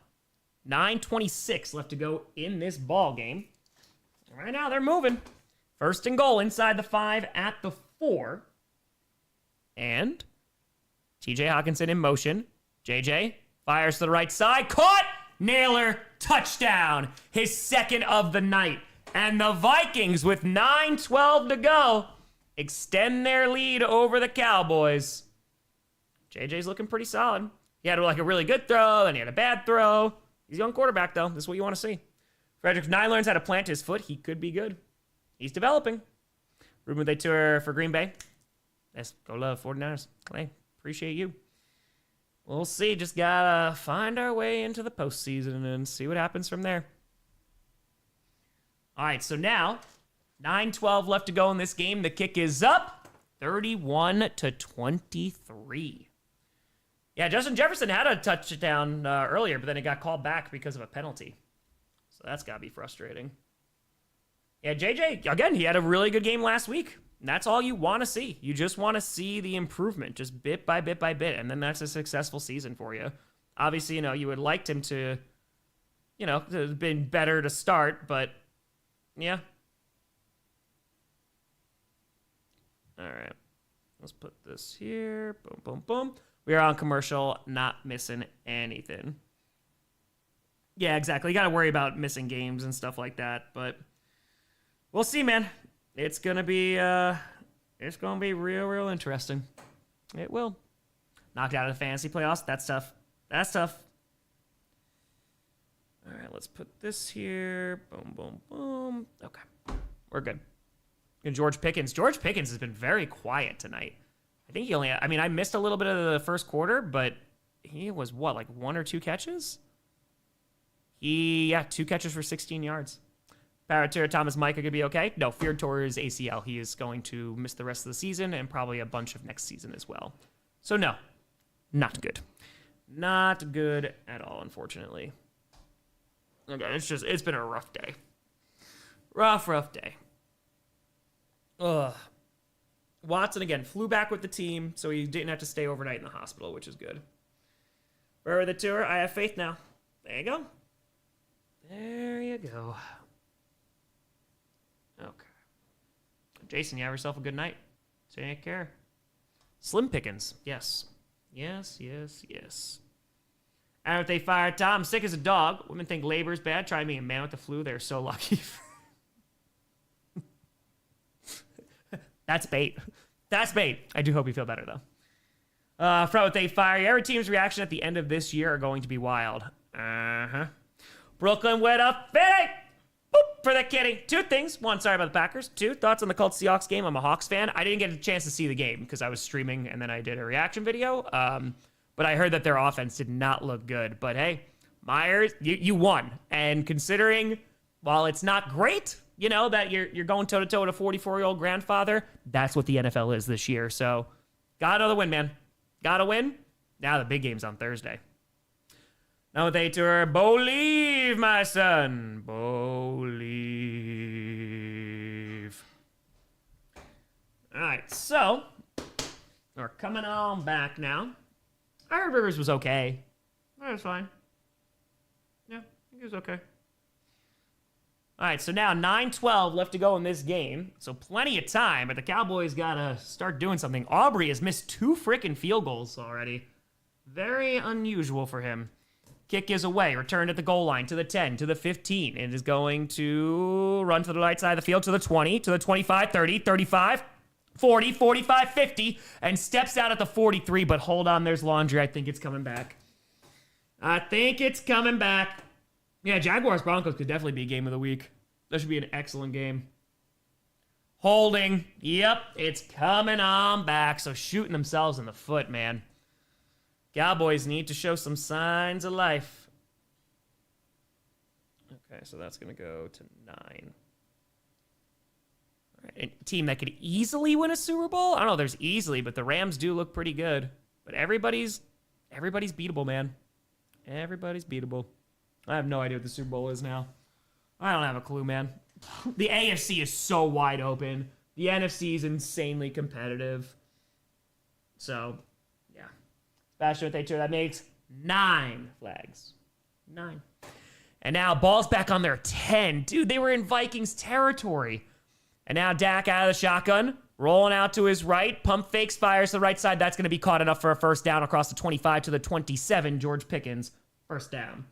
9:26 left to go in this ball game. Right now, they're moving. 1st and goal inside the 5 at the 4. And TJ Hawkinson in motion. JJ fires to the right side. Caught! Naylor, touchdown. His 2nd of the night. And the Vikings, with 9:12 to go, extend their lead over the Cowboys. JJ's looking pretty solid. He had like a really good throw, and he had a bad throw. He's a young quarterback, though. This is what you want to see. Frederick Nye learns how to plant his foot. He could be good. He's developing. Ruben they tour for Green Bay. Let's go love 49ers. Hey, appreciate you. We'll see. Just gotta find our way into the postseason and see what happens from there. All right, so now 9:12 left to go in this game. The kick is up, 31-23. Yeah, Justin Jefferson had a touchdown earlier, but then it got called back because of a penalty. So that's got to be frustrating. Yeah, JJ, again, he had a really good game last week. And that's all you want to see. You just want to see the improvement, just bit by bit by bit, and then that's a successful season for you. Obviously, you would liked him to, to have been better to start, but yeah. All right, let's put this here. Boom, boom, boom. We are on commercial, not missing anything. Yeah, exactly. You got to worry about missing games and stuff like that, but we'll see, man. It's gonna be real interesting. It will. Knocked out of the fantasy playoffs. That's tough. That's tough. All right, let's put this here. Boom, boom, boom. Okay, we're good. And George Pickens. George Pickens has been very quiet tonight. I think I missed a little bit of the first quarter, but he was like 1 or 2 catches? 2 catches for 16 yards. Paratira Thomas Micah could be okay. No, feared tore his ACL. He is going to miss the rest of the season and probably a bunch of next season as well. So no, not good. Not good at all, unfortunately. Okay, it's been a rough day. Rough day. Ugh. Watson, again, flew back with the team, so he didn't have to stay overnight in the hospital, which is good. For the tour, I have faith now. There you go. There you go. Okay. Jason, you have yourself a good night. Take care. Slim Pickens. Yes. Yes. And if they fire Tom, sick as a dog. Women think labor is bad. Try being a man with the flu. They're so lucky. That's bait. That's bait. I do hope you feel better, though. From what they fire, every team's reaction at the end of this year are going to be wild. Brooklyn with a fitting. Boop for the kitty. 2 things. 1, sorry about the Packers. 2, thoughts on the Colts Seahawks game. I'm a Hawks fan. I didn't get a chance to see the game because I was streaming and then I did a reaction video. But I heard that their offense did not look good. But hey, Myers, you won. And considering, while it's not great, that you're going toe-to-toe with a 44-year-old grandfather, that's what the NFL is this year. So, got another win, man. Got to win. Now the big game's on Thursday. Now they tour, believe, my son. Believe. All right, so we're coming on back now. I heard Rivers was okay. That was fine. Yeah, he was okay. All right, so now 9:12 left to go in this game. So plenty of time, but the Cowboys got to start doing something. Aubrey has missed 2 freaking field goals already. Very unusual for him. Kick is away. Returned at the goal line to the 10, to the 15. It is going to run to the right side of the field, to the 20, to the 25, 30, 35, 40, 45, 50, and steps out at the 43. But hold on, there's laundry. I think it's coming back. I think it's coming back. Yeah, Jaguars-Broncos could definitely be a game of the week. That should be an excellent game. Holding. Yep, it's coming on back. So shooting themselves in the foot, man. Cowboys need to show some signs of life. Okay, so that's going to go to 9. All right, a team that could easily win a Super Bowl? I don't know if there's easily, but the Rams do look pretty good. But everybody's beatable, man. Everybody's beatable. I have no idea what the Super Bowl is now. I don't have a clue, man. The AFC is so wide open. The NFC is insanely competitive. So, yeah. Especially with they that makes 9 flags. 9. And now ball's back on their 10. Dude, they were in Vikings territory. And now Dak out of the shotgun, rolling out to his right. Pump fakes, fires to the right side. That's going to be caught enough for a first down across the 25 to the 27. George Pickens, first down.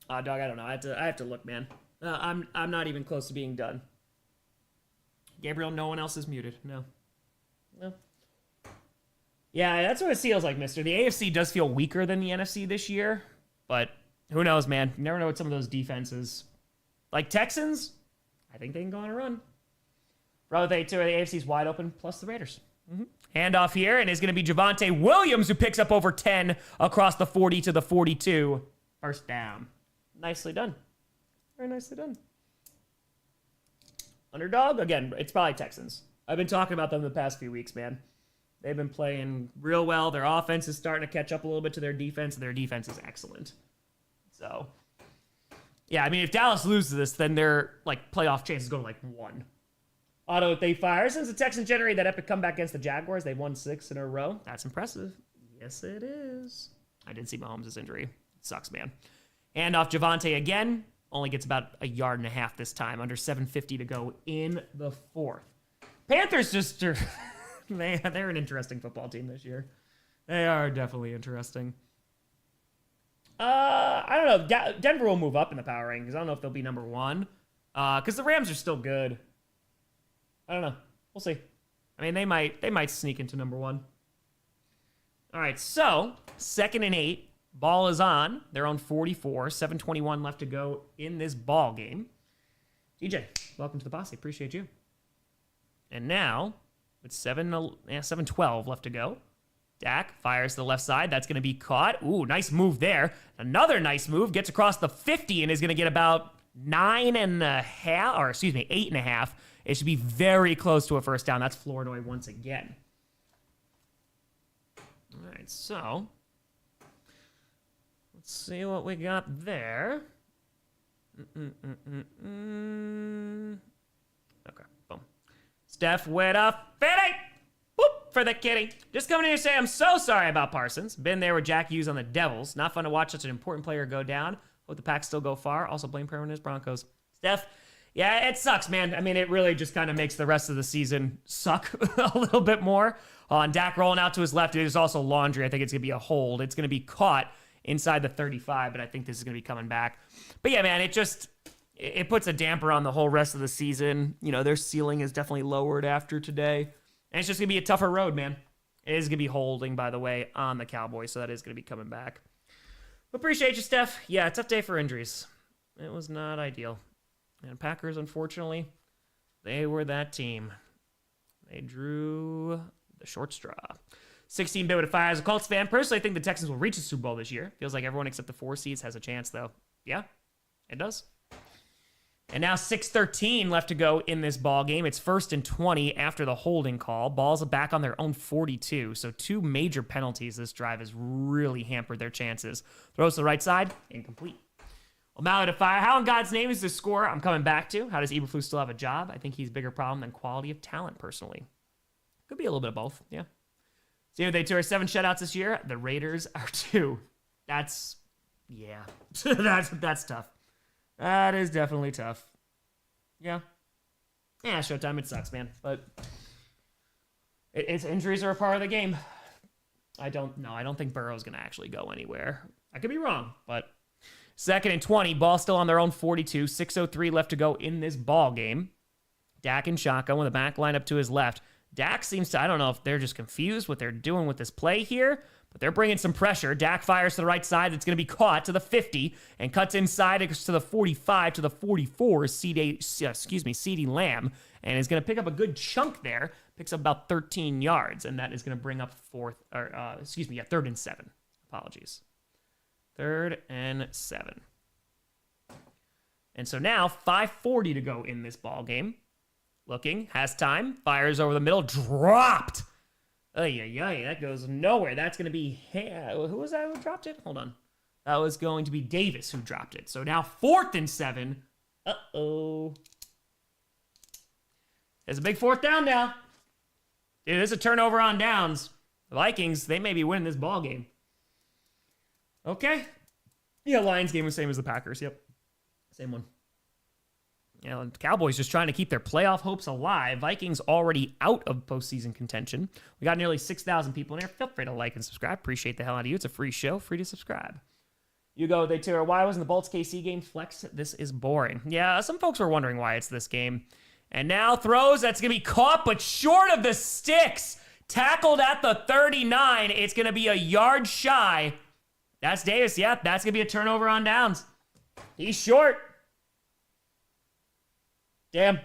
Dog, I don't know. I have to look, man. I'm not even close to being done. Gabriel, no one else is muted. No. Yeah, that's what it feels like, mister. The AFC does feel weaker than the NFC this year, but who knows, man? You never know what some of those defenses. Like Texans, I think they can go on a run. Brother, the AFC's wide open, plus the Raiders. Handoff here, and it's going to be Javonte Williams who picks up over 10 across the 40 to the 42. First down. Nicely done. Very nicely done. Underdog? Again, it's probably Texans. I've been talking about them the past few weeks, man. They've been playing real well. Their offense is starting to catch up a little bit to their defense, and their defense is excellent. So, yeah, I mean, if Dallas loses this, then their playoff chances go to 1. Auto, if they fire. Since the Texans generated that epic comeback against the Jaguars, they've won 6 in a row. That's impressive. Yes, it is. I did see Mahomes' injury. It sucks, man. And off Javonte again. Only gets about a yard and a half this time. Under 7:50 to go in the 4th. Panthers just are... they're an interesting football team this year. They are definitely interesting. I don't know. Denver will move up in the power rankings. I don't know if they'll be number 1. Because the Rams are still good. I don't know. We'll see. I mean, they might sneak into number 1. All right, so 2nd and 8. Ball is on. They're on 44. 7:21 left to go in this ball game. DJ, welcome to the boss. I appreciate you. And now, with 7:12 left to go, Dak fires to the left side. That's going to be caught. Ooh, nice move there. Another nice move. Gets across the 50 and is going to get about 8.5. It should be very close to a first down. That's Flournoy once again. All right, so let's see what we got there. Okay, boom. Steph with a fitty. Boop for the kitty. Just coming in here to say I'm so sorry about Parsons. Been there with Jack Hughes on the Devils. Not fun to watch such an important player go down. Hope the Packs still go far. Also blame Perrin and his Broncos. Steph, yeah, it sucks, man. I mean, it really just kind of makes the rest of the season suck a little bit more. And Dak rolling out to his left. There's also Laundry. I think it's going to be a hold. It's going to be caught inside the 35, but I think this is going to be coming back. But yeah, man, it puts a damper on the whole rest of the season. You know, their ceiling is definitely lowered after today. And it's just going to be a tougher road, man. It is going to be holding, by the way, on the Cowboys, so that is going to be coming back. Appreciate you, Steph. Yeah, tough day for injuries. It was not ideal. And Packers, unfortunately, they were that team. They drew the short straw. 16-bit with a fire. As a Colts fan, personally, I think the Texans will reach the Super Bowl this year. Feels like everyone except the 4 seeds has a chance, though. Yeah, it does. And now 6:13 left to go in this ball game. It's 1st and 20 after the holding call. Balls are back on their own 42. So 2 major penalties this drive has really hampered their chances. Throws to the right side, incomplete. O'Malley to fire. How in God's name is this score I'm coming back to? How does Eberflus still have a job? I think he's a bigger problem than quality of talent, personally. Could be a little bit of both, yeah. So they are 7 shutouts this year. The Raiders are 2. That's, yeah. that's tough. That is definitely tough. Yeah. Yeah, Showtime, it sucks, man. But its injuries are a part of the game. I don't think Burrow's going to actually go anywhere. I could be wrong, but 2nd and 20. Ball still on their own 42. 6:03 left to go in this ball game. Dak in shotgun with a back line up to his left. Dak seems to, I don't know if they're just confused what they're doing with this play here, but they're bringing some pressure. Dak fires to the right side. It's going to be caught to the 50 and cuts inside to the 45 to the 44. CeeDee Lamb, and is going to pick up a good chunk there. Picks up about 13 yards, and that is going to bring up third and 7. Apologies. 3rd and 7. And so now 5:40 to go in this ball game. Looking, has time, fires over the middle, dropped. That goes nowhere. That's going to be, who was that who dropped it? Hold on. That was going to be Davis who dropped it. So now 4th and 7. Uh-oh. There's a big 4th down now. Dude, there's a turnover on downs. The Vikings, they may be winning this ball game. Okay. Yeah, Lions game was same as the Packers. Yep. Same one. The Cowboys just trying to keep their playoff hopes alive. Vikings already out of postseason contention. We got nearly 6,000 people in here. Feel free to like and subscribe. Appreciate the hell out of you. It's a free show. Free to subscribe. You go, they tear. Why wasn't the Bolts KC game flex? This is boring. Yeah, some folks were wondering why it's this game. And now throws. That's going to be caught, but short of the sticks. Tackled at the 39. It's going to be a yard shy. That's Davis. Yeah, that's going to be a turnover on downs. He's short. Damn.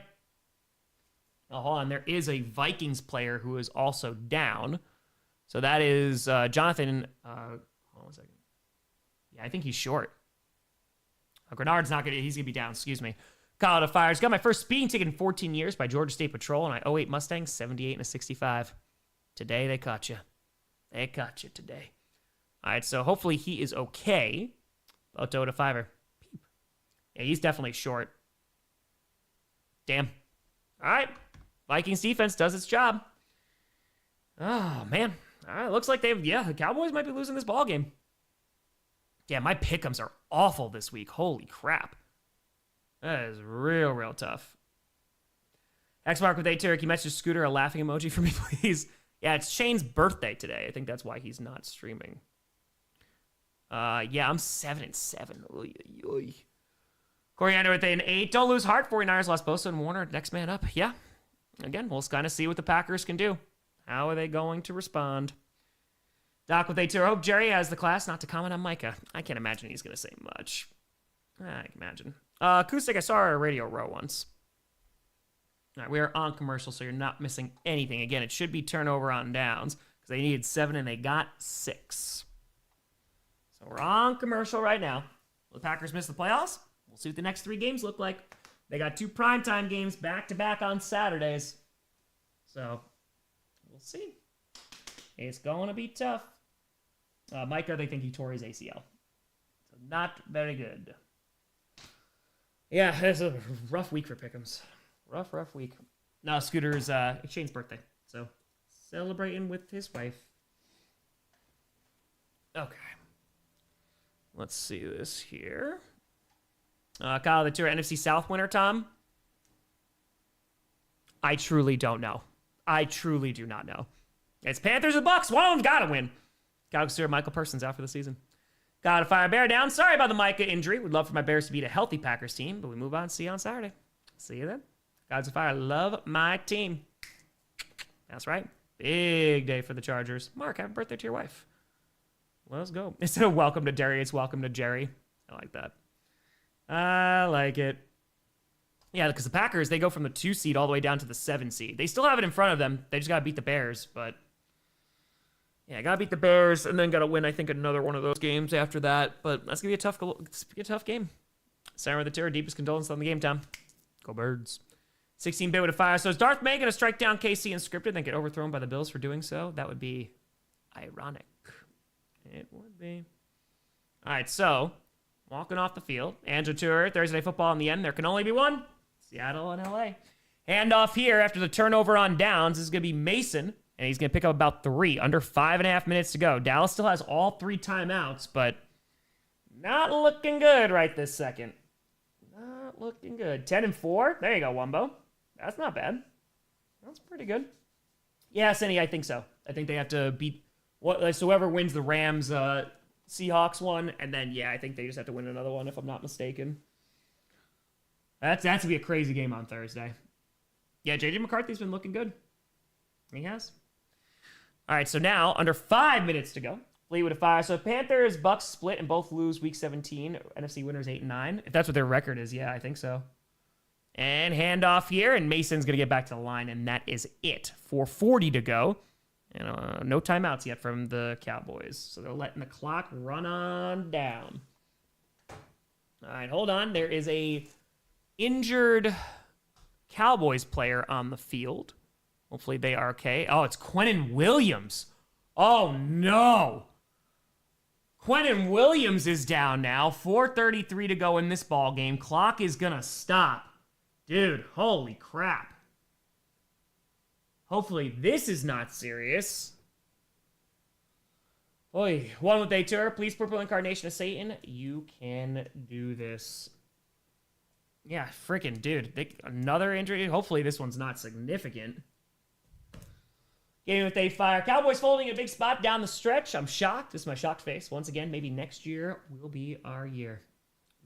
Oh, hold on. There is a Vikings player who is also down. So that is Jonathan. Hold on a second. Yeah, I think he's short. Grenard's not going to, he's going to be down. Excuse me. Call to fires. Got my first speeding ticket in 14 years by Georgia State Patrol, and I 08 Mustang, 78 and a 65. Today they caught you. They caught you today. All right, so hopefully he is okay. Loto to fiver. Yeah, he's definitely short. Damn. All right. Vikings defense does its job. Oh, man. All right, looks like the Cowboys might be losing this ball game. Yeah, my pick'ems are awful this week. Holy crap. That is real tough. Xmark with A-Tier, can you message Scooter a laughing emoji for me, please? Yeah, it's Shane's birthday today. I think that's why he's not streaming. Yeah, I'm 7-7. Oy, oy, oy. Coriander with an 8. Don't lose heart. 49ers lost Bosa and Warner. Next man up. Yeah. Again, we'll kind of see what the Packers can do. How are they going to respond? Doc with A2. I hope Jerry has the class not to comment on Micah. I can't imagine he's going to say much. I can imagine. Acoustic, I saw our Radio Row once. All right, we are on commercial, so you're not missing anything. Again, it should be turnover on downs because they needed 7 and they got 6. So we're on commercial right now. Will the Packers miss the playoffs? We'll see what the next 3 games look like. They got 2 primetime games back-to-back on Saturdays. So, we'll see. It's going to be tough. Micah, they think he tore his ACL. So, not very good. Yeah, it's a rough week for Pick'ems. Rough week. No, Scooter's Shane's birthday. So, celebrating with his wife. Okay. Let's see this here. Kyle, the tour NFC South winner, Tom? I truly don't know. I truly do not know. It's Panthers and Bucks. One of them's got to win. Kyle, Michael Person's out for the season. Got to fire Bear down. Sorry about the Micah injury. Would love for my Bears to beat a healthy Packers team, but we move on. See you on Saturday. See you then. Gods of Fire, love my team. That's right. Big day for the Chargers. Mark, happy birthday to your wife. Let's go. Instead of welcome to Derry, it's welcome to Jerry. I like that. I like it. Yeah, because the Packers, they go from the 2 seed all the way down to the 7 seed. They still have it in front of them. They just got to beat the Bears, but yeah, got to beat the Bears and then got to win, I think, another one of those games after that. But that's going to be a tough game. Sarah with the Terror, deepest condolences on the game, Tom. Go Birds. 16-bit with a fire. So is Darth May going to strike down KC unscripted and then get overthrown by the Bills for doing so? That would be ironic. It would be. All right, so walking off the field. Andrew Tour, Thursday Night Football in the end. There can only be one. Seattle and LA. Handoff here after the turnover on downs. This is going to be Mason, and he's going to pick up about 3. Under 5.5 minutes to go. Dallas still has all 3 timeouts, but not looking good right this second. Not looking good. 10-4. There you go, Wumbo. That's not bad. That's pretty good. Yeah, Cindy, I think so. I think they have to beat so whoever wins the Rams Seahawks one, and then yeah, I think they just have to win another one if I'm not mistaken. That's gonna be a crazy game on Thursday. Yeah, JJ McCarthy's been looking good. He has. All right, so now under 5 minutes to go, Fleetwood to fire. So Panthers, Bucks split and both lose week 17. NFC winners 8-9. If that's what their record is, yeah, I think so. And handoff here, and Mason's going to get back to the line, and that is it. 4:40 to go. And no timeouts yet from the Cowboys. So they're letting the clock run on down. All right, hold on. There is a injured Cowboys player on the field. Hopefully they are okay. Oh, it's Quinnen Williams. Oh, no. Quinnen Williams is down now. 4:33 to go in this ball game. Clock is going to stop. Dude, holy crap. Hopefully this is not serious. Oy, one with a tour. Please, Purple Incarnation of Satan. You can do this. Yeah, freaking dude. Another injury. Hopefully this one's not significant. Game with a fire. Cowboys folding a big spot down the stretch. I'm shocked. This is my shocked face. Once again, maybe next year will be our year.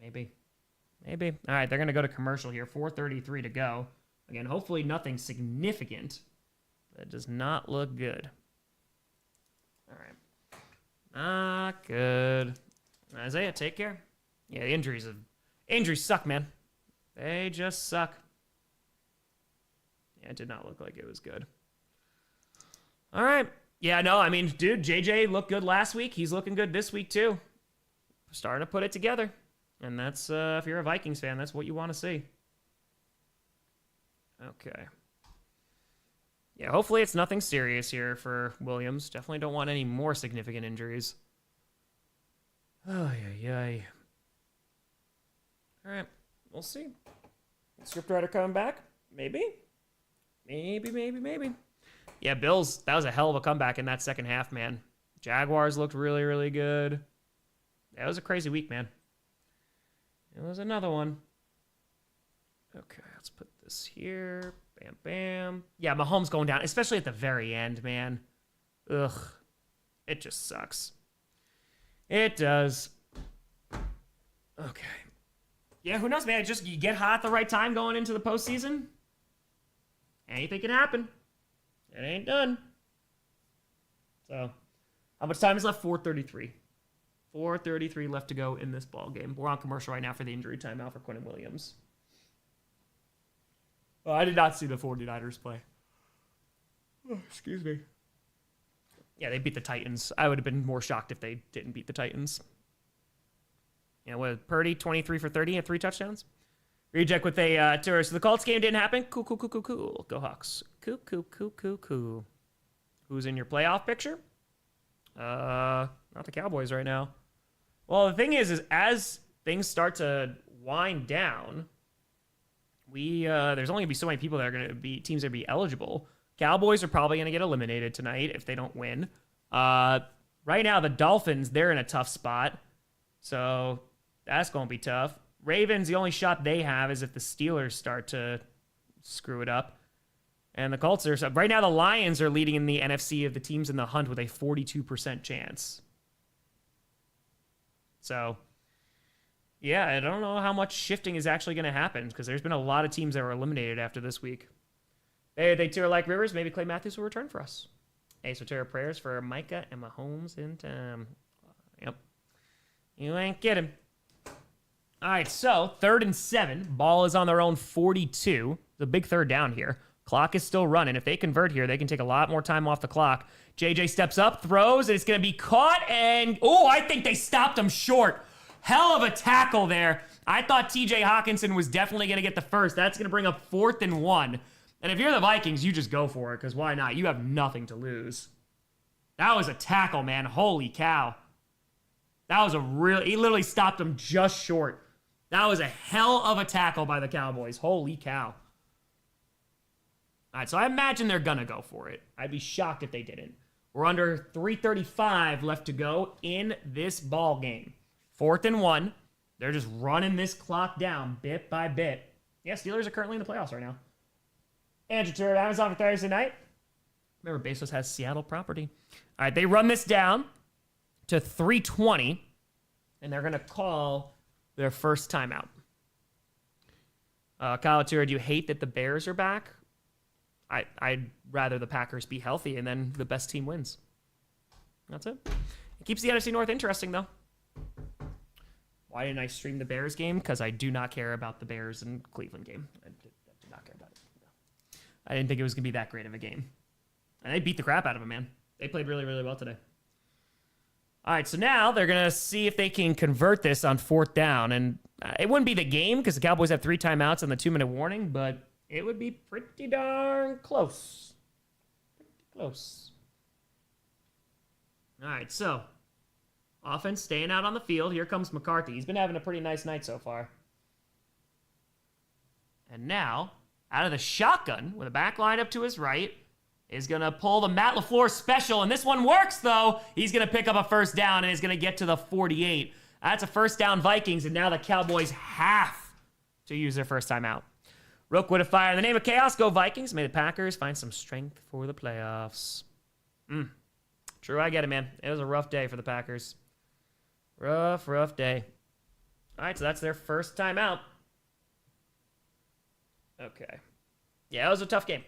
Maybe. Maybe. All right, they're going to go to commercial here. 4:33 to go. Again, hopefully nothing significant. That does not look good. All right. Not good. Isaiah, take care. Yeah, the injuries suck, man. They just suck. Yeah, it did not look like it was good. All right. Yeah, no, I mean, dude, JJ looked good last week. He's looking good this week, too. Starting to put it together. And that's, if you're a Vikings fan, that's what you want to see. Okay. Yeah, hopefully it's nothing serious here for Williams. Definitely don't want any more significant injuries. Oh, yeah. All right, we'll see. Scriptwriter coming back? Maybe. Yeah, Bills, that was a hell of a comeback in that second half, man. Jaguars looked really, really good. That was a crazy week, man. It was another one. Okay, let's put this here. Bam, bam. Yeah, Mahomes going down, especially at the very end, man. Ugh. It just sucks. It does. Okay. Yeah, who knows, man? Just you get hot at the right time going into the postseason. Anything can happen. It ain't done. So, how much time is left? 4:33. 4:33 left to go in this ball game. We're on commercial right now for the injury timeout for Quinnen Williams. Oh, I did not see the 49ers play. Oh, excuse me. Yeah, they beat the Titans. I would have been more shocked if they didn't beat the Titans. You know, with Purdy, 23 for 30 and 3 touchdowns. Reject with a tour. So the Colts game didn't happen. Cool. Go Hawks. Cool. Who's in your playoff picture? Not the Cowboys right now. Well, the thing is as things start to wind down, there's only gonna be so many people that are gonna be teams that are be eligible. Cowboys are probably gonna get eliminated tonight if they don't win. Right now the Dolphins, they're in a tough spot, so that's gonna be tough. Ravens, the only shot they have is if the Steelers start to screw it up. And the Colts are... So right now, the Lions are leading in the NFC of the teams in the hunt with a 42% chance. So, yeah, I don't know how much shifting is actually going to happen because there's been a lot of teams that were eliminated after this week. Hey, they tear like rivers. Maybe Clay Matthews will return for us. Hey, so tear prayers for Micah and Mahomes in time. Yep. You ain't kidding. All right, so 3rd and 7. Ball is on their own 42. The big third down here. Clock is still running. If they convert here, they can take a lot more time off the clock. JJ steps up, throws, and it's going to be caught. And, I think they stopped him short. Hell of a tackle there. I thought TJ Hawkinson was definitely going to get the first. That's going to bring up 4th and 1. And if you're the Vikings, you just go for it, because why not? You have nothing to lose. That was a tackle, man. Holy cow. That was he literally stopped him just short. That was a hell of a tackle by the Cowboys. Holy cow. All right, so I imagine they're going to go for it. I'd be shocked if they didn't. We're under 3:35 left to go in this ball game. 4th and 1. They're just running this clock down bit by bit. Yeah, Steelers are currently in the playoffs right now. Andrew Turner, Amazon for Thursday night. Remember, Bezos has Seattle property. All right, they run this down to 3:20, and they're going to call their first timeout. Kyle Tura, do you hate that the Bears are back? I'd rather the Packers be healthy and then the best team wins. That's it. It keeps the NFC North interesting, though. Why didn't I stream the Bears game? Because I do not care about the Bears and Cleveland game. I did not care about it. No. I didn't think it was going to be that great of a game. And they beat the crap out of them, man. They played really, really well today. All right, so now they're going to see if they can convert this on 4th down. And it wouldn't be the game because the Cowboys have 3 timeouts and the 2-minute warning, but it would be pretty darn close. Pretty close. All right, so offense staying out on the field. Here comes McCarthy. He's been having a pretty nice night so far. And now, out of the shotgun, with a back line up to his right, is going to pull the Matt LaFleur special. And this one works, though. He's going to pick up a 1st down and is going to get to the 48. That's a 1st down Vikings, and now the Cowboys have to use their first timeout. Rook would have fired in the name of chaos. Go Vikings. May the Packers find some strength for the playoffs. True, I get it, man. It was a rough day for the Packers. Rough day. All right, so that's their first timeout. Okay. Yeah, it was a tough game.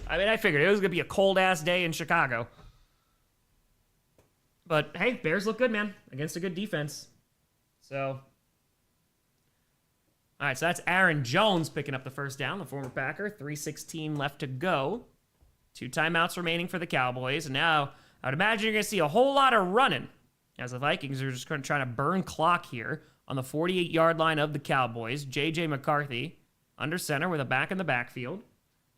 I mean, I figured it was going to be a cold-ass day in Chicago. But, hey, Bears look good, man, against a good defense. So, all right, so that's Aaron Jones picking up the 1st down, the former Packer. 3:16 left to go. 2 timeouts remaining for the Cowboys. And now, I would imagine you're going to see a whole lot of running as the Vikings are just going to try to burn clock here on the 48-yard line of the Cowboys. J.J. McCarthy under center with a back in the backfield.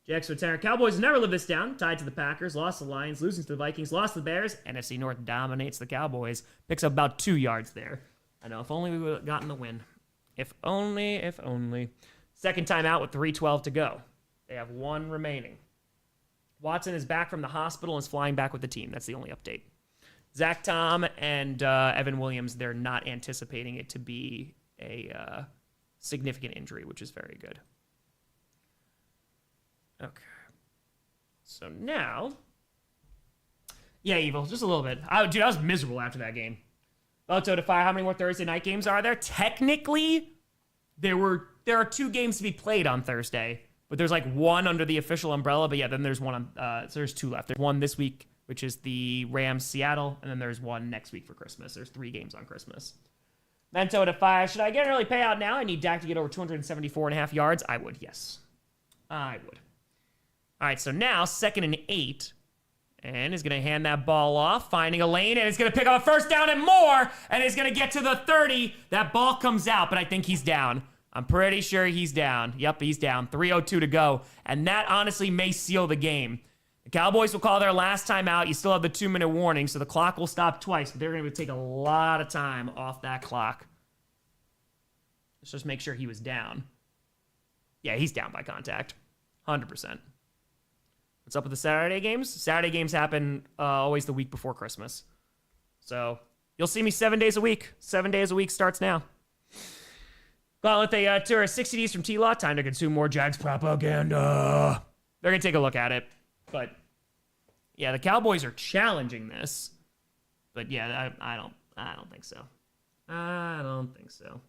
Jackson Tanner. Cowboys never live this down. Tied to the Packers, lost to the Lions, losing to the Vikings, lost to the Bears. NFC North dominates the Cowboys. Picks up about 2 yards there. I know, if only we would have gotten the win. If only. 2nd timeout with 3:12 to go. They have 1 remaining. Watson is back from the hospital and is flying back with the team. That's the only update. Zach Tom and Evan Williams, they're not anticipating it to be a significant injury, which is very good. Okay. So now, yeah, Evil, just a little bit. Dude, I was miserable after that game. Boto to fire. How many more Thursday night games are there? Technically, there are 2 games to be played on Thursday, but there's like 1 under the official umbrella. But yeah, then there's 1 on. So there's 2 left. There's 1 this week, which is the Rams Seattle, and then there's 1 next week for Christmas. There's 3 games on Christmas. Mento to fire. Should I get an early payout now? I need Dak to get over 274.5 yards. I would, yes, I would. All right, so now 2nd and 8. And is going to hand that ball off, finding a lane, and it's going to pick up a 1st down and more, and it's going to get to the 30. That ball comes out, but I think he's down. I'm pretty sure he's down. Yep, he's down. 3:02 to go, and that honestly may seal the game. The Cowboys will call their last timeout. You still have the 2-minute warning, so the clock will stop twice, but they're going to take a lot of time off that clock. Let's just make sure he was down. Yeah, he's down by contact. 100%. What's up with the Saturday games? Saturday games happen always the week before Christmas. So you'll see me 7 days a week. 7 days a week starts now. Gauntlet, they tour 60 Ds from T-Law. Time to consume more Jags propaganda. They're going to take a look at it. But, yeah, the Cowboys are challenging this. But, yeah, I don't think so. I don't think so.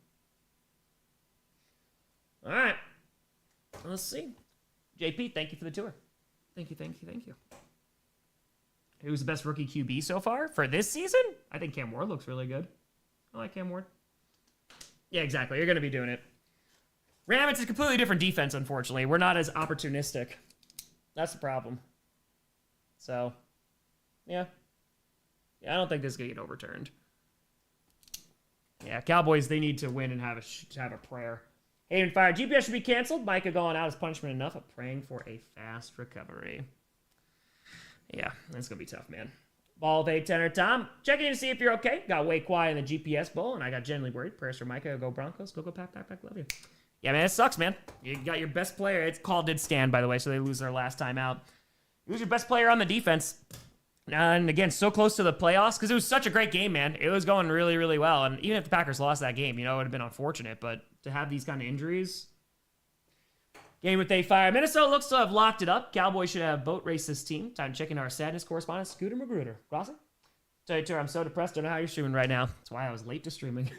All right. Let's see. JP, thank you for the tour. Thank you. Who's the best rookie QB so far for this season? I think Cam Ward looks really good. I like Cam Ward. Yeah, exactly. You're going to be doing it. Ram, it's a completely different defense, unfortunately. We're not as opportunistic. That's the problem. So, yeah. I don't think this is going to get overturned. Yeah, Cowboys, they need to win and have a prayer. Hayden fired. GPS should be canceled. Micah going out is punishment enough. I'm praying for a fast recovery. Yeah, that's going to be tough, man. Ball of 8 tenor. Tom, checking in to see if you're okay. Got way quiet in the GPS bowl, and I got genuinely worried. Prayers for Micah. Go Broncos. Go pack. Love you. Yeah, man, it sucks, man. You got your best player. It's call did stand, by the way, so they lose their last time out. You lose your best player on the defense. And again, so close to the playoffs, because it was such a great game, man. It was going really, really well. And even if the Packers lost that game, it would have been unfortunate. But to have these kind of injuries. Game with they fire. Minnesota looks to have locked it up. Cowboys should have boat race this team. Time to check in our sadness correspondent, Scooter Magruder. Grossi? Tell you, I'm so depressed. Don't know how you're streaming right now. That's why I was late to streaming.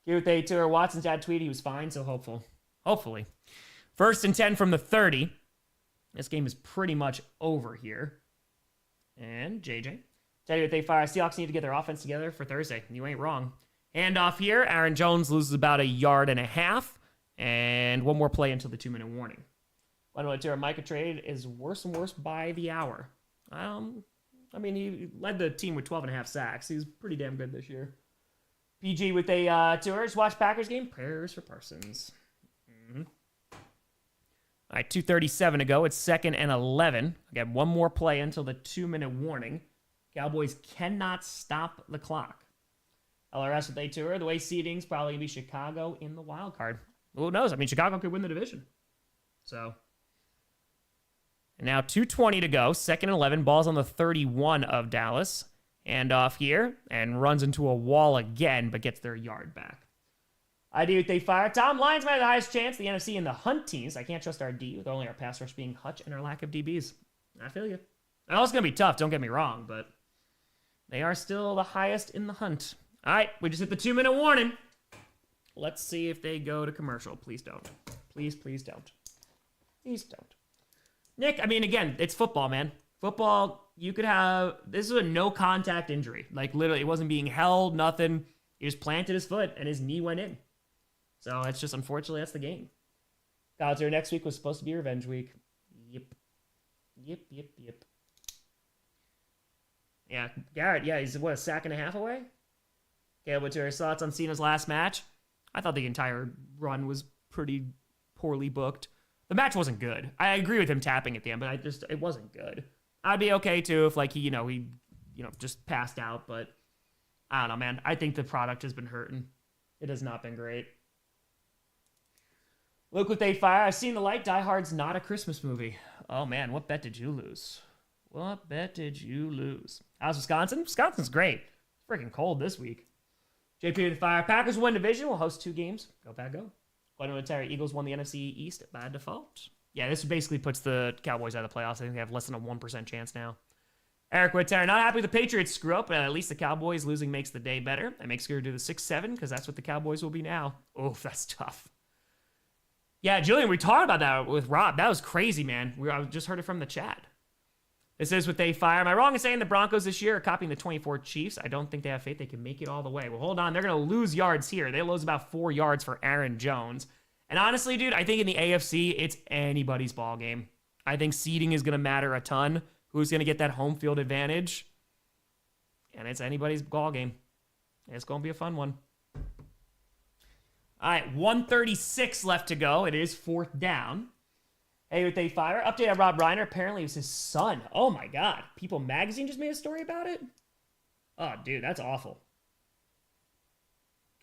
Game with they tour. Watson's dad tweeted he was fine, so hopefully. 1st and 10 from the 30. This game is pretty much over here. And JJ. Tell you what they fire. Seahawks need to get their offense together for Thursday. You ain't wrong. Handoff here. Aaron Jones loses about 1.5 yards. And one more play until the 2-minute warning. By the way, Tara, Micah trade is worse and worse by the hour. I mean, he led the team with 12.5 sacks. He's pretty damn good this year. PG with a tour. Watch Packers game. Prayers for Parsons. Mm-hmm. All right, 2:37 to go. It's 2nd and 11. Again, one more play until the 2-minute warning. Cowboys cannot stop the clock. LRS with a tour. The way seeding's probably going to be Chicago in the wild card. Who knows? I mean, Chicago could win the division. So, and now 2:20 to go. 2nd and 11. Ball's on the 31 of Dallas. Hand off here and runs into a wall again, but gets their yard back. ID with they fire. Tom Lyons might have the highest chance. The NFC in the hunt teams. I can't trust our D with only our pass rush being Hutch and our lack of DBs. I feel you. I know it's going to be tough, don't get me wrong, but they are still the highest in the hunt. All right, we just hit the 2-minute warning. Let's see if they go to commercial. Please don't. Please don't. Please don't. Nick, I mean, again, it's football, man. Football, you could have... This is a no-contact injury. Like, literally, it wasn't being held, nothing. He just planted his foot, and his knee went in. So, it's just, unfortunately, that's the game. God's here next week was supposed to be revenge week. Yep. Yeah, Garrett, yeah, he's, what, a sack and a half away? Okay, what's your thoughts on Cena's last match? I thought the entire run was pretty poorly booked. The match wasn't good. I agree with him tapping at the end, but it wasn't good. I'd be okay, too, if, like, he just passed out, but I don't know, man. I think the product has been hurting. It has not been great. Look what they fire. I've seen the light. Die Hard's not a Christmas movie. Oh, man, what bet did you lose? What bet did you lose? How's Wisconsin? Wisconsin's great. It's freaking cold this week. JP with the fire. Packers win division. We'll host 2 games. Go, Pack, go. Eagles won the NFC East by default. Yeah, this basically puts the Cowboys out of the playoffs. I think they have less than a 1% chance now. Eric Whittaker, not happy the Patriots screw up, but at least the Cowboys losing makes the day better. That makes Scooter do the 6-7, because that's what the Cowboys will be now. Oof, that's tough. Yeah, Julian, we talked about that with Rob. That was crazy, man. I just heard it from the chat. This is what they fire. Am I wrong in saying the Broncos this year are copying the 24 Chiefs? I don't think they have faith they can make it all the way. Well, hold on. They're going to lose yards here. They lose about 4 yards for Aaron Jones. And honestly, dude, I think in the AFC, it's anybody's ball game. I think seeding is going to matter a ton. Who's going to get that home field advantage? And it's anybody's ball game. It's going to be a fun one. All right, 1:36 left to go. It is 4th down. Hey, with they fire. Update on Rob Reiner. Apparently, it was his son. Oh, my God. People Magazine just made a story about it? Oh, dude, that's awful.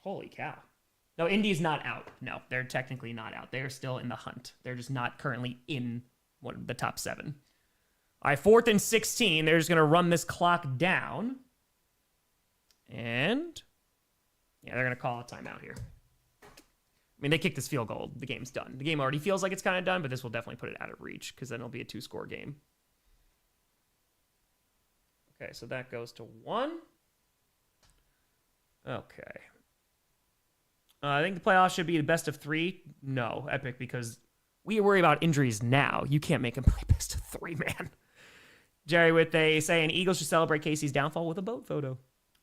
Holy cow. No, Indy's not out. No, they're technically not out. They're still in the hunt. They're just not currently in the top 7. All right, 4th and 16. They're just going to run this clock down. And, yeah, they're going to call a timeout here. I mean, they kicked this field goal. The game's done. The game already feels like it's kind of done, but this will definitely put it out of reach because then it'll be a 2-score game. Okay, so that goes to 1. Okay. I think the playoffs should be the best of 3. No, Epic, because we worry about injuries now. You can't make them play best of 3, man. Jerry with a saying Eagles should celebrate Casey's downfall with a boat photo.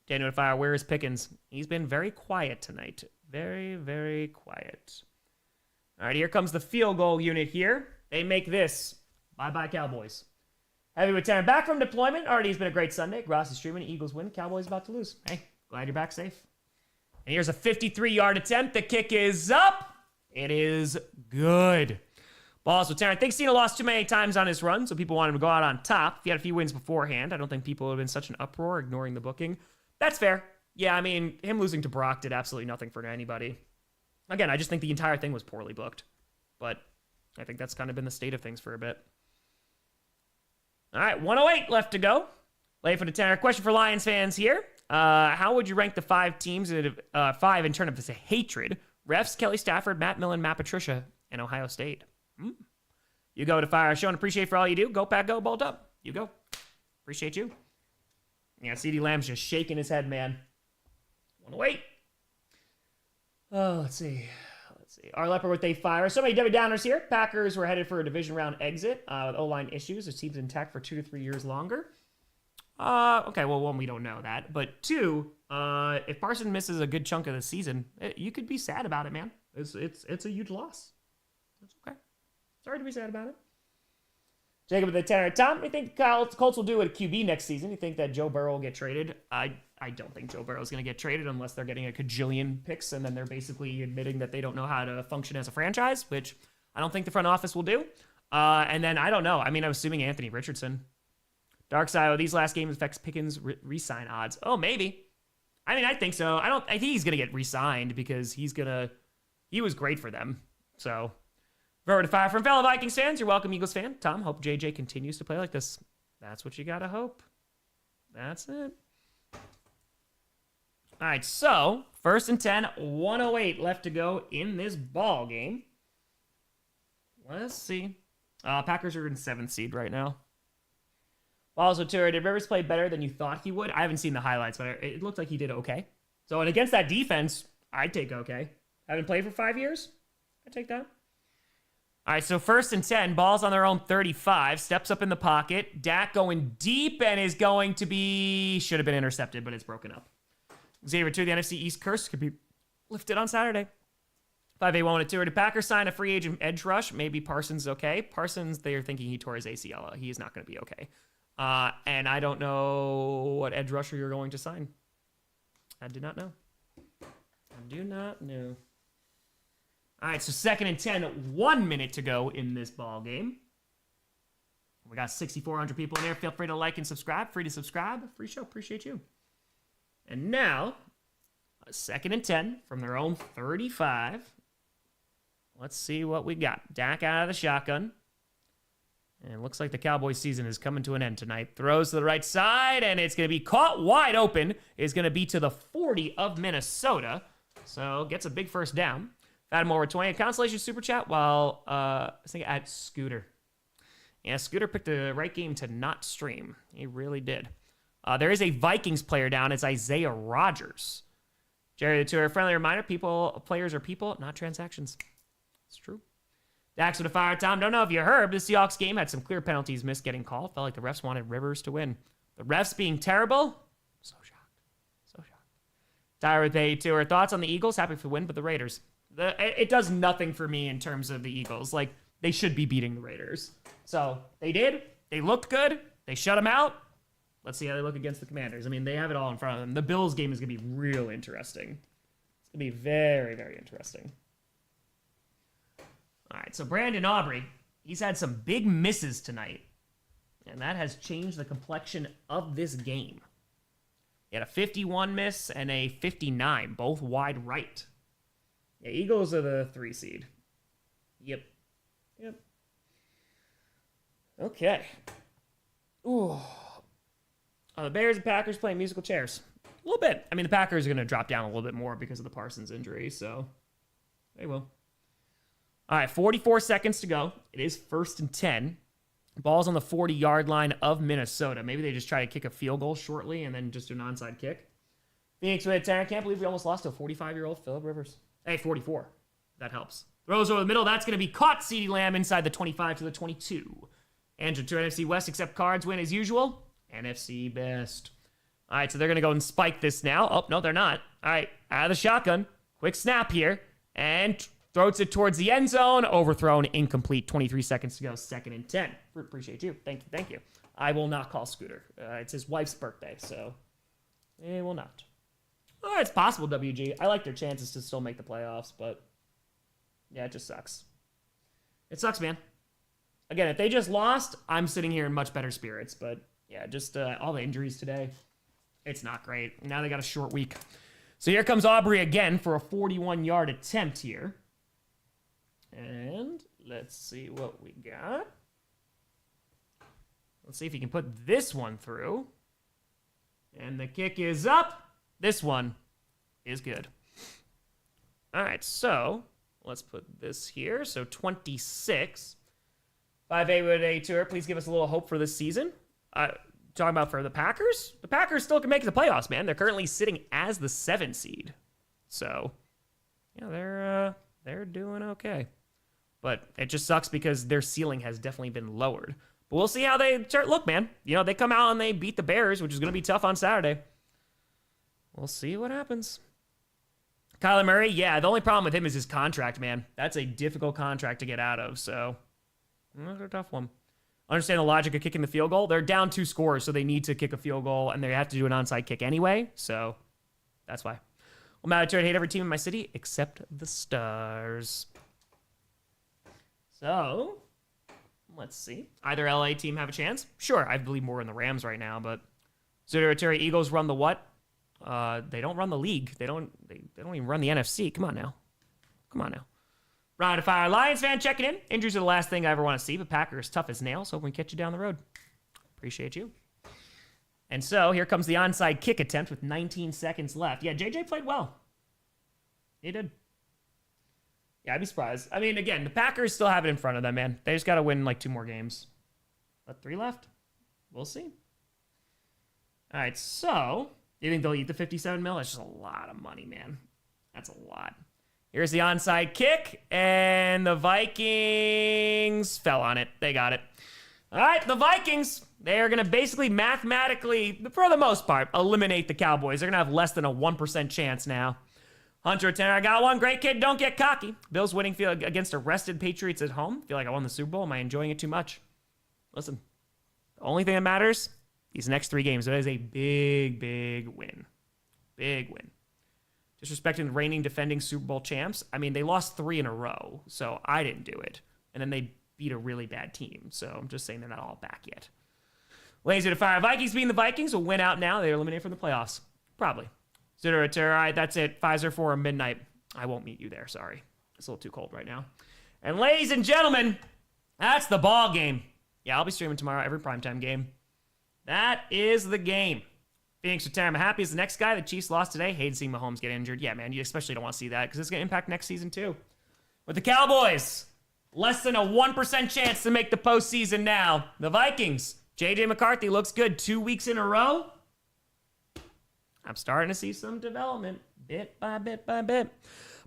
Daniel with fire. Where is Pickens? He's been very quiet tonight. Very, very quiet. All right, here comes the field goal unit here. They make this. Bye-bye, Cowboys. Heavy with 10. Back from deployment. Already has been a great Sunday. Grossi streaming. Eagles win. Cowboys about to lose. Hey, glad you're back safe. And here's a 53-yard attempt. The kick is up. It is good. Balls with Taryn. I think Cena lost too many times on his run, so people wanted him to go out on top. If he had a few wins beforehand, I don't think people would have been such an uproar ignoring the booking. That's fair. Yeah, I mean, him losing to Brock did absolutely nothing for anybody. Again, I just think the entire thing was poorly booked. But I think that's kind of been the state of things for a bit. All right, 1:08 left to go. Late for the 10. Question for Lions fans here. How would you rank the 5 teams, 5 in terms of this hatred? Refs, Kelly Stafford, Matt Millen, Matt Patricia, and Ohio State. You go to fire. Show and appreciate for all you do. Go, Pack, go, bolt up. You go. Appreciate you. Yeah, CeeDee Lamb's just shaking his head, man. 1:08. Oh, let's see. Our Leopard with a fire. So many Debbie Downers here. Packers were headed for a division round exit with O-line issues. It seems intact for 2 to 3 years longer. Okay, well, one, we don't know that. But two, if Parsons misses a good chunk of the season, you could be sad about it, man. It's a huge loss. That's okay. Sorry to be sad about it. Jacob with the tenor. Tom, you think the Colts will do at QB next season? You think that Joe Burrow will get traded? I don't think Joe Burrow is going to get traded unless they're getting a cajillion picks, and then they're basically admitting that they don't know how to function as a franchise, which I don't think the front office will do. And then I don't know. I mean, I'm assuming Anthony Richardson. Dark Side, these last games affects Pickens' re-sign odds. Oh, maybe. I mean, I think so. I think he's going to get re-signed because he was great for them. So, forward to 5 from fellow Vikings fans. You're welcome, Eagles fan. Tom, hope JJ continues to play like this. That's what you got to hope. That's it. All right, so 1st and 10, 1:08 left to go in this ball game. Let's see. Packers are in 7th seed right now. Also, Tura, did Rivers play better than you thought he would? I haven't seen the highlights, but it looked like he did okay. So, and against that defense, I'd take okay. Haven't played for 5 years? I'd take that. All right, so 1st and 10, ball's on their own 35, steps up in the pocket. Dak going deep and is going to be, should have been intercepted, but it's broken up. Xavier 2, the NFC East curse could be lifted on Saturday. 5A1 to 2. Did Packers sign a free agent edge rush? Maybe Parsons is okay. Parsons, they're thinking he tore his ACL. He is not going to be okay. And I don't know what edge rusher you're going to sign. I do not know. All right, so 2nd and 10, 1 minute to go in this ball game. We got 6,400 people in there. Feel free to like and subscribe. Free to subscribe. Free show. Appreciate you. And now, 2nd and 10 from their own 35. Let's see what we got. Dak out of the shotgun. And it looks like the Cowboys season is coming to an end tonight. Throws to the right side, and it's going to be caught wide open. It's going to be to the 40 of Minnesota. So, gets a big first down. Fathom over 20. A consolation super chat while, I think at Scooter. Yeah, Scooter picked the right game to not stream. He really did. There is a Vikings player down. It's Isaiah Rodgers. Jerry the Tour, friendly reminder, players are people, not transactions. It's true. Dax with a fire. Tom, don't know if you heard, the Seahawks game had some clear penalties missed getting called. Felt like the refs wanted Rivers to win. The refs being terrible? So shocked. Tyler with a Tour, thoughts on the Eagles? Happy for the win, but the Raiders. It does nothing for me in terms of the Eagles. Like, they should be beating the Raiders. So, they did. They looked good. They shut them out. Let's see how they look against the Commanders. I mean, they have it all in front of them. The Bills game is going to be real interesting. It's going to be very, very interesting. All right, so Brandon Aubrey, he's had some big misses tonight. And that has changed the complexion of this game. He had a 51 miss and a 59, both wide right. Yeah, Eagles are the 3 seed. Yep. Okay. Ooh. The Bears and Packers playing musical chairs. A little bit. I mean, the Packers are going to drop down a little bit more because of the Parsons injury, so they will. All right, 44 seconds to go. It is 1st and 10. Ball's on the 40-yard line of Minnesota. Maybe they just try to kick a field goal shortly and then just do an onside kick. Phoenix with a 10. I can't believe we almost lost to a 45-year-old Phillip Rivers. Hey, 44. That helps. Throws over the middle. That's going to be caught. CeeDee Lamb inside the 25 to the 22. Andrew to NFC West, except Cards win as usual. NFC best. All right, so they're going to go and spike this now. Oh, no, they're not. All right, out of the shotgun. Quick snap here. And throws it towards the end zone. Overthrown, incomplete. 23 seconds to go. 2nd and 10. Appreciate you. Thank you. I will not call Scooter. It's his wife's birthday, so it will not. All right, it's possible, WG. I like their chances to still make the playoffs, but yeah, it just sucks. It sucks, man. Again, if they just lost, I'm sitting here in much better spirits, but yeah, just all the injuries today. It's not great. Now they got a short week. So here comes Aubrey again for a 41-yard attempt here. And let's see what we got. Let's see if he can put this one through. And the kick is up. This one is good. All right, so let's put this here. So 26. 5A with a tour. Please give us a little hope for this season. Talking about for the Packers? The Packers still can make the playoffs, man. They're currently sitting as the 7 seed. So, yeah, they're doing okay. But it just sucks because their ceiling has definitely been lowered. But we'll see how they look, man. You know, they come out and they beat the Bears, which is going to be tough on Saturday. We'll see what happens. Kyler Murray, yeah, the only problem with him is his contract, man. That's a difficult contract to get out of, so that's a tough one. Understand the logic of kicking the field goal. They're down 2 scores, so they need to kick a field goal, and they have to do an onside kick anyway, so that's why. Well, Matt, I hate every team in my city except the Stars. So, let's see. Either LA team have a chance? Sure, I believe more in the Rams right now, but Terry Eagles run the what? They don't run the league. They don't even run the NFC. Come on now. Round of Fire Lions fan checking in. Injuries are the last thing I ever want to see, but Packers tough as nails. Hope we can catch you down the road. Appreciate you. And so here comes the onside kick attempt with 19 seconds left. Yeah, JJ played well. He did. Yeah, I'd be surprised. I mean, again, the Packers still have it in front of them, man. They just got to win like 2 more games. But 3 left. We'll see. All right, so do you think they'll eat the 57 mil? That's just a lot of money, man. That's a lot. Here's the onside kick, and the Vikings fell on it. They got it. All right, the Vikings, they are going to basically mathematically, for the most part, eliminate the Cowboys. They're going to have less than a 1% chance now. Hunter Tanner, I got one. Great kid, don't get cocky. Bills winning against a rested Patriots at home. Feel like I won the Super Bowl. Am I enjoying it too much? Listen, the only thing that matters, these next 3 games. That is a big, big win. Big win. Disrespecting the reigning defending Super Bowl champs. I mean, they lost 3 in a row, so I didn't do it. And then they beat a really bad team, so I'm just saying they're not all back yet. Lazy to Fire. Vikings being the Vikings will win out now. They're eliminated from the playoffs. Probably. All right, that's it. Pfizer for midnight. I won't meet you there, sorry. It's a little too cold right now. And ladies and gentlemen, that's the ball game. Yeah, I'll be streaming tomorrow, every primetime game. That is the game. Phoenix with I'm happy as the next guy. The Chiefs lost today. Hated seeing Mahomes get injured. Yeah, man, you especially don't want to see that because it's going to impact next season too. With the Cowboys, less than a 1% chance to make the postseason now. The Vikings, J.J. McCarthy looks good 2 weeks in a row. I'm starting to see some development bit by bit by bit.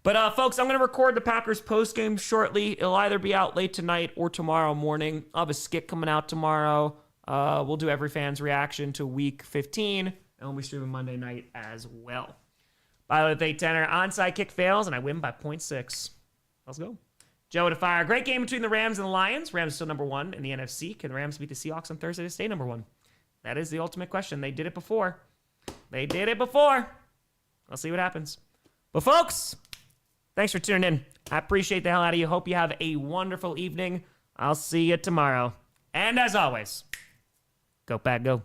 But, folks, I'm going to record the Packers postgame shortly. It'll either be out late tonight or tomorrow morning. I'll have a skit coming out tomorrow. We'll do every fan's reaction to Week 15, and we'll be streaming Monday night as well. By the way, Tanner, onside kick fails, and I win by 0.6. Let's go. Joe to Fire. Great game between the Rams and the Lions. Rams still number 1 in the NFC. Can the Rams beat the Seahawks on Thursday to stay number 1? That is the ultimate question. They did it before. I'll see what happens. But folks, thanks for tuning in. I appreciate the hell out of you. Hope you have a wonderful evening. I'll see you tomorrow. And as always, go Pack, go.